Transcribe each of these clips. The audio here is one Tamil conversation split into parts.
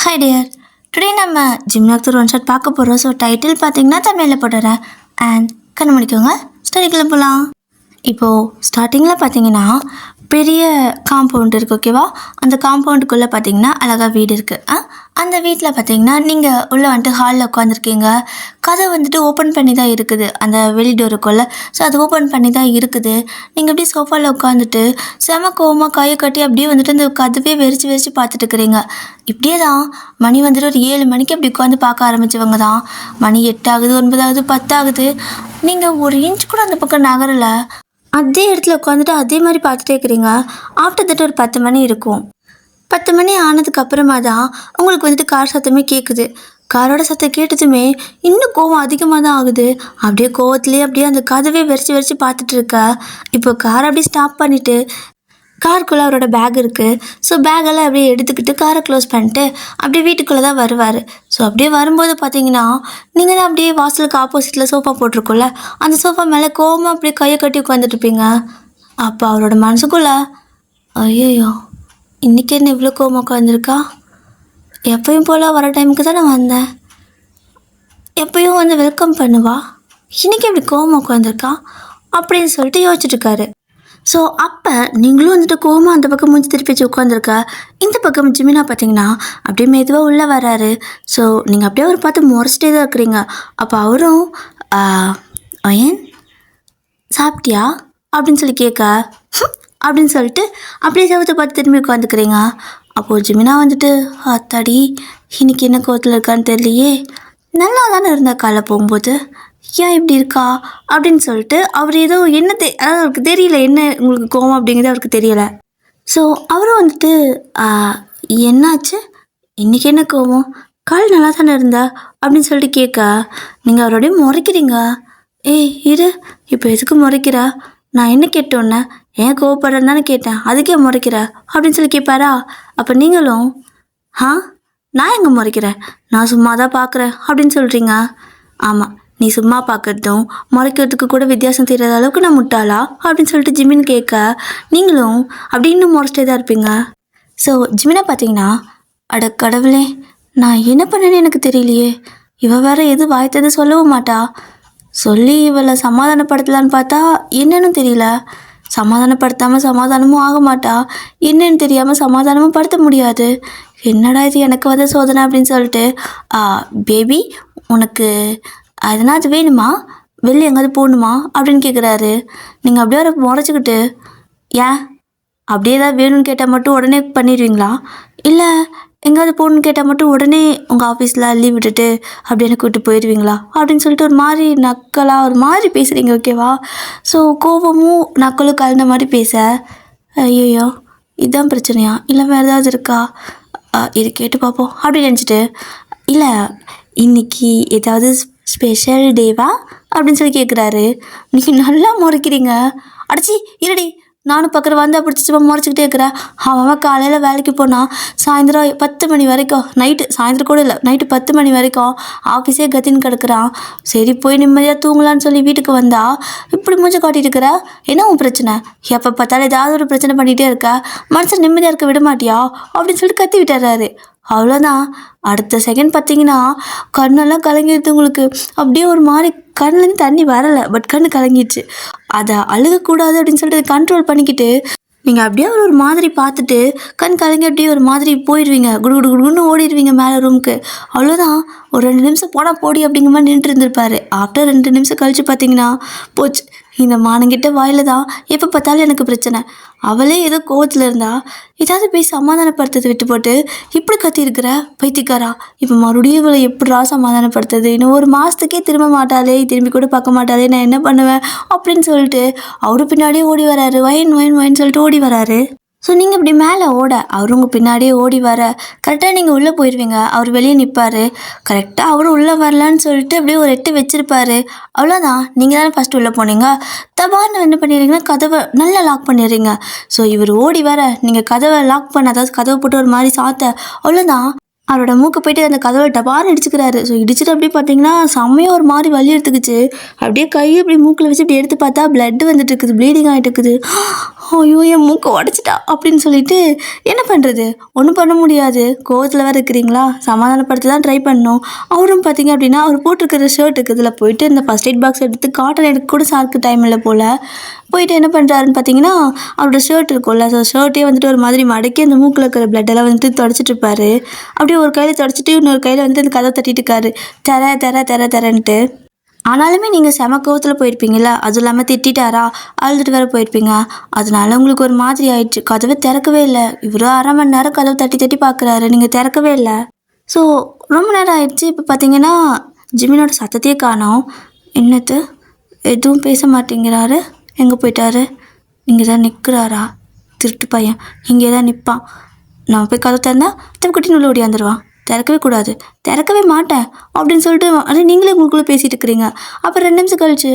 ஹாய் டியர், டுடே நம்ம ஜிம்னாக்தர் ஒன் ஷாட் பார்க்க போகிறோம். ஸோ டைட்டில் பார்த்தீங்கன்னா தமிழில் போட்டுறேன் அண்ட் கண்ணு முடிக்கோங்க. ஸ்டடிக்குள்ளே போகலாம். இப்போது ஸ்டார்டிங்கில் பார்த்தீங்கன்னா பெரிய காம்பவுண்ட் இருக்குது, ஓகேவா? அந்த காம்பவுண்டுக்குள்ளே பார்த்தீங்கன்னா அழகாக வீடு இருக்குது. அந்த வீட்டில் பார்த்தீங்கன்னா நீங்கள் உள்ளே வந்துட்டு ஹாலில் உட்காந்துருக்கீங்க. கதை வந்துட்டு ஓப்பன் பண்ணி தான் இருக்குது, அந்த வெளி டோருக்குள்ளே. ஸோ அது ஓப்பன் பண்ணி தான் இருக்குது. நீங்கள் அப்படியே சோஃபாவில் உட்காந்துட்டு செம கோவமாக கையை கட்டி அப்படியே வந்துட்டு அந்த கதவே வெறிச்சு வெறிச்சு பார்த்துட்டு இருக்கிறீங்க. இப்படியே தான் மணி வந்துட்டு ஒரு 7 மணிக்கு அப்படி உட்காந்து பார்க்க ஆரம்பித்தவங்க தான் மணி 8 ஆகுது, 9 ஆகுது, 10 ஆகுது. நீங்கள் ஒரு இன்ச் கூட அந்த பக்கம் நகரலை. அதே இடத்துல உட்காந்துட்டு அதே மாதிரி பார்த்துட்டே இருக்கிறீங்க. ஆஃப்டர் தட் ஒரு 10 மணி இருக்கும். 10 மணி ஆனதுக்கு அப்புறமா தான் உங்களுக்கு வந்துட்டு கார் சத்தமே கேட்குது. காரோட சத்தம் கேட்டதுமே இன்னும் கோவம் அதிகமாக தான் ஆகுது. அப்படியே கோவத்துலேயே அப்படியே அந்த கதவே வெறிச்சு வெறிச்சு பார்த்துட்டு இருக்க. இப்போ காரை அப்படியே ஸ்டாப் பண்ணிவிட்டு காருக்குள்ளே அவரோட பேக் இருக்குது. ஸோ பேக்கெல்லாம் அப்படியே எடுத்துக்கிட்டு காரை க்ளோஸ் பண்ணிட்டு அப்படியே வீட்டுக்குள்ளே தான் வருவார். ஸோ அப்படியே வரும்போது பார்த்தீங்கன்னா நீங்கள் தான் அப்படியே வாசலுக்கு ஆப்போசிட்டில் சோஃபா போட்டிருக்கோம்ல, அந்த சோஃபா மேலே கோவமாக அப்படியே கையை கட்டி உட்காந்துட்ருப்பீங்க. அப்போ அவரோட மனசுக்குள்ளே, ஐயோ இன்றைக்கி என்ன இவ்வளோ கோவமாக உட்காந்துருக்கா? எப்பயும் போல் வர டைமுக்கு தான் நான் வந்தேன், எப்பயும் வந்து வெல்கம் பண்ணுவா, இன்றைக்கி எப்படி கோவமாக உட்காந்துருக்கா அப்படின்னு சொல்லிட்டு யோசிச்சுட்ருக்காரு. ஸோ அப்போ நீங்களும் வந்துட்டு கோவமாக அந்த பக்கம் மூஞ்சி திருப்பி வச்சு உட்காந்துருக்க. இந்த பக்கம் ஜிமினா பார்த்தீங்கன்னா அப்படியே மெதுவாக உள்ளே வராரு. ஸோ நீங்கள் அப்படியே அவர் பார்த்து முறைச்சிட்டே தான் இருக்கிறீங்க. அப்போ அவரும் ஏன் சாப்பிட்டியா அப்படின்னு சொல்லி கேட்க அப்படின்னு சொல்லிட்டு அப்படியே செவத்தை பார்த்து திரும்பி உட்காந்துக்கிறீங்க. அப்போது ஜிமினா வந்துட்டு, அத்தாடி இன்னைக்கு என்ன கோவத்தில் இருக்கான்னு தெரியலையே, நல்லா தானே இருந்தா காலை போகும்போது, ஏன் இப்படி இருக்கா அப்படின்னு சொல்லிட்டு அவர் ஏதோ என்ன அதாவது அவருக்கு தெரியல என்ன உங்களுக்கு கோவம் அப்படிங்கிறது அவருக்கு தெரியலை. ஸோ அவரும் வந்துட்டு என்னாச்சு இன்றைக்கி என்ன கோவம், கால் நல்லா தானே இருந்தா அப்படின்னு சொல்லிட்டு கேட்க நீங்கள் அவரோடய முறைக்கிறீங்க. ஏய் இரு, இப்போ எதுக்கு முறைக்கிறா, நான் என்ன கேட்டோன்னே ஏன் கோவப்படுறேன்னு தானே கேட்டேன், அதுக்கே முறைக்கிற அப்படின்னு சொல்லி கேட்பாரா. அப்போ நீங்களும் நான் எங்கே முறைக்கிறேன், நான் சும்மா தான் பார்க்குறேன் அப்படின்னு சொல்கிறீங்க. ஆமாம், நீ சும்மா பார்க்குறதும் முறைக்கிறதுக்கு கூட வித்தியாசம் தெரியாத அளவுக்கு நான் முட்டாளா அப்படின்னு சொல்லிட்டு ஜிமின் கேட்க நீங்களும் அப்படி இன்னும் முறைச்சிட்டே தான் இருப்பீங்க. ஸோ ஜிமினை பார்த்தீங்கன்னா, அட கடவுளே நான் என்ன பண்ணேன்னு எனக்கு தெரியலையே, இவள் வேற எது வாய்த்தது சொல்லவும் மாட்டா, சொல்லி இவளை சமாதானப்படுத்தலான்னு பார்த்தா என்னன்னு தெரியல, சமாதானப்படுத்தாமல் சமாதானமும் ஆக மாட்டா, என்னன்னு தெரியாமல் சமாதானமும் படுத்த முடியாது, என்னடா இது எனக்கு வந்த சோதனை அப்படின்னு சொல்லிட்டு பேபி உனக்கு அதனால் அது வேணுமா, வெளியே எங்கேயாவது போகணுமா அப்படின்னு கேட்குறாரு. நீங்கள் அப்படியே அவரை முறைச்சிக்கிட்டு, ஏன் அப்படியே ஏதாவது வேணும்னு கேட்டால் மட்டும் உடனே பண்ணிடுவீங்களா, இல்லை எங்கேயாவது போகணுன்னு கேட்டால் மட்டும் உடனே உங்கள் ஆஃபீஸில் லீவ் விட்டுட்டு அப்படியே கூப்பிட்டு போயிடுவீங்களா அப்படின்னு சொல்லிட்டு ஒரு மாதிரி நக்கலாக ஒரு மாதிரி பேசுகிறீங்க, ஓகேவா? ஸோ கோபமும் நக்கலும் கலந்த மாதிரி பேச, ஐயோ இதுதான் பிரச்சனையா, இல்லை வேறு ஏதாவது இருக்கா, இது கேட்டு பார்ப்போம் அப்படின்னு நினச்சிட்டு, இல்லை இன்றைக்கி ஏதாவது ஸ்பெஷல் டேவா அப்படின்னு சொல்லி கேட்குறாரு. நீங்கள் நல்லா முறைக்கிறீங்க. அடிச்சி இருடி, நானும் பக்கத்தில் வந்து அப்படி சும்மா முறைச்சிக்கிட்டே இருக்கிறேன். அவன் காலையில் வேலைக்கு போனால் சாயந்தரம் 10 மணி வரைக்கும், நைட்டு சாயந்தரம் கூட இல்லை, நைட்டு 10 மணி வரைக்கும் ஆஃபீஸே கத்தின்னு கிடக்குறான். சரி போய் நிம்மதியாக தூங்கலான்னு சொல்லி வீட்டுக்கு வந்தால் இப்படி மூஞ்ச காட்டிட்டு இருக்கிற, என்ன உன் பிரச்சனை, எப்போ பார்த்தாலும் ஏதாவது ஒரு பிரச்சனை பண்ணிகிட்டே இருக்க, மனுஷன் நிம்மதியாக இருக்க விட மாட்டியா அப்படின்னு சொல்லிட்டு கத்தி விட்டுறாரு. அவ்வளோதான். அடுத்த செகண்ட் பார்த்தீங்கன்னா கண்ணெல்லாம் கலங்கிடுது உங்களுக்கு. அப்படியே ஒரு மாதிரி கண்ணுலேருந்து தண்ணி வரலை, பட் கண்ணு கலங்கிடுச்சு. அதை அழுகக்கூடாது அப்படின்னு சொல்லிட்டு கண்ட்ரோல் பண்ணிக்கிட்டு நீங்கள் அப்படியே ஒரு மாதிரி பார்த்துட்டு கண் கலங்கி அப்படியே ஒரு மாதிரி போயிடுவீங்க, குடு குடு குடுன்னு ஓடிடுவீங்க மேலே ரூமுக்கு. அவ்வளோதான். ஒரு 2 நிமிஷம் போனால் போடி அப்படிங்கிற மாதிரி நின்றுட்டு இருந்திருப்பாரு. ஆஃப்டர் 2 நிமிஷம் கழித்து பார்த்தீங்கன்னா போச்சு, இந்த மானங்கிட்ட வாயில் தான் எப்போ பார்த்தாலும் எனக்கு பிரச்சனை, அவளே ஏதோ கோவத்தில் இருந்தா ஏதாவது போய் சமாதானப்படுத்துறது விட்டு போட்டு இப்படி கத்திருக்கிற பைத்தியக்காரா, இப்போ மறுபடியும் இவளை எப்படிரா சமாதானப்படுத்துறது, இன்னும் 1 மாதத்துக்கே திரும்ப மாட்டாளே, திரும்பி கூட பார்க்க மாட்டாளே, நான் என்ன பண்ணுவேன் அப்படின்னு சொல்லிட்டு அவரு பின்னாடியே ஓடி வராரு. வயன் வயன் வயன் சொல்லிட்டு ஓடி வராரு. ஸோ நீங்கள் இப்படி மேலே ஓட அவர் உங்கள் பின்னாடியே ஓடி வர கரெக்டாக நீங்கள் உள்ளே போயிடுவீங்க. அவர் வெளியே நிற்பார். கரெக்டாக அவரும் உள்ளே வரலான்னு சொல்லிட்டு அப்படியே ஒரு எட்டு வச்சுருப்பாரு. அவ்வளோதான். நீங்கள் தானே ஃபஸ்ட்டு உள்ளே போனீங்க, தபான்னு என்ன பண்ணிடுறீங்கன்னா கதவை நல்லா லாக் பண்ணிடுறீங்க. ஸோ இவர் ஓடி வர நீங்கள் கதவை லாக் பண்ண, அதாவது கதவை போட்டு ஒரு மாதிரி சாத்த, அவ்வளோதான். அவரோட மூக்கு போயிட்டு அந்த கதவை டபார்னு இடிச்சுக்கிறாரு. ஸோ இடிச்சுட்டு அப்படியே பார்த்தீங்கன்னா செம்மையாக ஒரு மாதிரி வலி எடுத்துக்கிச்சு. அப்படியே கையை அப்படி மூக்கில் வச்சு இப்படி எடுத்து பார்த்தா பிளட் வந்துட்டு இருக்குது, ப்ளீடிங் ஆகிட்டு இருக்குது. ஐயோ என் மூக்கை உடச்சிட்டா அப்படின்னு சொல்லிட்டு என்ன பண்ணுறது, ஒன்றும் பண்ண முடியாது. கோவத்தில் வேறு இருக்கிறீங்களா, சமாதானப்படுத்த தான் ட்ரை பண்ணோம். அவரும் பார்த்தீங்க அப்படின்னா அவர் போட்டிருக்கிற ஷர்ட்டுக்கு இதில் போயிட்டு இந்த ஃபஸ்ட் எய்ட் பாக்ஸ் எடுத்து காட்டன் எடுக்க கூட சாருக்கு டைம் இல்லை போல். போயிட்டு என்ன பண்ணுறாருன்னு பார்த்தீங்கன்னா அவரோட ஷர்ட் இருக்கும்ல, ஸோ ஷர்ட்டே வந்துட்டு ஒரு மாதிரி மடக்கி அந்த மூக்கில் இருக்கிற பிளட்டெல்லாம் வந்துட்டு தொடச்சிட்டு இருப்பாரு. அப்படியே ஒரு கையில் தொடச்சிட்டு இன்னொரு கையில் வந்துட்டு அந்த கதை தட்டிட்டு இருக்காரு, தர தர தர தரன்ட்டு. ஆனாலுமே நீங்கள் செம கோவத்தில் போயிருப்பீங்கள, அதுவும் இல்லாமல் திட்டாரா, அழுதுட்டு வேறு போயிருப்பீங்க. அதனால உங்களுக்கு ஒரு மாதிரி ஆயிடுச்சு. கதவை திறக்கவே இல்லை. இவரும் 1/2 மணி நேரம் கதவை தட்டி தட்டி பார்க்குறாரு, நீங்கள் திறக்கவே இல்லை. ஸோ ரொம்ப நேரம் ஆயிடுச்சு. இப்போ பார்த்தீங்கன்னா ஜிமினோட சத்தத்தையே காணோம். என்னது, எதுவும் பேச மாட்டேங்கிறாரு, எங்கே போயிட்டாரு? இங்கே தான் நிற்கிறாரா? திருட்டு பையன் இங்கே தான் நிற்பான். நான் போய் கதை திறந்தா குட்டி உள்ள ஓடியாந்துருவான். திறக்கவே கூடாது, திறக்கவே மாட்டேன் அப்படின்னு சொல்லிட்டு அது நீங்களே உங்களுக்குள்ளே பேசிகிட்டு இருக்கிறீங்க. அப்புறம் 2 நிமிஷம் கழிச்சு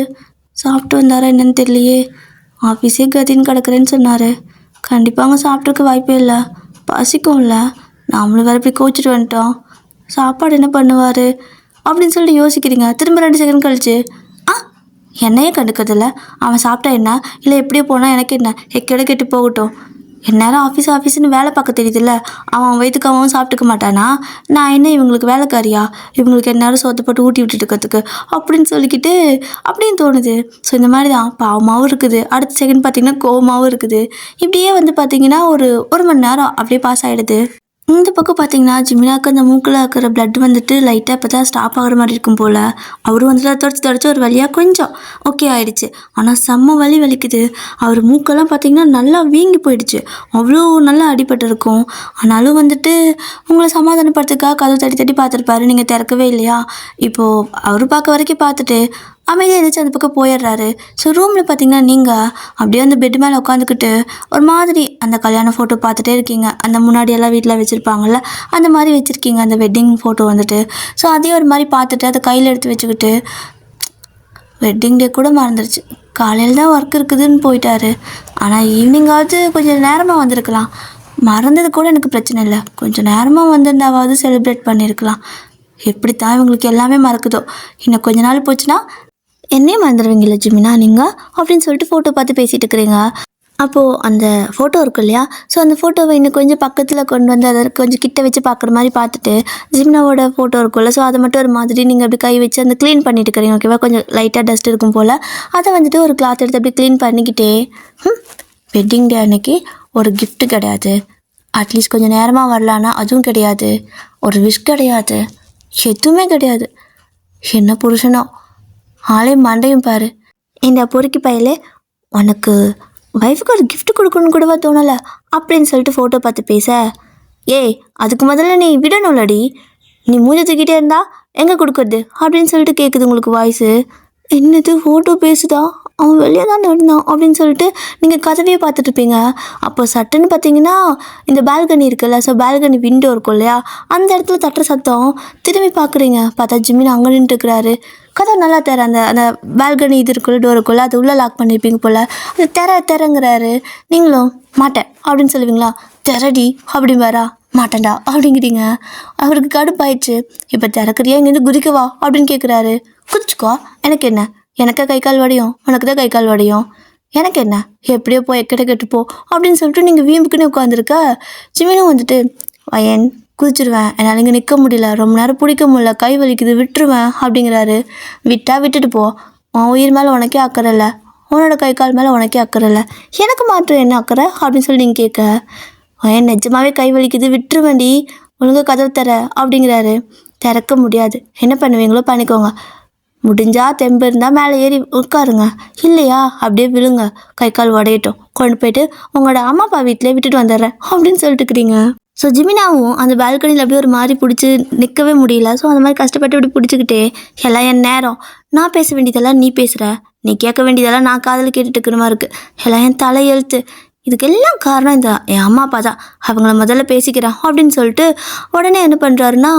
சாப்பிட்டு வந்தாரா என்னன்னு தெரியலையே, ஆஃபீஸே கத்தின்னு கிடக்குறேன்னு சொன்னார். கண்டிப்பாக அங்கே சாப்பிட்ருக்க வாய்ப்பே இல்லை, பசிக்கும்ல. நாமளும் வேறு இப்படி கோச்சிட்டு வந்துட்டோம், சாப்பாடு என்ன பண்ணுவார் அப்படின்னு சொல்லிட்டு யோசிக்கிறீங்க. திரும்ப 2 செகண்ட் கழிச்சு என்னையே கண்டுக்கிறதில்ல, அவன் சாப்பிட்டா என்ன, இல்லை எப்படியே போனால் எனக்கு என்ன, எக்கேட கெட்டு போகட்டும். எந்நேரம் ஆஃபீஸ்னு வேலை பார்க்க தெரியுதுல்ல, அவன் வயிற்றுக்கு அவன் சாப்பிட்டுக்க மாட்டானா, நான் என்ன இவங்களுக்கு வேலைக்காரியா, இவங்களுக்கு எந்நேரம் சோத்தை போட்டு ஊட்டி விட்டுட்டு இருக்கிறதுக்கு அப்படின்னு சொல்லிக்கிட்டு அப்படின்னு தோணுது. ஸோ இந்த மாதிரி தான் பாவமாகவும் இருக்குது, அடுத்த செகண்ட் பார்த்திங்கன்னா கோவமாகவும் இருக்குது. இப்படியே வந்து பார்த்திங்கன்னா ஒரு மணி நேரம் அப்படியே பாஸ் ஆகிடுது. இந்த பக்கம் பார்த்தீங்கன்னா ஜிமினாக்கு அந்த மூக்கில் இருக்கிற பிளட் வந்துட்டு லைட்டாக இப்போ தான் ஸ்டாப் ஆகிற மாதிரி இருக்கும் போல். அவரும் வந்துட்டு தொடச்சி ஒரு வழியாக கொஞ்சம் ஓகே ஆகிடுச்சு. ஆனால் செம்ம வலிக்குது. அவர் மூக்கெல்லாம் பார்த்தீங்கன்னா நல்லா வீங்கி போயிடுச்சு, அவ்வளோ நல்லா அடிபட்டு இருக்கும். ஆனாலும் வந்துட்டு உங்களை சமாதானப்படுத்துக்காக கதவை தட்டி தட்டி பார்த்துருப்பாரு, நீங்கள் திறக்கவே இல்லையா. இப்போது அவர் பார்க்க வரைக்கும் பார்த்துட்டு அமைதியாக இருந்துச்சு, அந்த பக்கம் போயிடுறாரு. ஸோ ரூமில் பார்த்தீங்கன்னா நீங்கள் அப்படியே அந்த பெட்டு மேலே உட்காந்துக்கிட்டு ஒரு மாதிரி அந்த கல்யாண ஃபோட்டோ பார்த்துட்டே இருக்கீங்க. அந்த முன்னாடியெல்லாம் வீட்டில் வச்சுருப்பாங்கள்ல, அந்த மாதிரி வச்சுருக்கீங்க அந்த வெட்டிங் ஃபோட்டோ வந்துட்டு. ஸோ அதையும் ஒரு மாதிரி பார்த்துட்டு அதை கையில் எடுத்து வச்சுக்கிட்டு வெட்டிங் டே கூட மறந்துடுச்சு, காலையில் தான் ஒர்க் இருக்குதுன்னு போயிட்டாரு. ஆனால் ஈவினிங்காவது கொஞ்சம் நேரமாக வந்திருக்கலாம், மறந்தது கூட எனக்கு பிரச்சனை இல்லை, கொஞ்சம் நேரமாக வந்திருந்தாவது செலிப்ரேட் பண்ணியிருக்கலாம். எப்படித்தான் இவங்களுக்கு எல்லாமே மறக்குதோ. இன்னும் கொஞ்ச நாள் போச்சுன்னா என்னையே மறந்துடுவீங்களா ஜிமினா நீங்கள் அப்படின்னு சொல்லிட்டு ஃபோட்டோ பார்த்து பேசிகிட்டு இருக்கிறீங்க. அப்போது அந்த ஃபோட்டோ இருக்கும் இல்லையா, ஸோ அந்த ஃபோட்டோவை இன்னும் கொஞ்சம் பக்கத்தில் கொண்டு வந்து அதை கொஞ்சம் கிட்ட வச்சு பார்க்குற மாதிரி பார்த்துட்டு ஜிமினாவோட ஃபோட்டோ இருக்கும்ல, ஸோ அதை மட்டும் ஒரு மாதிரி நீங்கள் அப்படி கை வச்சு அந்த க்ளீன் பண்ணிட்டு இருக்கிறீங்க. ஓகேவா, கொஞ்சம் லைட்டாக டஸ்ட் இருக்கும் போல். அதை வந்துட்டு ஒரு கிளாத் எடுத்து அப்படி க்ளீன் பண்ணிக்கிட்டே வெட்டிங் டே அன்னைக்கு ஒரு கிஃப்ட்டு கிடையாது, அட்லீஸ்ட் கொஞ்சம் நேரமாக வரலான்னா அதுவும் கிடையாது, ஒரு விஷ் கிடையாது, எதுவுமே கிடையாது. என்ன புருஷனோ, ஆளே மண்டையும் பாரு. இந்த பொறுக்கி பையிலே உனக்கு ஒய்ஃபுக்கு ஒரு கிஃப்ட் கொடுக்கணும்னு கூடவா தோணலை அப்படின்னு சொல்லிட்டு ஃபோட்டோ பார்த்து பேச, ஏய் அதுக்கு முதல்ல நீ விடணும்லடி, நீ மூஞ்ச தூக்கிட்டே இருந்தா எங்கே கொடுக்குறது அப்படின்னு சொல்லிட்டு கேட்குது உங்களுக்கு வாய்ஸு. என்னது ஃபோட்டோ பேசுதா, அவன் வெளியே தான் இருந்தான் அப்படின்னு சொல்லிட்டு நீங்கள் கதவையே பார்த்துட்ருப்பீங்க. அப்போ சட்டுன்னு பார்த்தீங்கன்னா இந்த பால்கனி இருக்குல்ல, ஸோ பால்கனி விண்டோ இருக்கும் இல்லையா, அந்த இடத்துல தட்டுற சத்தம். திரும்பி பார்க்குறீங்க, பார்த்தா ஜிமின் அங்கே நின்றுட்டுருக்கிறாரு. கதவை நல்லா தர அந்த அந்த பால்கனி இது இருக்குல்ல, டோர் இருக்குல்ல, அது உள்ளே லாக் பண்ணியிருப்பீங்க போல். அது திறங்கிறாரு. நீங்களும் மாட்டேன் அப்படின்னு சொல்லுவீங்களா, திறடி அப்படிம்பாரா, மாட்டேன்டா அப்படிங்கிறீங்க. அவருக்கு கடுப்பாயிடுச்சு. இப்போ திறக்கிறியா, இங்கேருந்து குதிக்கவா அப்படின்னு கேட்குறாரு. குதிச்சுக்கோ, எனக்கு என்ன, எனக்கா கை கால் வடையும், உனக்கு தான் கை கால் வடையும், எனக்கு என்ன, எப்படியோ போ எக்கிட்ட கெட்டு போ அப்படின்னு சொல்லிட்டு நீங்கள் வீம்புக்குன்னு உட்காந்துருக்க. ஜிமினும் வந்துட்டு வயன் குதிச்சிடுவேன், என்னால் இங்கே நிற்க முடியல, ரொம்ப நேரம் பிடிக்க முடியல, கை வலிக்குது, விட்டுருவேன் அப்படிங்கிறாரு. விட்டுட்டு போ, உன் உயிர் மேலே உனக்கே அக்கறை இல்லை, உன்னோட கை கால் மேலே உனக்கே அக்கறை இல்லை, எனக்கு மாற்றம் என்ன அக்கறை அப்படின்னு சொல்லி நீங்கள் கேட்க, வயன் நிஜமாவே கை வலிக்குது, விட்டுருவேண்டி, ஒழுங்காக கதவு தர அப்படிங்கிறாரு. திறக்க முடியாது, என்ன பண்ணுவீங்களோ பண்ணிக்கோங்க, முடிஞ்சா தெம்பு இருந்தால் மேலே ஏறி உட்காருங்க, இல்லையா அப்படியே விழுங்க, கை கால் உடையட்டும், கொண்டு போயிட்டு உங்களோட அம்மா அப்பா வீட்டிலே விட்டுட்டு வந்துடுறேன் அப்படின்னு சொல்லிட்டுக்கிறீங்க. ஸோ ஜிமினாவும் அந்த பால்கனியில் அப்படியே ஒரு மாதிரி பிடிச்சி நிற்கவே முடியல. ஸோ அந்த மாதிரி கஷ்டப்பட்டு இப்படி பிடிச்சிக்கிட்டே, எல்லாம் என் நேரம், நான் பேச வேண்டியதெல்லாம் நீ பேசுகிற, நீ கேட்க வேண்டியதெல்லாம் நான் காதில் கேட்டுட்டு இருக்கிற மாதிரி இருக்குது, எல்லாம் என் தலை எழுத்து, இதுக்கெல்லாம் காரணம் இந்த என் அம்மா அப்பா தான், அவங்கள முதல்ல பேசிக்கிறேன் அப்படின்னு சொல்லிட்டு உடனே என்ன பண்ணுறாருன்னா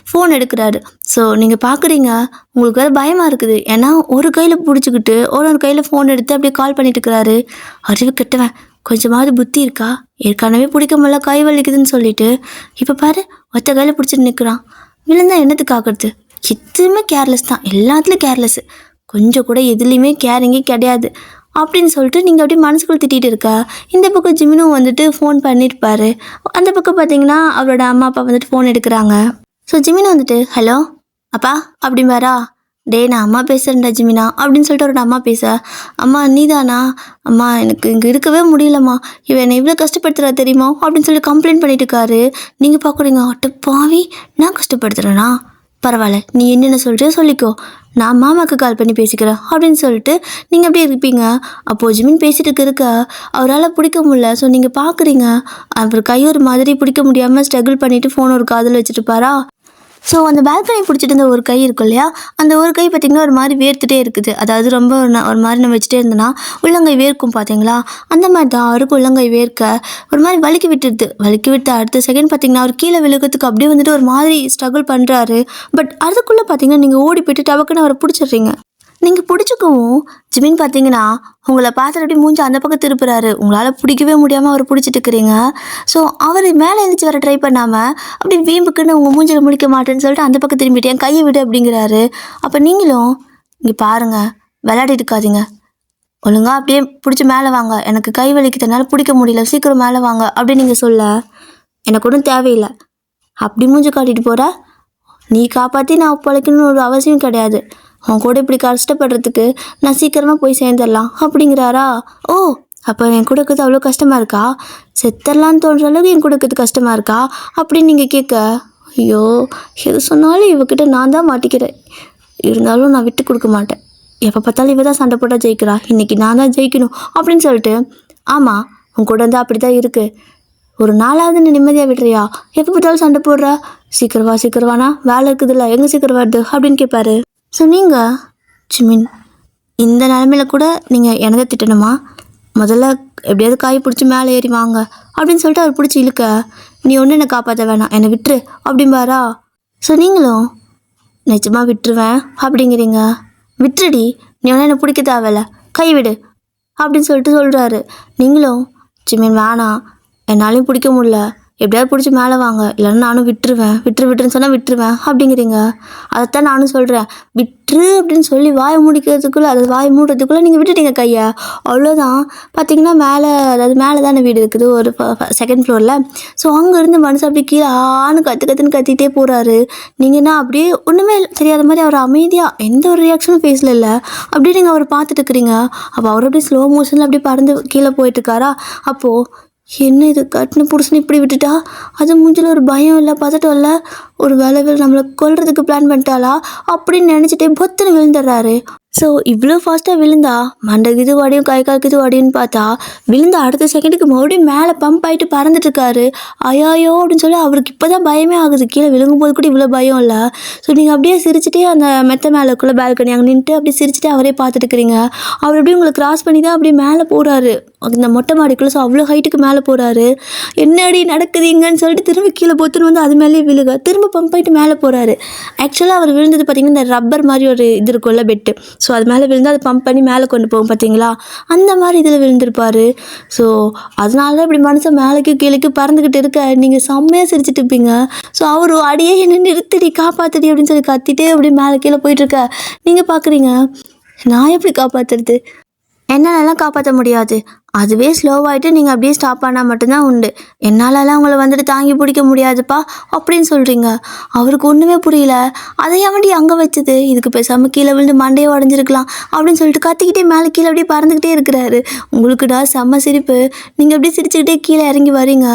ஃபோன் எடுக்கிறாரு. ஸோ நீங்கள் பார்க்குறீங்க, உங்களுக்கு வேறு பயமாக இருக்குது, ஏன்னா ஒரு கையில் பிடிச்சிக்கிட்டு ஒரு கையில் ஃபோன் எடுத்து அப்படியே கால் பண்ணிட்டு இருக்கிறாரு. அறிவு கெட்டவன், கொஞ்சமாவது புத்தி இருக்கா? ஏற்கனவே பிடிக்க முடியல, கை வலிக்குதுன்னு சொல்லிட்டு இப்போ பாரு ஒத்த கையில் பிடிச்சிட்டு நிற்கிறான். விழுந்தா என்னத்துக்கு ஆகிறது? எதுவுமே கேர்லெஸ் தான், எல்லாத்துலேயும் கேர்லெஸ்ஸு. கொஞ்சம் கூட எதுலேயுமே கேரிங்கே கிடையாது அப்படின்னு சொல்லிட்டு நீங்கள் அப்படியே மனசுக்குள்ள திட்டிகிட்டு இருக்கா. இந்த பக்கம் ஜிமினும் வந்துட்டு ஃபோன் பண்ணியிருப்பாரு. அந்த பக்கம் பார்த்தீங்கன்னா அவரோட அம்மா அப்பா வந்துட்டு ஃபோன் எடுக்கிறாங்க. ஸோ ஜிமின் வந்துட்டு ஹலோ அப்பா அப்படிம்பாரா. டேய் நான் அம்மா பேசுகிறேன்டா ஜிமினா அப்படின்னு சொல்லிட்டு அவரோட அம்மா பேச, அம்மா நீதானா? அம்மா எனக்கு இங்கே இருக்கவே முடியலம்மா, இவன் என்னை இவ்வளோ கஷ்டப்படுத்துறா தெரியுமா அப்படின்னு சொல்லி கம்ப்ளைண்ட் பண்ணிட்டு இருக்காரு. நீங்கள் பார்க்குறீங்க, அட்ட பாவி நான் கஷ்டப்படுத்துகிறேனா? பரவாயில்ல, நீ என்னென்ன சொல்கிறியோ சொல்லிக்கோ, நான் மாமாவுக்கு கால் பண்ணி பேசிக்கிறேன் அப்படின்னு சொல்லிட்டு நீங்கள் அப்படியே இருப்பீங்க. அப்போது ஜிமின் பேசிட்டு இருக்க அவரால் பிடிக்க முடியல. ஸோ நீங்கள் பார்க்குறீங்க அவர் கை ஒரு மாதிரி பிடிக்க முடியாமல் ஸ்ட்ரகிள் பண்ணிவிட்டு ஃபோன் ஒரு காதில் வச்சுட்டுப்பாரா. ஸோ அந்த பால்கனி பிடிச்சிட்டு இருந்த ஒரு கை இருக்கும் இல்லையா, அந்த ஒரு கை பார்த்திங்கன்னா ஒரு மாதிரி வேர்த்துட்டே இருக்குது. அதாவது ரொம்ப ஒரு மாதிரி நம்ம வச்சுட்டே இருந்தோன்னா உள்ளங்கை வேர்க்கும் பார்த்தீங்களா, அந்த மாதிரி தான் அவருக்கு உள்ளங்கை வேர்க்க ஒரு மாதிரி வலிக்கி விட்டுடுது. வலிக்கி விட்டு அடுத்த செகண்ட் பார்த்திங்கன்னா அவர் கீழே விழுகிறதுக்கு அப்படியே வந்துட்டு ஒரு மாதிரி ஸ்ட்ரகிள் பண்ணுறாரு. பட் அதுக்குள்ளே பார்த்திங்கன்னா நீங்கள் ஓடி போய்ட்டு டபக்குன்னு அவரை பிடிச்சிடுறீங்க. நீங்கள் பிடிச்சிக்கவும் ஜிமின் பார்த்தீங்கன்னா உங்களை பார்த்துட்டு அப்படியே மூஞ்சி அந்த பக்கம் திருப்புறாரு. உங்களால் பிடிக்கவே முடியாமல் அவர் பிடிச்சிட்டு இருக்கிறீங்க. ஸோ அவர் மேலே எழுந்திரிச்சு வர ட்ரை பண்ணாமல் அப்படி வீம்புக்குன்னு உங்கள் மூஞ்சில் முடிக்க மாட்டேன்னு சொல்லிட்டு அந்த பக்கம் திரும்பிட்டு என் கையை விடு அப்படிங்கிறாரு. அப்போ நீங்களும் இங்கே பாருங்கள், விளையாடிட்டு இருக்காதீங்க, ஒழுங்கா அப்படியே பிடிச்சி மேலே வாங்க, எனக்கு கை வலிக்கிறதுனால பிடிக்க முடியல, சீக்கிரம் மேலே வாங்க அப்படின்னு நீங்கள் சொல்ல, எனக்கு ஒன்றும் தேவையில்லை அப்படி மூஞ்சி காட்டிட்டு போகிற, நீ காப்பாற்றி நான் பிழைக்கணும்னு ஒரு அவசியம் கிடையாது, அவன் கூட இப்படி கஷ்டப்படுறதுக்கு நான் சீக்கிரமாக போய் சேர்ந்துடலாம் அப்படிங்கிறாரா. ஓ அப்போ என் கூட இருக்கிறது அவ்வளோ கஷ்டமாக இருக்கா, செத்தரலான்னு தோன்ற அளவுக்கு என் கூட இருக்கிறது கஷ்டமாக இருக்கா அப்படின்னு நீங்கள் கேட்க, ஐயோ எது சொன்னாலும் இவகிட்ட நான் தான் மாட்டிக்கிறேன், இருந்தாலும் நான் விட்டு கொடுக்க மாட்டேன், எப்போ பார்த்தாலும் இவ தான் சண்டை போட்டால் ஜெயிக்கிறா, இன்றைக்கி நான் தான் ஜெயிக்கணும் அப்படின்னு சொல்லிட்டு, ஆமாம் உன் கூட இருந்தால் அப்படி தான் இருக்குது, ஒரு நாளாவது நீ நிம்மதியாக விடுறியா, எப்போ பார்த்தாலும் சண்டை போடுறா, சீக்கிரவானா வேலை இருக்குதுல்ல, எங்கே சீக்கிரம் வருது அப்படின்னு கேட்பாரு. ஸோ நீங்கள் ஜிமின் இந்த நிலமையில கூட நீங்கள் எனதை திட்டணுமா, முதல்ல எப்படியாவது காய் பிடிச்சி மேலே ஏறி வாங்க அப்படின்னு சொல்லிட்டு அவர் பிடிச்சி இழுக்க, நீ ஒன்று என்னை காப்பாற்ற வேணாம், என்னை விட்டுரு அப்படிம்பாரா. ஸோ நீங்களும் நிஜமாக விட்டுருவேன் அப்படிங்கிறீங்க, விட்டுடி நீ ஒன்றும் என்னை பிடிக்க தேவையில்ல, கைவிடு அப்படின்னு சொல்லிட்டு சொல்கிறாரு. நீங்களும் ஜிமின் வேணாம், என்னாலையும் பிடிக்க முடியல, எப்படியாவது பிடிச்சி மேலே வாங்க, இல்லைன்னா நானும் விட்டுருன்னு சொன்னால் விட்டுருவேன் அப்படிங்கிறீங்க. அதைத்தான் நானும் சொல்கிறேன், விட்டுரு அப்படின்னு சொல்லி வாயை முடிக்கிறதுக்குள்ளே, அதாவது வாயை மூடுறதுக்குள்ளே நீங்கள் விட்டுட்டீங்க கையை, அவ்வளோதான். பார்த்தீங்கன்னா மேலே, அதாவது மேலே தானே வீடு இருக்குது ஒரு செகண்ட் ஃப்ளோரில். ஸோ அங்கேருந்து மனுஷன் அப்படியே கீழே ஆன்னு கற்றுன்னு கத்திகிட்டே போகிறாரு. நீங்கள் என்ன அப்படியே ஒன்றுமே தெரியாத மாதிரி அவர் அமைதியாக எந்த ஒரு ரியாக்ஷனும் ஃபேஸில் இல்லை, அப்படியே நீங்கள் அவரை பார்த்துட்டு இருக்கிறீங்க. அப்போ அவர் அப்படியே ஸ்லோ மோஷனில் அப்படியே பறந்து கீழே போயிட்டுருக்காரா. அப்போது என்ன இது கட்டின புருஷனை இப்படி விட்டுட்டா, அது மூஞ்சில் ஒரு பயம் இல்லை, பதட்டம் இல்லை, ஒரு வேலைகள் நம்மளை கொல்றதுக்கு பிளான் பண்ணிட்டாளா அப்படின்னு நினச்சிட்டே பொத்துன்னு விழுந்துடுறாரு. ஸோ இவ்வளோ ஃபாஸ்ட்டாக விழுந்தா மண்டைக்கு இது வாடியும் கை காலுக்கு இது வாடியும்னு பார்த்தா, விழுந்த அடுத்த செகண்டுக்கு மறுபடியும் மேலே பம்ப் ஆகிட்டு பறந்துட்டுருக்காரு. ஐயோ அப்படின்னு சொல்லி அவருக்கு இப்போ தான் பயமே ஆகுது, கீழே விழுங்கும்போது கூட இவ்வளோ பயம் இல்லை. ஸோ நீங்கள் அப்படியே சிரிச்சிட்டே அந்த மெத்த மேலேக்குள்ளே பால்கனி அங்கே நின்றுட்டு அப்படியே சிரிச்சிட்டே அவரே பார்த்துட்டுருக்கிறீங்க. அவர் அப்படியே உங்களை கிராஸ் பண்ணி தான் அப்படியே மேலே போகிறாரு, இந்த மொட்டை மாடிக்குள்ளே. ஸோ அவ்வளோ ஹைட்டுக்கு மேலே போகிறாரு. என்னடி நடக்குதுங்கன்னு சொல்லிட்டு திரும்ப கீழே போத்துன்னு வந்து அது மேலே விழுக, திரும்ப பம்ப் ஆகிட்டு மேலே போகிறாரு. ஆக்சுவலாக அவர் விழுந்தது பார்த்திங்கன்னா இந்த ரப்பர் மாதிரி ஒரு இது இருக்கும்ல பெட்டு, ஸோ அது மேலே விழுந்து அதை பம்ப் பண்ணி மேலே கொண்டு போகும் பார்த்தீங்களா, அந்த மாதிரி இதில் விழுந்திருப்பார். ஸோ அதனால தான் இப்படி மனுஷன் மேலேக்கு கீழேக்கு பறந்துக்கிட்டு இருக்க, நீங்கள் செம்மையாக சிரிச்சிட்டு இருப்பீங்க. ஸோ அவர் அடியே என்ன நிறுத்தடி காப்பாற்றடி அப்படின்னு சொல்லி கத்திட்டே அப்படி மேலே கீழே போயிட்டுருக்க, நீங்கள் பார்க்குறீங்க நான் எப்படி காப்பாற்றுறது, என்னாலலாம் காப்பாற்ற முடியாது, அதுவே ஸ்லோவாகிட்டு நீங்கள் அப்படியே ஸ்டாப் பண்ணால் மட்டும்தான் உண்டு, என்னாலலாம் உங்களை வந்துட்டு தாங்கி பிடிக்க முடியாதுப்பா அப்படின்னு சொல்கிறீங்க. அவருக்கு ஒன்றுமே புரியல, அதை அவண்டி அங்கே வச்சது, இதுக்கு பேசாமல் கீழே விழுந்து மண்டையை உடஞ்சிருக்கலாம் அப்படின்னு சொல்லிட்டு கத்திக்கிட்டே மேலே கீழே அப்படியே பறந்துக்கிட்டே இருக்கிறாரு. உங்களுக்குடா செம்ம சிரிப்பு, நீங்கள் அப்படியே சிரிச்சுக்கிட்டே கீழே இறங்கி வரீங்க.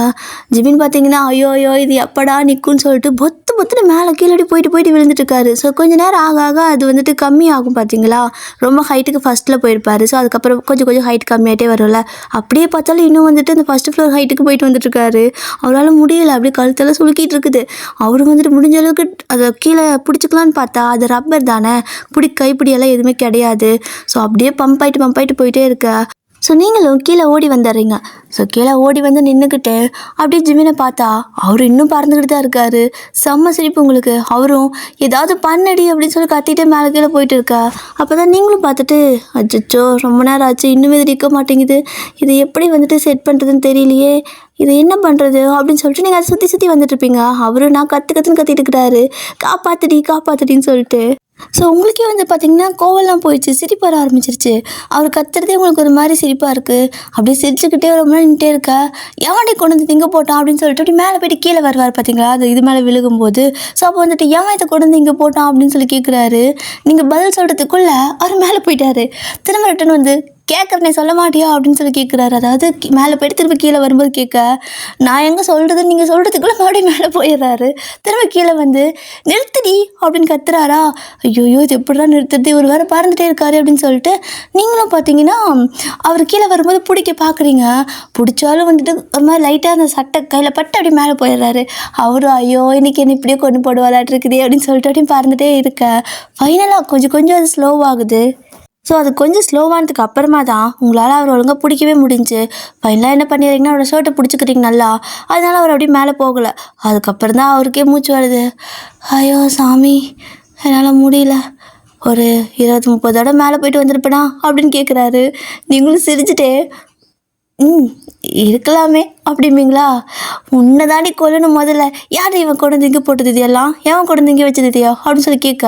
ஜிமின் பார்த்தீங்கன்னா ஐயோ இது எப்படா நிற்கும்னு சொல்லிட்டு பொத்துன்னு மேலே கீழே அப்படி போயிட்டு விழுந்துட்டு இருக்காரு. ஸோ கொஞ்சம் நேரம் ஆக அது வந்துட்டு கம்மி ஆகும் பார்த்தீங்களா, ரொம்ப ஹைட்டுக்கு ஃபஸ்ட்டில் போயிருப்பார். ஸோ அதுக்கப்புறம் கொஞ்சம் ஹைட் கம்மியாகிட்டே வரும்ல, அப்படியே பார்த்தாலும் இன்னும் வந்துட்டு அந்த ஃபஸ்ட்டு ஃப்ளோர் ஹைட்டுக்கு போயிட்டு வந்துட்டுருக்காரு. அவரால் முடியலை, அப்படியே கழுத்தெல்லாம் சுலுக்கிட்டு இருக்குது. அவர் வந்துட்டு முடிஞ்ச அளவுக்கு அதை கீழே பிடிச்சிக்கலான்னு பார்த்தா அது ரப்பர் தானே, கைப்பிடியெல்லாம் எதுவுமே கிடையாது. ஸோ அப்படியே பம்ப் ஆகிட்டு போயிட்டே இருக்க, ஸோ நீங்களும் கீழே ஓடி வந்துடுறீங்க. ஸோ கீழே ஓடி வந்து நின்றுக்கிட்டு அப்படியே ஜிமினை பார்த்தா அவர் இன்னும் பறந்துக்கிட்டு தான் இருக்காரு. செம்ம சிரிப்பு உங்களுக்கு. அவரும் ஏதாவது பண்ணடி அப்படின்னு சொல்லி கத்திட்டே மேலே கீழே போயிட்டு இருக்கா. அப்போ தான் நீங்களும் பார்த்துட்டு அச்சோ ரொம்ப நேரம் ஆச்சு இன்னுமே இது நிற்க மாட்டேங்குது, இதை எப்படி வந்துட்டு செட் பண்ணுறதுன்னு தெரியலையே, இது என்ன பண்ணுறது அப்படின்னு சொல்லிட்டு நீங்கள் அதை சுற்றி சுற்றி வந்துட்டுருப்பீங்க. அவரும் நான் கற்றுன்னு கத்திட்டு இருக்கிறாரு, காப்பாத்துடின்னு சொல்லிட்டு. ஸோ உங்களுக்கே வந்து பார்த்திங்கன்னா கோவெல்லாம் போயிடுச்சு, சிரிப்பு வர ஆரம்பிச்சிருச்சு. அவர் கத்துறதே உங்களுக்கு ஒரு மாதிரி சிரிப்பாக இருக்குது. அப்படியே சிரிச்சுக்கிட்டே ரொம்ப நாள் நின்றுட்டே இருக்கா. எவன்டே கொண்டு வந்து திங்க போட்டான் அப்படின்னு சொல்லிட்டு அப்படி மேலே போய்ட்டு கீழே வருவார் பார்த்தீங்களா, அது இது மேலே விழுகும்போது. ஸோ அப்போ வந்துட்டு எவன் இதை கொண்டு வந்து இங்கே போட்டான் அப்படின்னு சொல்லி கேட்குறாரு. நீங்கள் பதில் சொல்கிறதுக்குள்ளே அவர் மேலே போயிட்டாரு. திரும்ப ரிட்டன் வந்து கேட்குறனே சொல்ல மாட்டியா அப்படின்னு சொல்லி கேட்குறாரு. அதாவது மேலே போய்ட்டு திரும்ப கீழே வரும்போது கேட்க, நான் எங்கே சொல்கிறது நீங்கள் சொல்கிறதுக்குள்ளே மறுபடியும் மேலே போயிடுறாரு. திரும்ப கீழே வந்து நிறுத்துடி அப்படின்னு கத்துறாரா. ஐயோ இது எப்படிதான் நிறுத்துறது, ஒரு வேறு பறந்துகிட்டே இருக்காரு அப்படின்னு சொல்லிட்டு நீங்களும் பார்த்தீங்கன்னா அவர் கீழே வரும்போது பிடிக்க பார்க்குறீங்க. பிடிச்சாலும் வந்துட்டு ஒரு மாதிரி லைட்டாக அந்த சட்டை கையில் பட்டு அப்படி மேலே போயிடுறாரு. அவரும் ஐயோ இன்னைக்கு என்ன இப்படியே கொண்டு போடுவாளாட்டு இருக்குதே அப்படின்னு சொல்லிட்டு அப்படியே பறந்துகிட்டே இருக்க ஃபைனலாக கொஞ்சம் அது ஸ்லோவாகுது. ஸோ அது கொஞ்சம் ஸ்லோவானதுக்கு அப்புறமா தான் உங்களால் அவர் ஒழுங்காக பிடிக்கவே முடிஞ்சு. ஃபைனலாக என்ன பண்ணிடுறீங்கன்னா அவரோட ஷர்ட்டை பிடிச்சிக்கிறீங்க நல்லா. அதனால் அவர் அப்படியே மேலே போகலை. அதுக்கப்புறம் தான் அவருக்கே மூச்சு வருது. ஐயோ சாமி என்னால் முடியல, ஒரு 20-30 தடவை மேலே போயிட்டு வந்திருப்பேனா அப்படின்னு கேட்குறாரு. நீங்களும் சிரிச்சுட்டே இருக்கலாமே அப்படிம்பீங்களா. உன்னை தாண்டி கொல்லணும் முதல்ல, யார் இவன் கொண்டு வந்து இங்கே போட்டது இதெல்லாம், எவன் கொண்டு வந்து இங்கே வச்சது இதையோ அப்படின்னு சொல்லி கேட்க,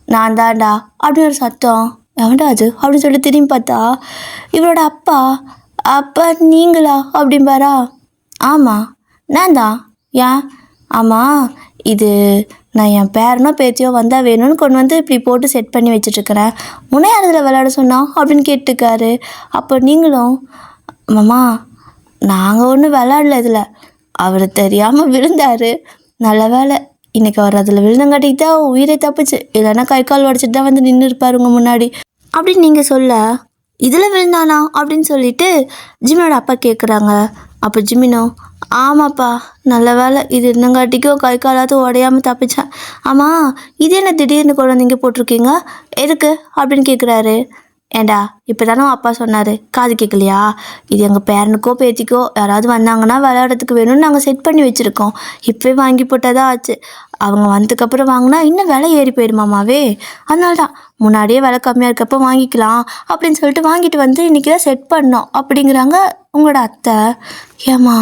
நான் தாண்டா அப்படின்னு ஒரு சத்தம். எவன்டா அது அப்படின்னு சொல்லிட்டு திரும்பி பார்த்தா இவரோட அப்பா நீங்களா அப்படிம்பாரா. ஆமாம் நான் தான். ஏன்? ஆமாம் இது நான் என் பேரனோ பேத்தியோ வந்தால் வேணும்னு கொண்டு வந்து இப்படி போட்டு செட் பண்ணி வச்சிட்ருக்கிறேன், முனையார் இதில் விளையாட சொன்னோம் அப்படின்னு கேட்டுக்காரு. அப்போ நீங்களும் மாமா நாங்கள் ஒன்றும் விளையாடல இதில், அவர் தெரியாமல் விழுந்தார், நல்ல வேலை இன்றைக்கி அவர் அதில் விழுந்தங்காட்டிக்கு தான் உயிரை தப்புச்சு, இல்லைன்னா கை கால் உடச்சிட்டு தான் வந்து நின்று இருப்பார் உங்கள் முன்னாடி அப்படின்னு நீங்கள் சொல்ல, இதில் விழுந்தானா அப்படின்னு சொல்லிட்டு ஜிமினோட அப்பா கேட்குறாங்க. அப்போ ஜிமினோ ஆமாப்பா நல்ல வேலை இது இருந்தங்காட்டிக்கும் கை காலாவது உடையாமல் தப்பிச்சேன். ஆமாம் இது என்ன திடீர்னு கொண்டு வந்து இங்கே போட்டிருக்கீங்க எதுக்கு அப்படின்னு கேட்குறாரு. ஏண்டா இப்போ தானே அப்பா சொன்னார், காது கேட்கலையா, இது எங்கள் பேரனுக்கோ பேத்திக்கோ யாராவது வந்தாங்கன்னா விளையாடுறதுக்கு வேணும்னு நாங்கள் செட் பண்ணி வச்சுருக்கோம், இப்போவே வாங்கி போட்டால் ஆச்சு, அவங்க வந்ததுக்கப்புறம் வாங்கினா இன்னும் விலை ஏறி போயிடுமாமாவே, அதனால தான் முன்னாடியே விலை கம்மியாக இருக்கப்போ வாங்கிக்கலாம் அப்படின்னு சொல்லிட்டு வாங்கிட்டு வந்து இன்றைக்கி தான் செட் பண்ணோம் அப்படிங்கிறாங்க உங்களோட அத்தை. ஏம்மா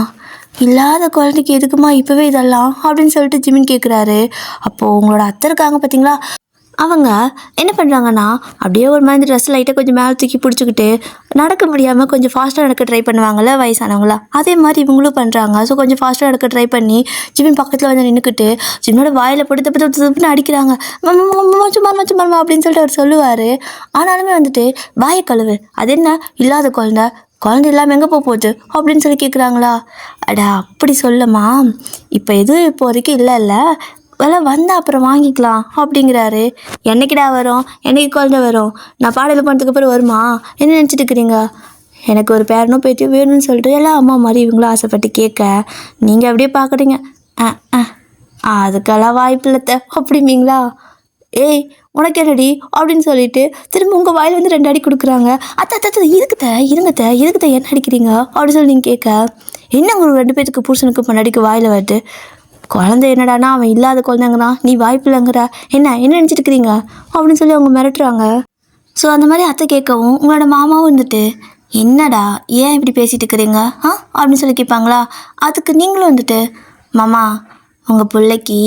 இல்லாத குழந்தைக்கு எதுக்குமா இப்போவே இதெல்லாம் அப்படின்னு சொல்லிட்டு ஜிமின் கேட்குறாரு. அப்போது உங்களோட அத்தை இருக்காங்க பார்த்தீங்களா, அவங்க என்ன பண்ணுறாங்கன்னா அப்படியே ஒரு மாதிரி ட்ரெஸ் லைட்டாக கொஞ்சம் மேலே தூக்கி பிடிச்சிக்கிட்டு நடக்க முடியாமல் கொஞ்சம் ஃபாஸ்ட்டாக நடக்க ட்ரை பண்ணுவாங்கள்ல வயசானவங்களா, அதே மாதிரி இவங்களும் பண்ணுறாங்க. ஸோ கொஞ்சம் ஃபாஸ்ட்டாக நடக்க ட்ரை பண்ணி ஜிமின் பக்கத்தில் வந்து நின்றுக்கிட்டு ஜிமினோட வாயில் போட்டு தப்புன்னு அடிக்கிறாங்க. சும்மா அப்படின்னு சொல்லிட்டு அவர் சொல்லுவார். ஆனாலுமே வந்துட்டு வாயை கழுவு, அது என்ன இல்லாத குழந்தை இல்லாமல் எங்கே போகுது அப்படின்னு சொல்லி கேட்குறாங்களா. அடா அப்படி சொல்லம்மா, இப்போ எதுவும் இப்போதைக்கு இல்லைல்ல, விலை வந்தால் அப்புறம் வாங்கிக்கலாம் அப்படிங்கிறாரு. என்னைக்கிடா வரும், என்னைக்கு குழந்தை வரும், நான் பாடல் பண்ணதுக்கு அப்புறம் வருமா, என்ன நினச்சிட்டு இருக்கிறீங்க, எனக்கு ஒரு பேரனோ பேத்தியோ வேணும்னு சொல்லிட்டு எல்லாம் அம்மா மாதிரி இவங்களும் ஆசைப்பட்டு கேட்க நீங்கள் அப்படியே பார்க்குறீங்க. அதுக்கெல்லாம் வாய்ப்பு இல்லைத்த அப்படிம்பீங்களா. ஏய் உனக்கு என்னடி அப்படின்னு சொல்லிட்டு திரும்ப உங்கள் வாயில் வந்து 2 அடி கொடுக்குறாங்க. அத்தை இருங்கத்த என்ன அடிக்கிறீங்க அப்படின்னு சொல்லி நீங்கள் கேட்க, என்ன உங்களுக்கு 2 பேத்துக்கு புருஷனுக்கு பொண்டாடிக்கு வாயில் வருது, குழந்தை என்னடானா அவன் இல்லாத குழந்தைங்கிறான், நீ வாய்ப்பு இல்லைங்கிற, என்ன நினச்சிட்டு இருக்கிறீங்க அப்படின்னு சொல்லி அவங்க மிரட்டுறாங்க. ஸோ அந்த மாதிரி அத்தை கேட்கவும் உங்களோட மாமாவும் வந்துட்டு என்னடா ஏன் இப்படி பேசிகிட்டு இருக்கிறீங்க அப்படின்னு சொல்லி கேட்பாங்களா. அதுக்கு நீங்களும் வந்துட்டு மாமா உங்கள் பிள்ளைக்கு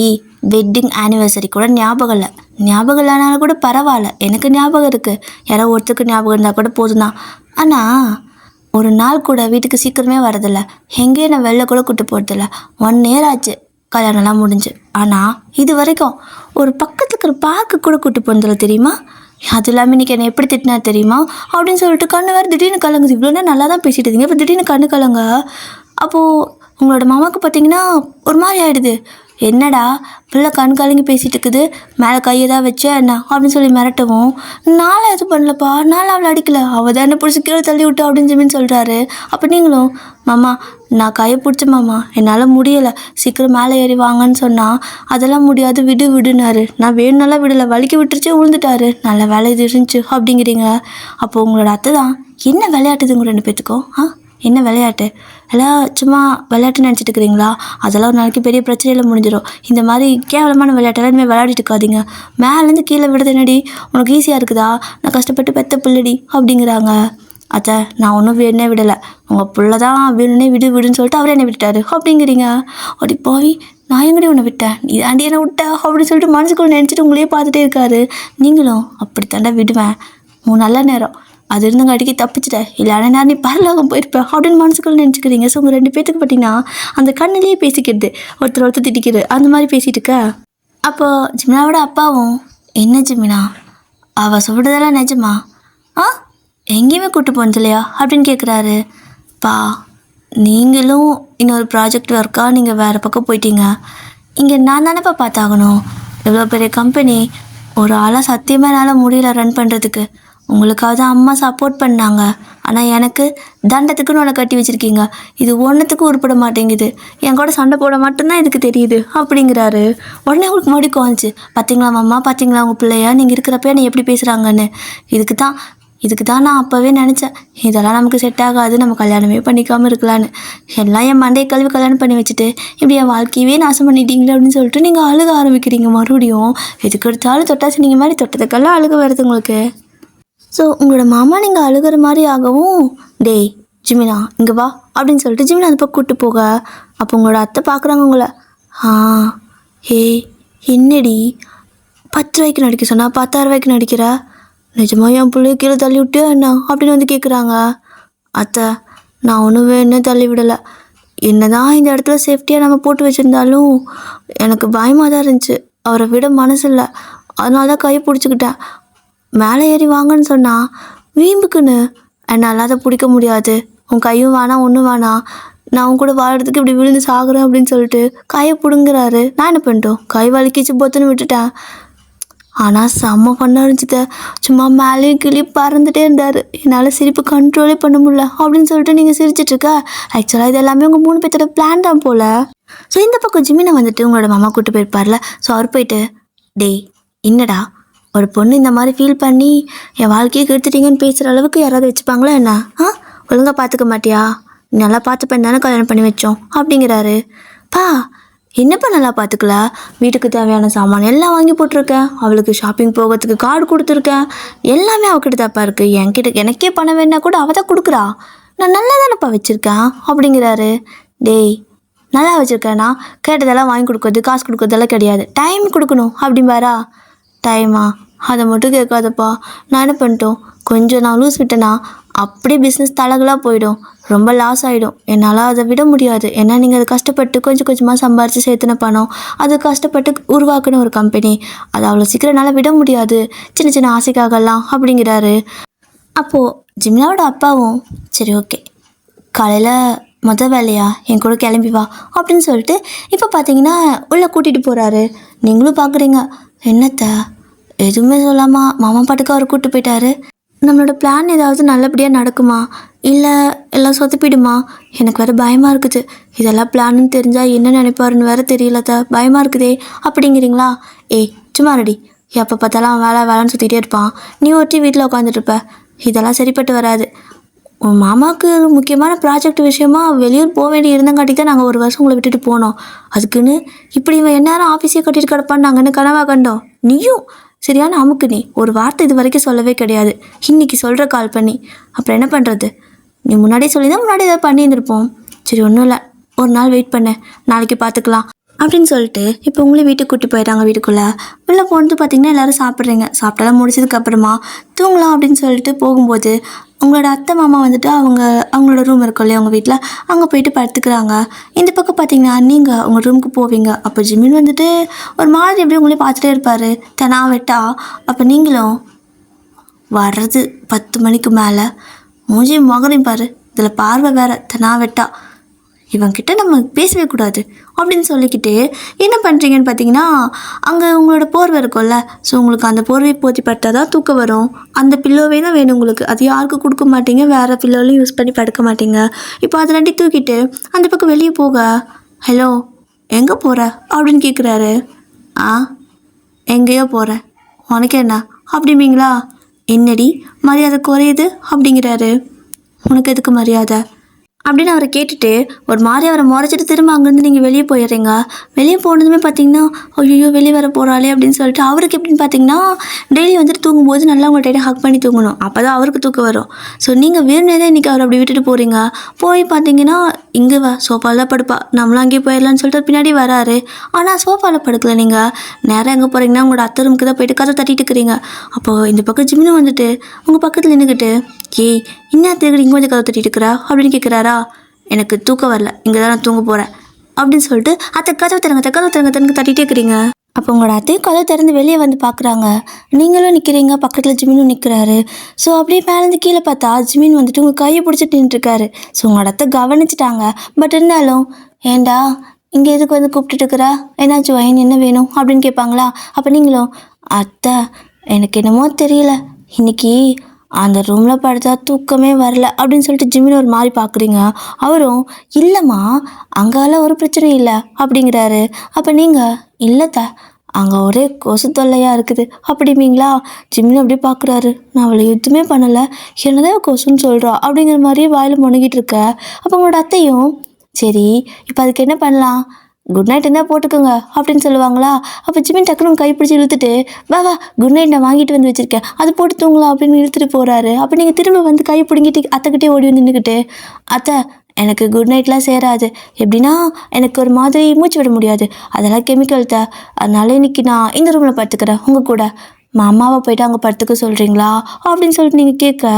வெட்டிங் ஆனிவர்சரி கூட ஞாபகம் இல்லைனாலும் கூட பரவாயில்ல, எனக்கு ஞாபகம் இருக்குது, யாரோ ஒருத்தருக்கு ஞாபகம் இருந்தால் கூட போதும் தான், ஆனால் ஒரு நாள் கூட வீட்டுக்கு சீக்கிரமே வரதில்லை, எங்கேயும் நான் வெளில கூட கூட்டு போகிறதில்ல, 1 year ஆச்சு கல்யாணம்லாம் முடிஞ்சு, ஆனால் இது வரைக்கும் ஒரு பக்கத்தில் இருக்கிற பார்க்க கூட கூட்டு போனதில்லை தெரியுமா, அது இல்லாமல் இன்றைக்கி என்னை எப்படி திட்டினா தெரியுமா அப்படின்னு சொல்லிட்டு கண்ணு வேறு திடீர்னு கலங்குது. இவ்வளோ நேரம் நல்லா தான் பேசிட்டு இருந்தீங்க, இப்போ திடீர்னு கண்ணு கலங்க. அப்போது உங்களோட மாமாவுக்கு பார்த்தீங்கன்னா ஒரு மாதிரி ஆகிடுது, என்னடா பிள்ளை கண் கலங்கி பேசிகிட்டு இருக்குது, மேலே கையை தான் வச்ச என்ன அப்படின்னு சொல்லி மிரட்டவும், நானும் எதுவும் பண்ணலப்பா, நானும் அவளை அடிக்கலை, அவள் தான் என்ன பிடிச்சி கீழே தள்ளி விட்டா அப்படின்னு சொல்கிறாரு. அப்போ நீங்களும் மாமா நான் கையை பிடிச்ச மாமா, என்னால் முடியலை, சீக்கிரம் மேலே ஏறி வாங்கன்னு சொன்னால் அதெல்லாம் முடியாது, விடு விடுனாரு. நான் வேணும்னாலாம் விடலை, வலிக்க விட்டுருச்சு, விழுந்துட்டாரு. நல்ல வேலை இது இருந்துச்சு அப்படிங்கிறீங்க. அப்போ உங்களோட அத்தை தான் என்ன விளையாட்டுது உங்கள் 2 பேத்துக்கும்? என்ன விளையாட்டு? எல்லாம் சும்மா விளையாட்டு நினச்சிட்டு இருக்கிறீங்களா? அதெல்லாம் ஒரு நாளைக்கு பெரிய பிரச்சனையில் முடிஞ்சிடும். இந்த மாதிரி கேவலமான விளையாட்டெல்லாம் இனிமேல் விளையாடிட்டு இருக்காதீங்க. மேலேருந்து கீழே விடுறது என்னடி உனக்கு ஈஸியாக இருக்குதா? நான் கஷ்டப்பட்டு பெத்த பிள்ளடி அப்படிங்கிறாங்க. அத்தை, நான் ஒன்றும் வேணுனே விடலை, உங்கள் பிள்ளை தான் வேணுனே விடு விடுன்னு சொல்லிட்டு அவரே என்னை விட்டுட்டாரு அப்படிங்கிறீங்க. அப்படி போய் நான் எங்கடி உன்னை விட்டேன், நீ தாண்டி என்ன விட்டா அப்படின்னு சொல்லிட்டு மனசுக்குள்ள நினச்சிட்டு உங்களையே பார்த்துட்டே இருக்காரு. நீங்களும் அப்படி தாண்டா விடுவேன், உன் நல்ல நேரம் அது இருந்தங்காட்டிக்கு தப்பிச்சிட்டேன், இல்லைனா நான் நீ பரலோகம் போயிருப்பேன் அப்படின்னு மனசுக்குள்ள நினச்சிக்கிறீங்க. ஸோ உங்கள் 2 பேத்துக்கு பார்த்தீங்கன்னா அந்த கண்ணிலேயே பேசிக்கிறது, ஒருத்தர் திட்டிக்கிறது, அந்த மாதிரி பேசிகிட்டு இருக்க. அப்போது ஜிமினாவோட அப்பாவும், என்ன ஜிமினா அவள் சொல்கிறதெல்லாம் நிஜமா? எங்கேயுமே கூட்டு போனது இல்லையா அப்படின்னு கேட்குறாரு. பா, நீங்களும் இன்னொரு ப்ராஜெக்ட் ஒர்க்காக நீங்கள் வேறு பக்கம் போயிட்டீங்க, இங்கே நான் தானேப்பா பார்த்தாகணும். இவ்வளோ பெரிய கம்பெனி ஒரு ஆளாக சத்தியமாக என்னால் முடியல ரன் பண்ணுறதுக்கு. உங்களுக்காவது அம்மா சப்போர்ட் பண்ணாங்க, ஆனால் எனக்கு தண்டத்துக்குன்னு உன்னை கட்டி வச்சுருக்கீங்க, இது ஒன்றுத்துக்கும் உருப்பட மாட்டேங்குது, என் கூட சண்டை போட மட்டும்தான் இதுக்கு தெரியுது அப்படிங்கிறாரு. உடனே உங்களுக்கு மறுபடி கோந்துச்சு. பார்த்தீங்களா மாமா, பார்த்தீங்களா உங்கள் பிள்ளையா நீங்கள் இருக்கிறப்ப நீ எப்படி பேசுகிறாங்கன்னு. இதுக்கு தான் நான் அப்போவே நினச்சேன், இதெல்லாம் நமக்கு செட் ஆகாது, நம்ம கல்யாணமே பண்ணிக்காமல் இருக்கலான்னு. எல்லாம் என் மண்டையை கல்வி கல்யாணம் பண்ணி வச்சுட்டு இப்படி என் வாழ்க்கையவே நாசம் பண்ணிட்டீங்களே அப்படின்னு சொல்லிட்டு நீங்கள் அழுக ஆரம்பிக்கிறீங்க. மறுபடியும் எதுக்கு எடுத்தாலும் தொட்டாச்சு நீங்கள் மாதிரி தொட்டதுக்கெல்லாம் அழுக வருது உங்களுக்கு. ஸோ உங்களோட மாமா நீங்கள் அழுகிற மாதிரி ஆகவும், டேய் ஜிமினா இங்கே வா அப்படின்னு சொல்லிட்டு ஜிமினா அந்த பக்கம் கூப்பிட்டு போக, அப்போ உங்களோட அத்தை பார்க்குறாங்க உங்களை. ஹே என்னடி 10 ரூபாய்க்கு நடிக்க சொன்னா 10,000 ரூபாய்க்கு நடிக்கிற, நிஜமாக என் பிள்ளைய கீழே தள்ளி விட்டு என்ன அப்படின்னு வந்து கேட்குறாங்க. அத்தை, நான் ஒன்றும் வேணுன்னு தள்ளி விடலை, என்ன தான் இந்த இடத்துல சேஃப்டியாக நம்ம போட்டு வச்சுருந்தாலும் எனக்கு பயமாக தான் இருந்துச்சு, அவரை விட மனசு இல்லை, அதனால தான் கையை பிடிச்சிக்கிட்டேன். மேலே ஏறி வாங்கன்னு சொன்னால் வீம்புக்குன்னு என்னால் அதை பிடிக்க முடியாது, உன் கையும் வேணாம் ஒன்றும் வேணாம், நான் உன் கூட வாழறதுக்கு இப்படி விழுந்து சாகுறேன் அப்படின்னு சொல்லிட்டு கையை பிடுங்குறாரு. நான் என்ன பண்ணிட்டோம், கை வலிக்கிச்சு பொத்துன்னு விட்டுட்டேன். ஆனால் செம்ம பண்ண இருந்துச்சுக்க, சும்மா மேலேயும் கிளி பறந்துட்டே இருந்தார், என்னால் சிரிப்பு கண்ட்ரோலே பண்ண முடியல அப்படின்னு சொல்லிட்டு நீங்கள் சிரிச்சிட்ருக்க. ஆக்சுவலாக இது எல்லாமே உங்கள் 3 பேர்த்தோட பிளான் தான் போல். ஸோ இந்த பக்கம் ஜிமினை வந்துட்டு உங்களோட மாமா கூப்பிட்டு போயிருப்பார்ல, ஸோ அவர் போயிட்டு, டேய் என்னடா ஒரு பொண்ணு இந்த மாதிரி ஃபீல் பண்ணி என் வாழ்க்கையை கெடுத்துட்டீங்கன்னு பேசுகிற அளவுக்கு யாராவது வச்சுப்பாங்களா என்ன? ஒழுங்காக பார்த்துக்க மாட்டியா, நல்லா பார்த்துப்பேன் தானே கல்யாணம் பண்ணி வச்சோம் அப்படிங்கிறாரு. பா, என்னப்பா நல்லா பார்த்துக்கல, வீட்டுக்கு தேவையான சாமான் எல்லாம் வாங்கி போட்டிருக்கேன், அவளுக்கு ஷாப்பிங் போகிறதுக்கு கார்டு கொடுத்துருக்கேன், எல்லாமே அவகிட்ட தாப்பா இருக்குது, என்கிட்ட எனக்கே பணம் வேணா கூட அவள் தான் கொடுக்குறா, நான் நல்லா தானேப்பா வச்சுருக்கேன் அப்படிங்கிறாரு. டேய் நல்லா வச்சுருக்கேன்னா கேட்டதெல்லாம் வாங்கி கொடுக்குறது காசு கொடுக்குறதெல்லாம் கிடையாது, டைம் கொடுக்கணும் அப்படிம்பாரா. டைமா, அதை மட்டும் கேட்காதப்பா, நான் என்ன பண்ணிட்டோம், கொஞ்சம் நான் லூஸ் விட்டேன்னா அப்படியே பிஸ்னஸ் தலகலாக போயிடும், ரொம்ப லாஸ் ஆகிடும், என்னால் அதை விட முடியாது. ஏன்னா நீங்கள் அதை கஷ்டப்பட்டு கொஞ்சம் கொஞ்சமாக சம்பாரித்து சேர்த்துன பணம், அது கஷ்டப்பட்டு உருவாக்குன ஒரு கம்பெனி, அதை அவ்வளோ சீக்கிரம் என்னால் விட முடியாது, சின்ன சின்ன ஆசைக்காகலாம் அப்படிங்கிறாரு. அப்போது ஜிமினாவோட அப்பாவும், சரி ஓகே காலையில் வேலையா என் கூட கிளம்பி வா அப்படின்னு சொல்லிட்டு இப்போ பார்த்தீங்கன்னா உள்ளே கூட்டிகிட்டு போகிறாரு. நீங்களும் பார்க்குறீங்க, என்னத்த எதுவுமே சொல்லாமல் மாமா பாட்டுக்கு அவர் கூப்பிட்டு போயிட்டாரு, நம்மளோட பிளான் ஏதாவது நல்லபடியாக நடக்குமா இல்லை எல்லாம் சொதப்பிடுமா, எனக்கு வேறு பயமாக இருக்குது, இதெல்லாம் பிளான்னு தெரிஞ்சால் என்ன நினைப்பாருன்னு வேறு தெரியலத்த, பயமாக இருக்குதே அப்படிங்கிறீங்களா. சும்மா ரெடி, எப்போ பார்த்தாலும் வேலை வேலைன்னு சுற்றிக்கிட்டே இருப்பான், நீ ஒருத்தி வீட்டில் உட்காந்துட்ருப்ப, இதெல்லாம் சரிப்பட்டு வராது. உன் மாமாவுக்கு முக்கியமான ப்ராஜெக்ட் விஷயமா வெளியூர் போக வேண்டி இருந்தங்காட்டி தான் நாங்கள் 1 வருஷம் உங்களை விட்டுட்டு போனோம், அதுக்குன்னு இப்படி இவன் எந்நேரம் ஆஃபீஸே கட்டிட்டு கிடப்பான்னு நாங்கள் என்ன கனவாக கண்டோம். நீயும் சரியான அமுக்கு, நீ ஒரு வார்த்தை இது வரைக்கும் சொல்லவே கிடையாது, இன்றைக்கி சொல்கிற கால் பண்ணி, அப்புறம் என்ன பண்ணுறது, நீ முன்னாடியே சொல்லி தான் முன்னாடி ஏதாவது பண்ணியிருந்துருப்போம். சரி ஒன்றும் இல்லை, ஒரு நாள் வெயிட் பண்ண, நாளைக்கு பார்த்துக்கலாம் அப்படின்னு சொல்லிட்டு இப்போ உங்களே வீட்டுக்கு கூட்டி போயிட்டாங்க. வீட்டுக்குள்ளே உள்ளே போனது பார்த்திங்கன்னா எல்லோரும் சாப்பிட்றீங்க, சாப்பிட்டெல்லாம் முடிச்சதுக்கப்புறமா தூங்கலாம் அப்படின்னு சொல்லிட்டு போகும்போது உங்களோட அத்தை மாமா வந்துட்டு அவங்களோட ரூம் இருக்கும் இல்லையா உங்கள் வீட்டில், அங்கே போயிட்டு படுத்துக்கிறாங்க. இந்த பக்கம் பார்த்தீங்கன்னா நீங்கள் உங்கள் ரூமுக்கு போவீங்க. அப்போ ஜிமின் வந்துட்டு ஒரு மாதிரி எப்படி உங்களே பார்த்துட்டே இருப்பார், தெனா வெட்டா. அப்போ நீங்களும் வர்றது 10 மணிக்கு மேலே மூஞ்சி மகனையும் பாரு, இதில் பார்வை வேறு தெனா வெட்டா, இவன்கிட்ட நம்ம பேசவே கூடாது அப்படின்னு சொல்லிக்கிட்டு என்ன பண்ணுறீங்கன்னு பார்த்தீங்கன்னா, அங்கே உங்களோட போர்வை இருக்கும்ல, ஸோ உங்களுக்கு அந்த போர்வையை போத்தி பட்டால் தான் தூக்கம் வரும். அந்த பில்லோவே தான் வேணும் உங்களுக்கு. அது யாருக்கும் கொடுக்க மாட்டீங்க, வேறு பில்லோலையும் யூஸ் பண்ணி படுக்க மாட்டீங்க. இப்போ அதை ரெண்டி தூக்கிட்டு அந்த பக்கம் வெளியே போக, ஹலோ எங்கே போகிற அப்படின்னு கேட்குறாரு. ஆ எங்கேயோ போகிறேன், உனக்கு என்ன அப்படிம்பீங்களா? என்னடி மரியாதை குறையுது அப்படிங்கிறாரு. உனக்கு எதுக்கு மரியாதை அப்படின்னு அவரை கேட்டுட்டு ஒரு மாதிரி அவரை முறைச்சிட்டு திரும்ப அங்கேருந்து நீங்கள் வெளியே போயிடுறீங்க. வெளியே போனதுமே பார்த்தீங்கன்னா, ஐயோ வெளியே வர போகிறாளே அப்படின்னு சொல்லிட்டு அவருக்கு எப்படின்னு பார்த்தீங்கன்னா, டெய்லி வந்துட்டு தூங்கும்போது நல்லா உங்கள் டைட்டை ஹக் பண்ணி தூங்கணும், அப்போ தான் அவருக்கு தூக்கம் வரும். ஸோ நீங்கள் வேணுனே இன்றைக்கி அவர் அப்படி விட்டுட்டு போகிறீங்க. போய் பார்த்தீங்கன்னா இங்கே வா சோஃபாவில் தான் படுப்பா, நம்மளும் அங்கேயே போயிடலான்னு சொல்லிட்டு பின்னாடி வராரு. ஆனால் சோஃபாவில் படுக்கல, நீங்கள் நேராக எங்கே போகிறீங்கன்னா உங்களோட அத்தை ரூமுக்கு தான் போயிட்டு கதை தட்டிட்டு இருக்கிறீங்க. அப்போது இந்த பக்கம் ஜிம்னு வந்துட்டு உங்கள் பக்கத்தில் நின்றுக்கிட்டு, ஏய் இன்னத்துக்கு இங்கே வந்து கதை தட்டிட்டு இருக்கிறா அப்படின்னு கேட்குறாரா. எனக்கு தூக்கம் வரல, இங்கே தான் நான் தூங்க போகிறேன் அப்படின்னு சொல்லிட்டு அத்தை கதவை திறங்க தட்டிகிட்டே இருக்கிறீங்க. அப்போ உங்களோட அத்தையும் கதவை திறந்து வெளியே வந்து பார்க்குறாங்க. நீங்களும் நிற்கிறீங்க, பக்கத்தில் ஜிமினும் நிற்கிறாரு. ஸோ அப்படியே மேலேருந்து கீழே பார்த்தா ஜிமின் வந்துட்டு உங்கள் கையை பிடிச்சிட்டு நின்றுருக்காரு. ஸோ உங்களோட அத்தை கவனிச்சிட்டாங்க. பட் இருந்தாலும், ஏண்டா இங்கே எதுக்கு வந்து கூப்பிட்டுட்டு இருக்கிறா, என்னாச்சு வைன் என்ன வேணும் அப்படின்னு கேட்பாங்களா. அப்போ நீங்களும், அத்தை எனக்கு என்னமோ தெரியல, இன்னைக்கு அந்த ரூமில் படுத்தா தூக்கமே வரல அப்படின்னு சொல்லிட்டு ஜிமின் ஒரு மாதிரி பார்க்குறீங்க. அவரும், இல்லைம்மா அங்கெல்லாம் ஒரு பிரச்சனையும் இல்லை அப்படிங்கிறாரு. அப்போ நீங்கள், இல்லைத்த அங்கே ஒரே கொசு தொல்லையாக இருக்குது அப்படிம்பீங்களா. ஜிமின் அப்படியே பார்க்குறாரு. நான் அவளை எதுவுமே பண்ணலை, என்னதான் கொசுன்னு சொல்கிறா அப்படிங்கிற மாதிரியே வாயில் முனகிட்டு இருக்க. அப்போ உங்களோட அத்தையும், சரி இப்போ அதுக்கு என்ன பண்ணலாம், குட் நைட் இருந்தால் போட்டுக்கோங்க அப்படின்னு சொல்லுவாங்களா. அப்போ ஜிமின் டக்குனு கைப்பிடிச்சி இழுத்துட்டு, வா வா குட் நைட் நான் வாங்கிட்டு வந்து வச்சுருக்கேன், அது போட்டு தூங்கலாம் அப்படின்னு இழுத்துட்டு போகிறாரு. அப்போ நீங்கள் திரும்ப வந்து கை பிடிங்கிட்டு அத்தைக்கிட்டே ஓடி வந்து நின்றுக்கிட்டு, அத்தை எனக்கு குட் நைட்லாம் சேராது, எப்படின்னா எனக்கு ஒரு மாதிரி மூச்சு விட முடியாது, அதெல்லாம் கெமிக்கல் தான், அதனால இன்னைக்கு நான் இந்த ரூமில் படுத்துக்கிறேன் உங்கள் கூட, அம்மாவை போய்ட்டு அங்கே படுத்துக்க சொல்கிறீங்களா அப்படின்னு சொல்லிட்டு நீங்கள் கேட்க,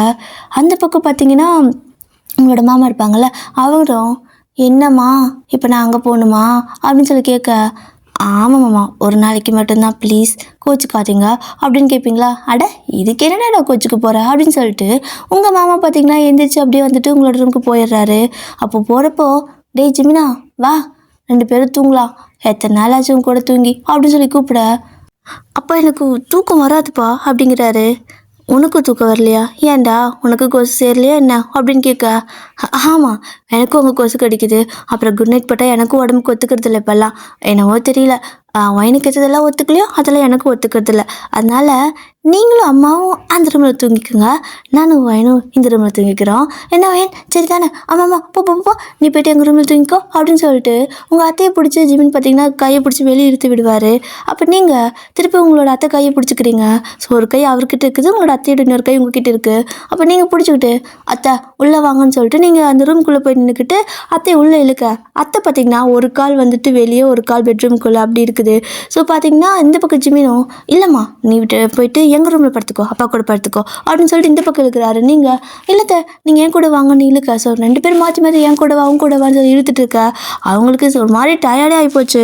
அந்த பக்கம் பார்த்தீங்கன்னா உங்களோட மாமா இருப்பாங்கள்ல, அவரும், என்னம்மா இப்போ நான் அங்கே போகணுமா அப்படின்னு சொல்லி கேட்க, ஆமாம் மாமா ஒரு நாளைக்கு மட்டும்தான் ப்ளீஸ் கோச்சிக்காதீங்க அப்படின்னு கேட்பீங்களா. அட இதுக்கு என்னடா நான் கோச்சிக்க போகிறேன் அப்படின்னு சொல்லிட்டு உங்கள் மாமா பார்த்தீங்கன்னா எந்திரிச்சு அப்படியே வந்துட்டு உங்களோட ரூமுக்கு போயிடுறாரு. அப்போ போகிறப்போ, டேய் ஜிமினா வா 2 பேரும் தூங்கலாம், எத்தனை நாள் ஆச்சு உங்க கூட தூங்கி அப்படின்னு சொல்லி கூப்பிட, அப்போ எனக்கு தூக்கம் வராதுப்பா அப்படிங்கிறாரு. உனக்கும் தூக்கம் வரலையா, ஏன்டா உனக்கு கொசு சேரலையா என்ன அப்படின்னு கேட்க, ஆமாம் எனக்கும் உங்கள் கொசு கடிக்குது, அப்புறம் குட் நைட் போட்டால் எனக்கும் உடம்புக்கு ஒத்துக்கிறது இல்லை, இப்போல்லாம் என்னவோ தெரியல, வயனுக்கு எதெல்லாம் ஒத்துக்கலையோ அதெல்லாம் எனக்கும் ஒத்துக்கிறது இல்லை, அதனால் நீங்களும் அம்மாவும் அந்த ரூமில் தூங்கிக்கோங்க, நானும் வயனும் இந்த ரூமில் தூங்கிக்கிறோம், என்ன வயன் சரி தானே, ஆமாம்மா போ போ போ நீ போய்ட்டு எங்கள் ரூமில் தூங்கிக்கோ அப்படின்னு சொல்லிட்டு உங்கள் அத்தையை பிடிச்சி ஜிமின் பார்த்தீங்கன்னா கையை பிடிச்சி வெளியே இழுத்து விடுவார். அப்போ நீங்கள் திருப்பி உங்களோட அத்தை கையை பிடிச்சிக்கிறீங்க. ஸோ ஒரு கை அவர்கிட்ட இருக்குது, உங்களோட அத்தையோட இன்னொரு கை உங்ககிட்ட இருக்குது. அப்போ நீங்கள் பிடிச்சிக்கிட்டு, அத்தை உள்ளே வாங்கன்னு சொல்லிட்டு நீங்கள் அந்த ரூம்குள்ளே போய் நின்றுக்கிட்டு அத்தை உள்ளே இழுக்க, அத்தை பார்த்தீங்கன்னா ஒரு கால் வந்துட்டு வெளியே, ஒரு கால் பெட்ரூம்குள்ளே அப்படி இருக்குது. ஸோ பார்த்தீங்கன்னா இந்த பக்கம் ஜிமினும், இல்லைம்மா நீ விட்டு போயிட்டு எங்கள் ரூமில் படுத்துக்கோ, அப்பா கூட படுத்துக்கோ அப்படின்னு சொல்லிட்டு இந்த பக்கம் இருக்கிறாரு. நீங்கள், இல்லைத்த நீங்கள் என் கூட வாங்கன்னு இழுக்க. ஸோ 2 பேரும் மாற்றி மாற்றி என் கூட அவங்க கூட வான்னு சொல்லி இழுத்துட்டு இருக்க. அவங்களுக்கு ஒரு மாதிரி டயர்டே ஆகிப்போச்சு,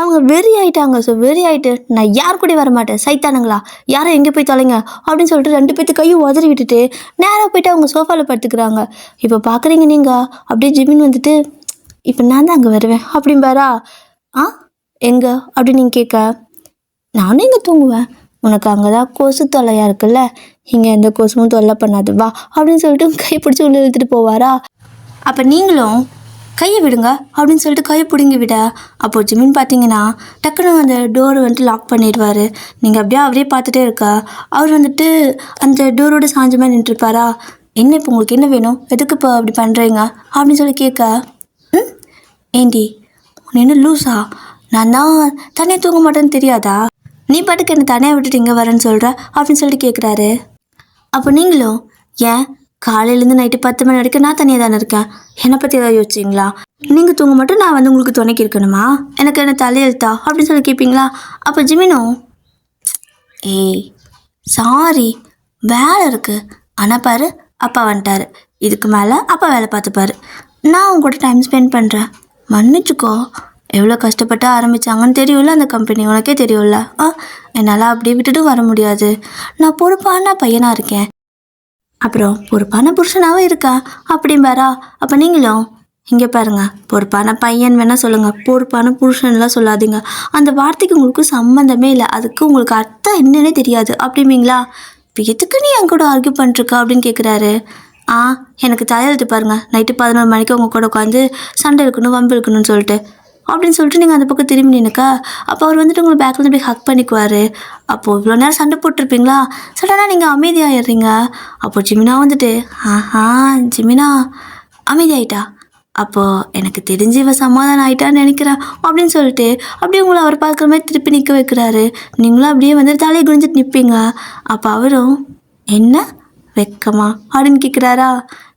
அவங்க வெறி ஆகிட்டாங்க. ஸோ வெறி ஆகிட்டு, நான் யார் கூட வர மாட்டேன் சைத்தானுங்களா, யாரும் எங்கே போய் தொலைங்க அப்படின்னு சொல்லிட்டு 2 பேர்த்து கையும் உதறி விட்டுட்டு நேராக போயிட்டு அவங்க சோஃபாவில் படுத்துக்கிறாங்க. இப்போ பார்க்குறீங்க நீங்கள் அப்படியே ஜிமின் வந்துட்டு, இப்போ நான் தான் அங்கே வருவேன் அப்படிம்பாரா. ஆ எங்கே அப்படின்னு நீங்கள் கேட்க, நானும் இங்கே தூங்குவேன், உனக்கு அங்கே தான் கொசு தொல்லையாக இருக்குல்ல, இங்கே எந்த கொசுவும் தொல்லை பண்ணாது வா அப்படின்னு சொல்லிட்டு கை பிடிச்சி உள்ளே இழுத்துட்டு போவாரா. அப்போ நீங்களும் கையை விடுங்க அப்படின்னு சொல்லிட்டு கையை பிடுங்கி விட, அப்போது ஜிமின் பார்த்தீங்கன்னா டக்குனு அந்த டோரை வந்துட்டு லாக் பண்ணிடுவார். நீங்கள் அப்படியே அவரே பார்த்துட்டே இருக்கா. அவர் வந்துட்டு அந்த டோரோட சாஞ்ச மாதிரி நின்றுருப்பாரா. என்ன இப்போ உங்களுக்கு என்ன வேணும், எதுக்கு இப்போ அப்படி பண்ணுறீங்க அப்படின்னு சொல்லி கேட்க, ஏண்டி உன்னை என்ன லூஸா, நான் தான் தனியாக தூங்க மாட்டேன்னு தெரியாதா, நீ பாட்டுக்கு என்னை தனியாக விட்டுட்டு இங்கே வரேன்னு சொல்கிற அப்படின்னு சொல்லிட்டு கேட்குறாரு. அப்போ நீங்களும், ஏன் காலையிலேருந்து நைட்டு 10 மணி வரைக்கும் நான் தனியாக தானே இருக்கேன், என்னை பற்றி ஏதாவது யோசிச்சிங்களா, நீங்கள் தூங்க மட்டும் நான் வந்து உங்களுக்கு துணைக்கி இருக்கணுமா, எனக்கு என்ன தலையெழுத்தா அப்படின்னு சொல்லி கேட்பீங்களா. அப்போ ஜிமினும், ஏய் சாரி வேலை இருக்குது, ஆனால் பாரு அப்பா வந்துட்டாரு, இதுக்கு மேலே அப்பா வேலை பார்த்துப்பாரு, நான் அவங்க கூட டைம் ஸ்பெண்ட் பண்ணுறேன், மன்னிச்சுக்கோ, எவ்வளோ கஷ்டப்பட்டு ஆரம்பித்தாங்கன்னு தெரியும்ல அந்த கம்பெனி, உனக்கே தெரியும்ல, என்னால் அப்படியே விட்டுட்டு வர முடியாது, நான் பொறுப்பான பையனாக இருக்கேன், அப்புறம் பொறுப்பான புருஷனாகவும் இருக்கா அப்படிம்பாரா. அப்போ நீங்களும், இங்கே பாருங்க, பொறுப்பான பையன் வேணால் சொல்லுங்கள், பொறுப்பான புருஷன்லாம் சொல்லாதீங்க. அந்த வார்த்தைக்கு உங்களுக்கு சம்மந்தமே இல்லை, அதுக்கு உங்களுக்கு அர்த்தம் என்னன்னே தெரியாது அப்படிங்களா? இப்போ எதுக்கு நீ என் கூட ஆர்கியூ பண்ணிருக்க அப்படின்னு கேட்குறாரு. எனக்கு தலையெழுத்து பாருங்க, நைட்டு 11 மணிக்கு உங்கள் கூட உட்காந்து சண்டை இருக்கணும், வம்பு இருக்கணும்னு சொல்லிட்டு நீங்கள் அந்த பக்கம் திரும்பி நினைக்கா. அப்போ அவர் வந்துட்டு உங்களை பேக்கில் போய் ஹக் பண்ணிக்குவார். அப்போது இவ்வளோ நேரம் சண்டை போட்டிருப்பீங்களா, சடனாக நீங்கள் அமைதியாகிடுறீங்க. அப்போது ஜிமினா வந்துட்டு ஜிமினா அமைதியாயிட்டா, அப்போது எனக்கு தெரிஞ்சு இவ சமாதானம் ஆகிட்டான்னு நினைக்கிறேன் அப்படின்னு சொல்லிட்டு அப்படியே உங்களை அவர் பார்க்குற மாதிரி திருப்பி நிற்க வைக்கிறாரு. நீங்களும் அப்படியே வந்துட்டு தலையை குனிஞ்சிட்டு நிற்பீங்க. அப்போ அவரும் என்ன வெக்கமா அப்படின்னு கேட்குறாரா.